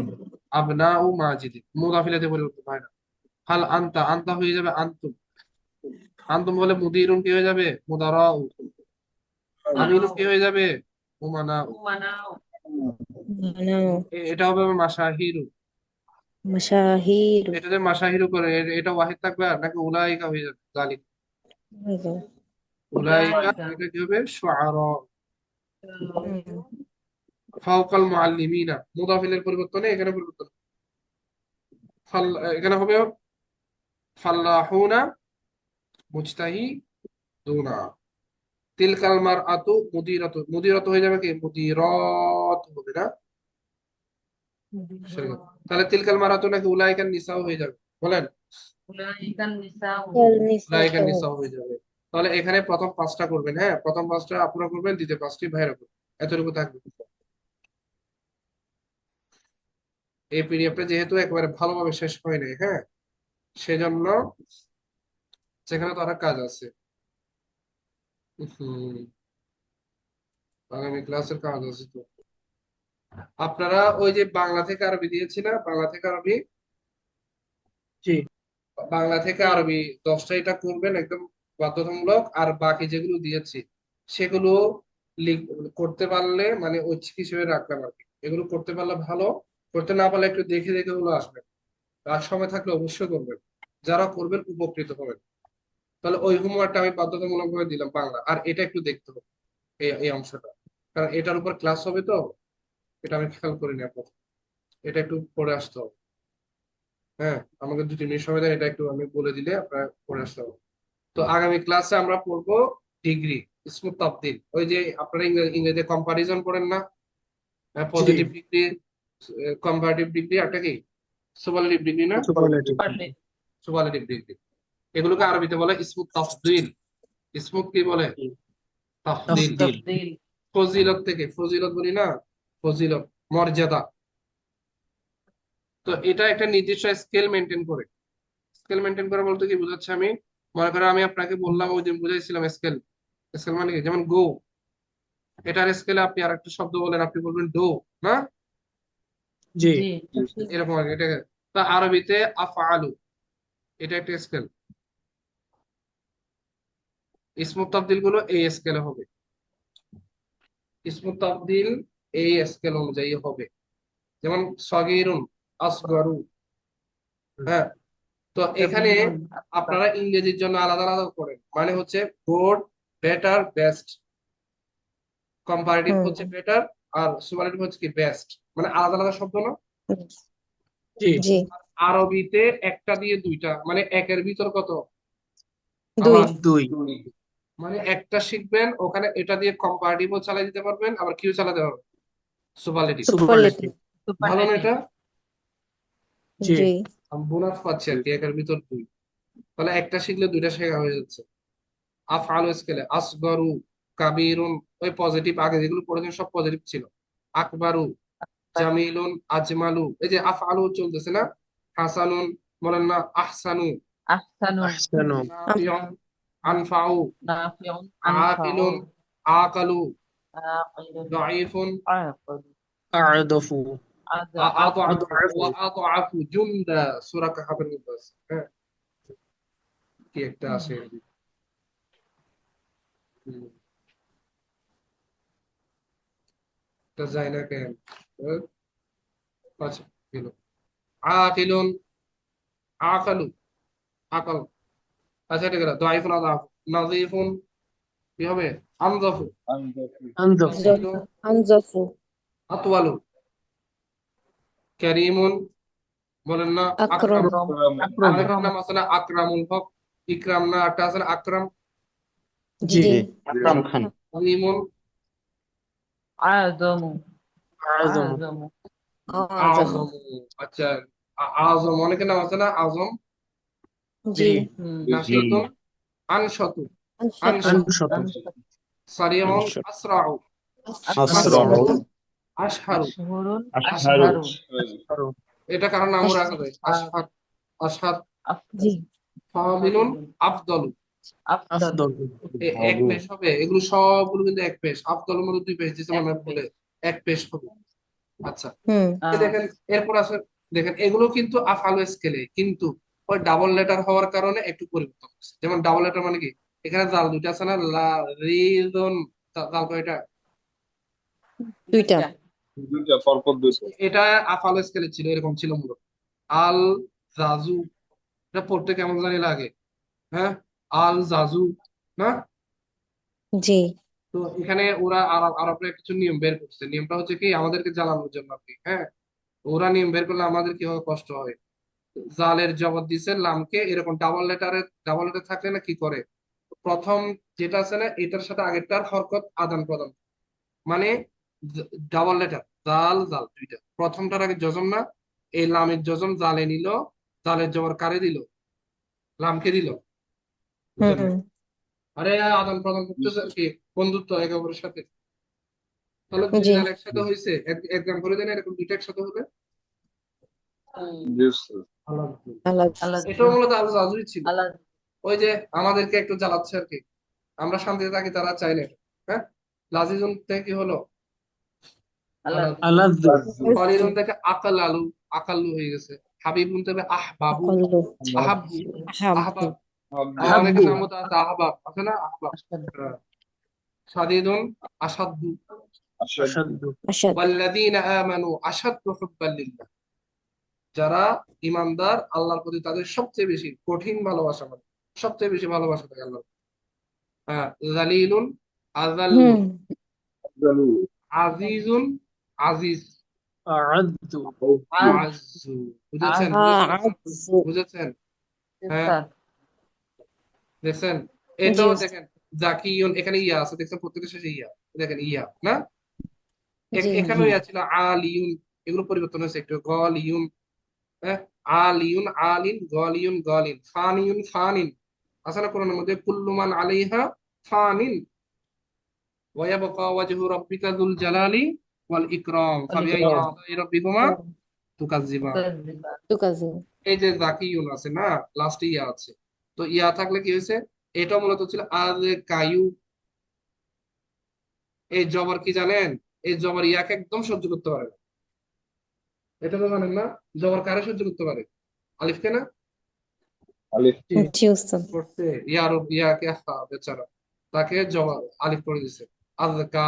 আবনা ও মাজিদি মুদাফিলাতে পরিবর্তন হয় না। হাল আনতা, আনতা হয়ে যাবে আনতুম। আনতুম বলে মুদিরুন কি হয়ে যাবে, মুদারাউ। আমিনুন কি হয়ে যাবে, উমানাউ। এটা হবে মাশাহিরু। মাশাহিরু। এটা যে মাশাহিরু করে, এটা ওয়াহিদ থাকবে আর নাকি উলাইকা হয়ে যাবে, জালিক উলাইকা, এটা কি হবে, শুআরা। ফাওকাল মুআল্লিমিনা, মুদাফিলের পরিবর্তনে এখানে পরিবর্তন। এখানে হবে ফাল্লাহুনা মুজতাহিদুনা। তিলকাল মারআতু মুদিরাতু, মুদিরাতু হয়ে যাবে কি, মুদিরাত হবে না? তাহলে তিলকাল মারআতু নাকি উলাইকান নিসাও হয়ে যাবে, বলেন? উলাইকান নিসাও হয়ে যাবে। তাহলে এখানে প্রথম 5টা করবেন, হ্যাঁ প্রথম 5টা আপনারা করবেন, দ্বিতীয় 5টি ভাইরা করবেন, এতটুকু থাকবে। এই পিডিএফটা যেহেতু একেবারে ভালোভাবে শেষ হয় নাই, হ্যাঁ সেজন্য সেখানে তো আরেক কাজ আছে। আগামী ক্লাসের কাজ আছে তো। আপনারা ওই যে বাংলা থেকে আরবি দিয়েছি না, বাংলা থেকে আরবি, জি বাংলা থেকে আরবি 10টা এটা করবেন একদম বাধ্যতামূলক। আর বাকি যেগুলো দিয়েছি সেগুলো করতে পারলে, মানে ঐচ্ছিক হিসেবে রাখলাম আর কি। এগুলো করতে পারলে ভালো, করতে না পারলে একটু দেখে দেখে ওগুলো আসবেন। আর সময় থাকলে অবশ্যই করবেন, যারা করবেন উপকৃত হবেন। তাহলে ওই হোমওয়ার্কটা আমি বাধ্যতামূলক ভাবে দিলাম বাংলা, আর এটা একটু দেখতে হবে, এই অংশটা, কারণ এটার উপর ক্লাস হবে তো। এটা আমি খেয়াল করিনি এখন, এটা একটু পড়ে আসতে হবে। হ্যাঁ আমাকে 2-3 মিনিট সময় দেন, এটা একটু আমি বলে দিলে আপনারা পড়ে আসতে হবে। তো আগামী ক্লাসে আমরা পড়বো ডিগ্রি, ইসমুত তাবদিল। ওই যে আপনারা ইংরেজিতে কম্পারিজন পড়েন না, পজিটিভ ডিগ্রি, কম্পারেটিভ ডিগ্রি, একটা কি সুপারলেটিভ ডিগ্রি না, সুপারলেটিভ ডিগ্রি। এগুলোকে আরবিতে বলে ইসমুত তাফদিল। ইসমুত কি বলে, তাফদিল। ফজিলত থেকে, ফজিলত বলি না, ফজিলত মর্যাদা। তো এটা একটা নির্দিষ্ট স্কেল মেনটেন করে। স্কেল মেনটেন করা বলতে কি বোঝাচ্ছে, আমি মনে করেন আমি আপনাকে বললাম, ওই দিন বুঝাইছিলাম স্কেল। স্কেল মানে কি, যেমন গো, এটার স্কেলে আপনি আর একটা শব্দ বলেন, আপনি বলবেন ডো না, জি এরকম আর কি। এটা তা আরবিতে আফআলু, এটা একটা স্কেল। ইসমুত তাবদিল গুলো এই স্কেলে হবে, ইসমুত তাবদিল এই স্কেল অনুযায়ী হবে। যেমন সগীরুন, আসগরু। হ্যাঁ তো এখানে আপনারা ইংরেজির জন্য আলাদা আলাদা করেন, মানে হচ্ছে গুড, বেটার, বেস্ট। কম্পারেটিভ হচ্ছে বেটার, আর সুপারলেটিভ হচ্ছে কি বেস্ট, মানে আলাদা আলাদা শব্দ না। জি আরবিতে একটা দিয়ে দুইটা, মানে একের ভিতর কত, দুই। মানে একটা শিখবেন, ওখানে এটা দিয়ে কম্পারেটিভও চালাই দিতে পারবেন, আবার কিউ চালাতে পারবেন, সুপারলেটিভ। ভালো না এটা? জি বোনাস পাচ্ছি আর কি, একের ভিতর দুই। তাহলে একটা শিখলে দুইটা শেখা হয়ে যাচ্ছে। আফআলু স্কেলে আসগরু, কাবীরুন, ওই পজিটিভ আগে যেগুলো পড়েছেন সব পজিটিভ ছিল। আকবারু, জামিলুন, আজমালু, এই যে আফআলু চলতেছে না। হাসানুন বলেন না, আহসানু, আহসানু নাফিউন, আনফাউ, আকিলুন, আকালু, দাঈফুন, আ'দাফু আদআফু, আদআফু ওয়া আদআফু জুনদা, সূরা কাহাফের মধ্যে আছে। হ্যাঁ, কি একটা আসে। হুম, এটা যায় না কেন? হ্যাঁ, আচ্ছা, গেল। আকিলুন, আকালু, আকাল। আচ্ছা, এটা গেল। দাঈফুন, আদআফু। নাযীফুন কি হবে? আনজাফু। আনজাফু তাওয়ীলুন, আনজাফু আতওয়ালু। কারীমুন, বলেন না আকরাম আকরাম। আরেকটা নাম আছে না আকরামুল হক, ইকরাম না একটা আছে না আকরাম। জি জি আকরাম খান। আলিমুন, আযমু আযম। আচ্ছা, আযম অনেকের নাম আছে না আযম। জি জি নাশিতুন, আনশাতু, আনশাতু আনশাতু সারিউন, আসরাউ, আসরাউ, মাশহুরুন, আশহারু। আশহারু, এটা কারণ নামও রাখা যায়। আশহার, আশহার। জি ফাদিলুন, আফদলু। আফদল এক পেশ হবে, এগুলো সবগুলো কিন্তু এক পেশ। আফদলের মধ্যে দুই পেশ দিছে মানে বলে এক পেশ হবে। আচ্ছা, হুম দেখেন এরপর আছে, দেখেন এগুলো কিন্তু আফআলু স্কেলে, কিন্তু ওই ডাবল লেটার হওয়ার কারণে একটু পরিবর্তন হচ্ছে। যেমন ডাবল লেটার মানে কি, এখানে জাল দুইটা আছে না, লা রিজন, জাল কয়টা? দুইটা এটা আফআলু স্কেলে ছিল, এরকম ছিল মূলত। আল জাজু, এটা পড়তে কেমন জানি লাগে। হ্যাঁ, আল জাজু না। জি তো এখানে ওরা আরবরা কিছু নিয়ম বের করছে। নিয়মটা হচ্ছে কি, আমাদেরকে জ্বালানোর জন্য আর কি। হ্যাঁ, ওরা নিয়ম বের করলে আমাদের কি হয়, কষ্ট হয়। জালের জবাব দিছে লামকে, এরকম ডাবল লেটার থাকলে না কি করে, প্রথম যেটা আছে না এটার সাথে আগেরটার হরকত আদান প্রদান, মানে ডাবল লেটার জাল জাল দুইটা, প্রথমটার আগে যজম না, এই লামের যজম জালে নিল, জালের জবর কারে দিল, লামকে দিল। বুঝলেন না? হুম আরে আদান প্রদান করতেছে আর কি, বন্ধুত্ব একে অপরের সাথে। তাহলে দুই জি জাল একসাথে হয়েছে, একদম করে দেন, এরকম দুইটা একসাথে হলে আল্লাহ এটাও মূলত আল জাজুই ছিল। ওই যে আমাদেরকে একটু জ্বালাচ্ছে আর কি, আমরা শান্তিতে থাকি, তারা চায় না এটা। হ্যাঁ, লাজিজুন থেকে কি হলো, আলাযু কলিলুন থেকে আকাল আলু, আকাল্লু হয়ে গেছে। হাবিবুন থেকে আহবাবু, আকল্লু আহাব্বু, আহাব্বু আহবাব। অনেকের হাব্বু নাম মতো আছে আহবাব, আছে না আহবাব। হ্যাঁ। সাদিদুন, আসাদ্দু। আশাদ্দু আশাদ ওয়াল্লাযীনা আমানু আশাদ্দু হুব্বান লিল্লাহ, যারা ইমানদার আল্লাহর প্রতি তাদের সবচেয়ে বেশি কঠিন ভালোবাসা, মানে সবচেয়ে বেশি ভালোবাসা থাকে আল্লাহ। হ্যাঁ, জালিলুন, আযাল্লু, হুম আজিজুন, আজিজ, আ'আযযু আযযু। বুঝেছেন? আযযু বুঝেছেন? হ্যাঁ, দেখছেন? জি এটাও দেখেন, জাকিউন, এখানে ইয়া আছে, দেখছেন প্রত্যেকের শেষে ইয়া, দেখেন ইয়া না, জি এখানেও ইয়া ছিল। আলিউন, এগুলো পরিবর্তন হয়েছে একটু। গলিউন, হ্যাঁ, আলিউন, আলিন, গলিউন, গলিন, ফানিউন, ফানিন। আছে না কোরআনের মধ্যে, কুল্লু মান আলাইহা ফানিন ওয়া ইয়াবকা ওয়াজহু রাব্বিকা যুল জালালি ওয়াল ইকরাম ফাবিআইয়ি আলাই রাব্বিকুমা তুকাজ্জিবান। তুকাজি এই যে জাকিউন আছে না, লাস্টে ইয়া আছে, তো ইয়া থাকলে কি হয়েছে, এটা মূলত ছিল আজ কায়ু। এই জবর কি জানেন, এই জবর ইয়াকে একদম সহ্য করতে পারে না। এটা তো জানেন না, জবর কারে সহ্য করতে পারে, আলিফকে না। জি উস্তাদ করতে ইয়ার ইয়াকে, বেচারা, তাকে জবর আলিফ করে দিছে। আজকা,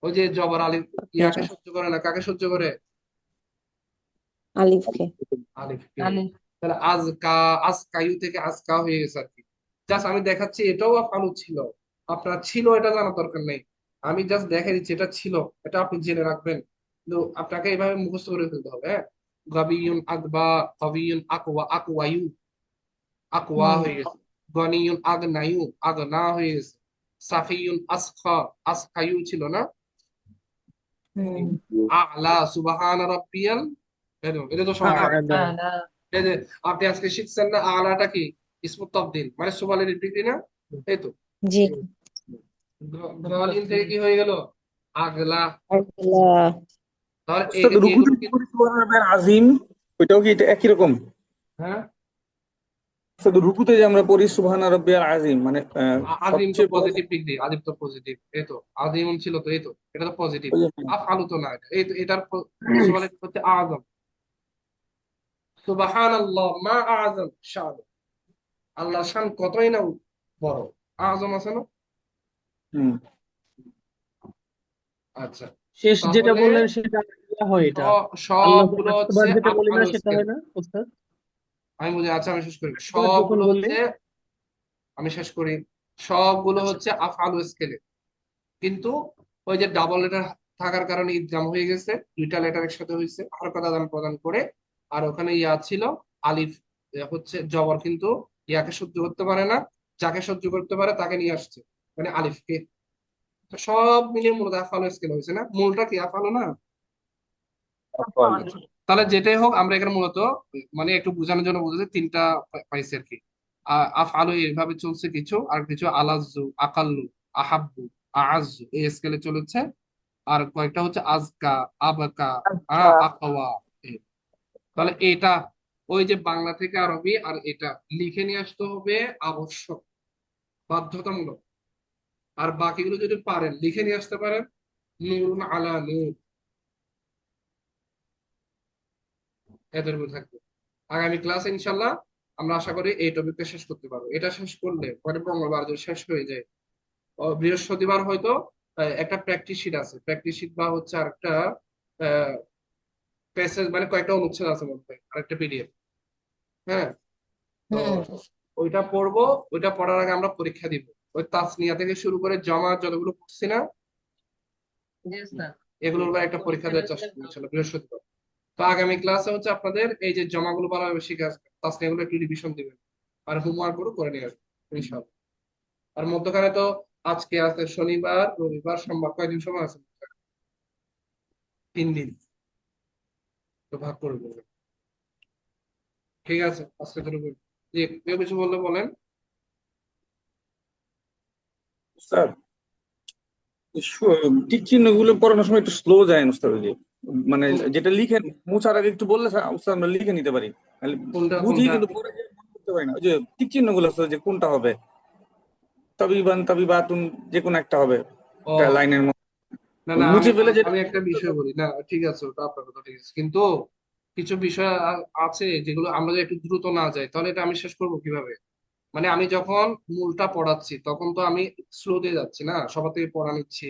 ওই যে জবর আলিফ ইয়াকে সহ্য করে না, কাকে সহ্য করে, আলিফকে আলিফকে। তাহলে আজকা, আজকায়ু থেকে আজকা হয়ে গেছে আর কি। জাস্ট আমি দেখাচ্ছি, এটাও আফআলু ছিল, আপনার ছিল এটা জানার দরকার নেই, আমি জাস্ট দেখে দিচ্ছি এটা ছিল, এটা আপনি জেনে রাখবেন। কিন্তু আপনাকে এইভাবে মুখস্থ করে ফেলতে হবে। হ্যাঁ, গাবিয়ুন, আকবা, কবিয়ুন, আকওয়া, আকওয়ায়ু, আকওয়া হয়ে গেছে। গনিয়ুন, আগনায়ু, আগনা হয়ে গেছে। সাফিয়ুন, আসখা, আসখায়ু ছিল না। আলা, সুবহান রাব্বিয়াল, এটা তো সহজ। আ'লা এই যে আপনি আজকে শিখছেন না, আলাটা কি ইসমুত তাফদীল, মানে সুবহানের ডিগ্রি না, এই তো। জি গলিন থেকে কি হয়ে গেল, আগলা। আল্লাহ তাহলে উস্তাদ রুকুতে এগুলো কি, সুবহান রাব্বিল আযীম, ওইটাও কি এটা একই রকম? হ্যাঁ শুধু রুকুতে যে আমরা পড়ি সুবহানা রাব্বিয়াল আযীম, মানে আজিম তো সবচেয়ে বড় পজিটিভ দিক দিয়ে, আজিম তো পজিটিভ, এই তো আজিম ছিল তো, এই তো এটা তো পজিটিভ। ওই যে, আফআলু তো না, এই তো এটার সুবহানাল্লাহ হচ্ছে আযম। সুবহানাল্লাহ মা আযম শান, আল্লাহর শান কতই না বড়, আযম আছে না। হুম, আচ্ছা, শেষ যেটা তাহলে বললেন সেটা ইয়া হয়, এটা আল্লাহু সবগুলো হচ্ছে আকবার যেটা বলি না আফআলু সেটা স্কেল। হয় না ওস্তাদ? আমি বুঝি, আচ্ছা আমি শেষ করি, একবার যখন সবগুলো বললেন হচ্ছে, আমি শেষ করি, সবগুলো হচ্ছে আফআলু স্কেলে। কিন্তু ওই যে ডাবল লেটার থাকার কারণে ইদগাম হয়ে গেছে, দুইটা লেটার একসাথে হয়েছে হরকত আদান প্রদান করে। আর ওখানে ইয়া ছিল আলিফ, হচ্ছে জবর, কিন্তু ইয়াকে সহ্য করতে পারে না, যাকে সহ্য করতে পারে তাকে নিয়ে আসছে, মানে আলিফকে। তো সব মিলিয়ে মূলত আফআলু স্কেল হয়েছে না, মূলটা কি আফআলু না। তাহলে যেটাই হোক, আমরা এখানে মূলত মানে একটু বোঝানোর জন্য বুঝেছি, তিনটা পাইছি আর কি। আফআলু এইভাবে চলছে কিছু, আর কিছু আলাজ্জু, আকাল্লু, আহাব্বু, আআজ্জু এই স্কেলে চলেছে। আর কয়েকটা হচ্ছে আজকা, আবাকা, আকওয়া। এই। তাহলে এটা ওই যে বাংলা থেকে আরবি, আর এটা লিখে নিয়ে আসতে হবে আবশ্যক, বাধ্যতামূলক। আর বাকিগুলো যদি পারেন লিখে নিয়ে আসতে পারেন, নূরুন আলা নূর, এদের মধ্যে থাকবে। আগামী ক্লাসে ইনশাল্লাহ আমরা আশা করি এই টপিকটা শেষ করতে পারবো। এটা শেষ করলে পরে মঙ্গলবার যদি শেষ হয়ে যায়, বৃহস্পতিবার হয়তো একটা প্র্যাকটিস শিট আছে, প্র্যাকটিস শিট বা হচ্ছে আরেকটা প্যাসেজ, মানে কয়েকটা অনুচ্ছেদ আছে মধ্যে, আরেকটা পিডিএফ। হ্যাঁ, তো ওইটা পড়বো, ওইটা পড়ার আগে আমরা পরীক্ষা দিব। ওই তাসনিয়া থেকে শুরু করে জমা যতগুলো পড়ছি না, এগুলোর উপর একটা পরীক্ষা দেওয়ার চেষ্টা করবো ইনশাল্লাহ বৃহস্পতিবার। তো আগামী ক্লাসে হচ্ছে আপনাদের এই যে জমাগুলো ভালোভাবে শিখে আসবেন, তাসনিয়াগুলো একটু রিভিশন দিবেন, আর হোমওয়ার্ক গুলো করে নিয়ে আসবেন ইনশাল্লাহ। আর মধ্যখানে তো আজকে আছে শনিবার, রবিবার, সোমবার, কয়দিন সময় আছে? 3 দিন, তো ভাগ করে দেবেন। ঠিক আছে, আজকে শুরু করি। জি, কেউ কিছু বললে বলেন। স্যার টিক চিহ্ন গুলো পড়ানোর সময় একটু স্লো যায় না উস্তাদ, ওই যে মানে যেটা লিখে মুছার আগে একটু বললে স্যার উস্তাদ আমরা লিখে নিতে পারি, নাহলে কোনটা বুঝি কোনটা? কিন্তু পরে গিয়ে মনে করতে পারি না। ওই যে টিক চিহ্ন গুলো আছে যে কোনটা হবে, তাবিবান তাবিবাতুন যে কোনো একটা হবে ও একটা লাইনের মধ্যে, না না, আমি মুছে ফেলে যেটা। আমি একটা বিষয় বলি না, ঠিক আছে ওটা আপনার কথা ঠিক আছে, কিন্তু কিছু বিষয় আছে যেগুলো আমরা যদি একটু দ্রুত না যাই তাহলে এটা আমি শেষ করবো কিভাবে। মানে আমি যখন মূলটা পড়াচ্ছি তখন তো আমি স্লো দিয়ে যাচ্ছি না, সবার থেকে পড়া নিচ্ছি।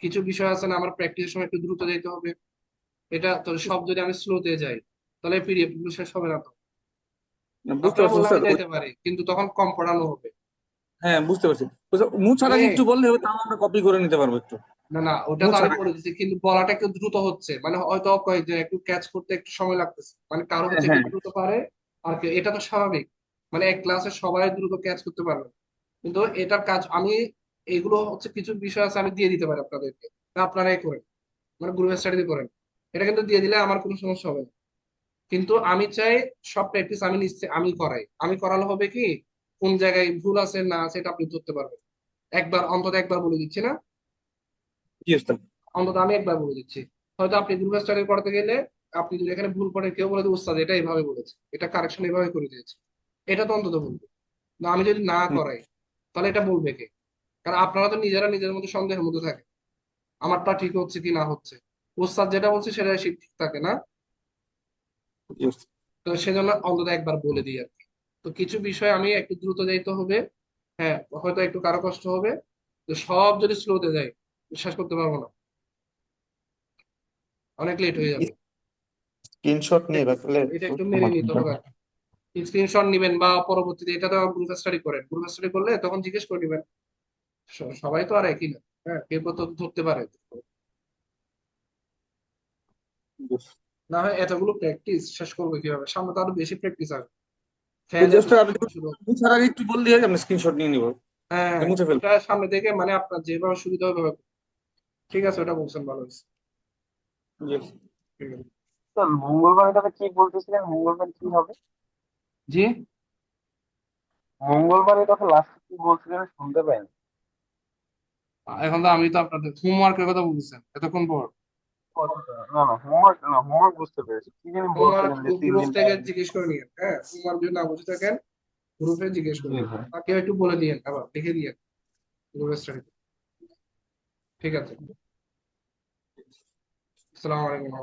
কিছু বিষয় আছে না, আমার প্র্যাকটিসের সময় একটু দ্রুত যেতে হবে। এটা তো সব যদি আমি স্লো দিয়ে যাই তাহলে পিডিএফ গুলো শেষ হবে না তো। বুঝতে আপনারা পারছি বললে আমি উস্তাদ, যাইতে পারি, কিন্তু তখন কম পড়ানো হবে। হ্যাঁ বুঝতে পারছি উস্তাদ, মুছার মানে আগে একটু বললে হবে, তাও আমরা কপি করে নিতে পারবো একটু না না, ওটা তো মুছার আমি আগে। বলে দিচ্ছি, কিন্তু বলাটা একটু দ্রুত হচ্ছে, মানে হয়তো কয়েকজন একটু ক্যাচ করতে একটু সময় লাগতেছে, মানে কারো হ্যাঁ হচ্ছে একটু হ্যাঁ দ্রুত পারে, আর এটা তো স্বাভাবিক। মানে এক ক্লাসে সবাই দ্রুত ক্যাচ করতে পারবে না। কিন্তু এটার কাজ আমি, এগুলো হচ্ছে কিছু বিষয় আছে আমি দিয়ে দিতে পারি আপনাদেরকে, তা আপনারাই করেন, মানে গ্রুপ স্টাডি করেন। এটা কিন্তু দিয়ে দিলে আমার কোনো সমস্যা হবে না। কিন্তু আমি চাই সব প্র্যাকটিস আমি নিশ্চয় আমি করাই, আমি করালে হবে কি, কোন জায়গায় ভুল আছে না আছে এটা আপনি ধরতে পারবেন। একবার অন্তত একবার বলে দিচ্ছি না, জি উস্তাদ। অন্তত আমি একবার বলে দিচ্ছি। হয়তো আপনি গ্রুপ স্টাডি করতে গেলে আপনি যদি এখানে ভুল করেন, কেউ বলে যে উস্তাদ এটা এইভাবে বলেছে, এটা কারেকশন এইভাবে করে দিয়েছে, এটা তো অন্তত বলবে না। আমি যদি না করাই তাহলে এটা বলবে কে? কারণ আপনারা তো নিজেরা নিজের মধ্যে সন্দেহের মধ্যে থাকে, আমারটা ঠিক হচ্ছে কি না হচ্ছে। উস্তাদ যেটা বলছে সেটা ঠিক থাকে না, জি উস্তাদ। তো সেজন্য অন্তত একবার বলে দিই আর কি। তো কিছু বিষয় আমি একটু দ্রুত যাইতে হবে, হ্যাঁ হয়তো একটু কারো কষ্ট হবে। তো সব যদি স্লোতে যাই বিশ্বাস করতে পারবো না, অনেক লেট হয়ে যাবে। স্ক্রিনশট এটা নিয়ে একটু রাখলে এটা একটু মেনে নিতে হবে আর কি। স্ক্রিনশট নিবেন বা পরবর্তীতে এটা তো গ্রুপ স্টাডি করেন, গ্রুপ স্টাডি করলে তখন জিজ্ঞেস করে নিবেন। সবাই তো আর একই না, হ্যাঁ কেউ তো ধরতে পারে না। হয় এতগুলো প্র্যাকটিস শেষ করবো কিভাবে, সামনে তো আরো বেশি প্র্যাকটিস আসবে। ওই যে ফেলের উস্তাদ, আপনি শুরু। মুছার আগে একটু বললে আমি স্ক্রিনশট নিয়ে নিবো, হ্যাঁ মুছে ফেলবো। ওটা সামনে থেকে, মানে আপনার যেভাবে সুবিধা হবে ওইভাবে। ঠিক আছে, ওটা বলছেন, ভালো হয়েছে। জি ঠিক আছে। তো মঙ্গলবার এটাতে কি বলতেছিলেন, মঙ্গলবার কি হবে? জি, মঙ্গলবার এটাতে লাস্টে কি বলছিলেন শুনতে পাইনি। এখন তো আমি তো আপনাদের হোমওয়ার্কের কথা বলছেন এতক্ষণ পর। ও আচ্ছা, না না হোমওয়ার্ক না, হোমওয়ার্ক বুঝতে পেরেছি, কি জানি হোমওয়ার্ক বলছিলেন যে 3 গ্রুপ দিন থেকে টাইম। জিজ্ঞেস করে নিন, হ্যাঁ হোমওয়ার্ক যদি না বুঝে থাকেন গ্রুপে জিজ্ঞেস করবেন তাকে একটু বলে দিয়েন, আবার লিখে দিয়েন গ্রুপে স্টাডি। ঠিক আছে, আসসালামু আলাইকুম।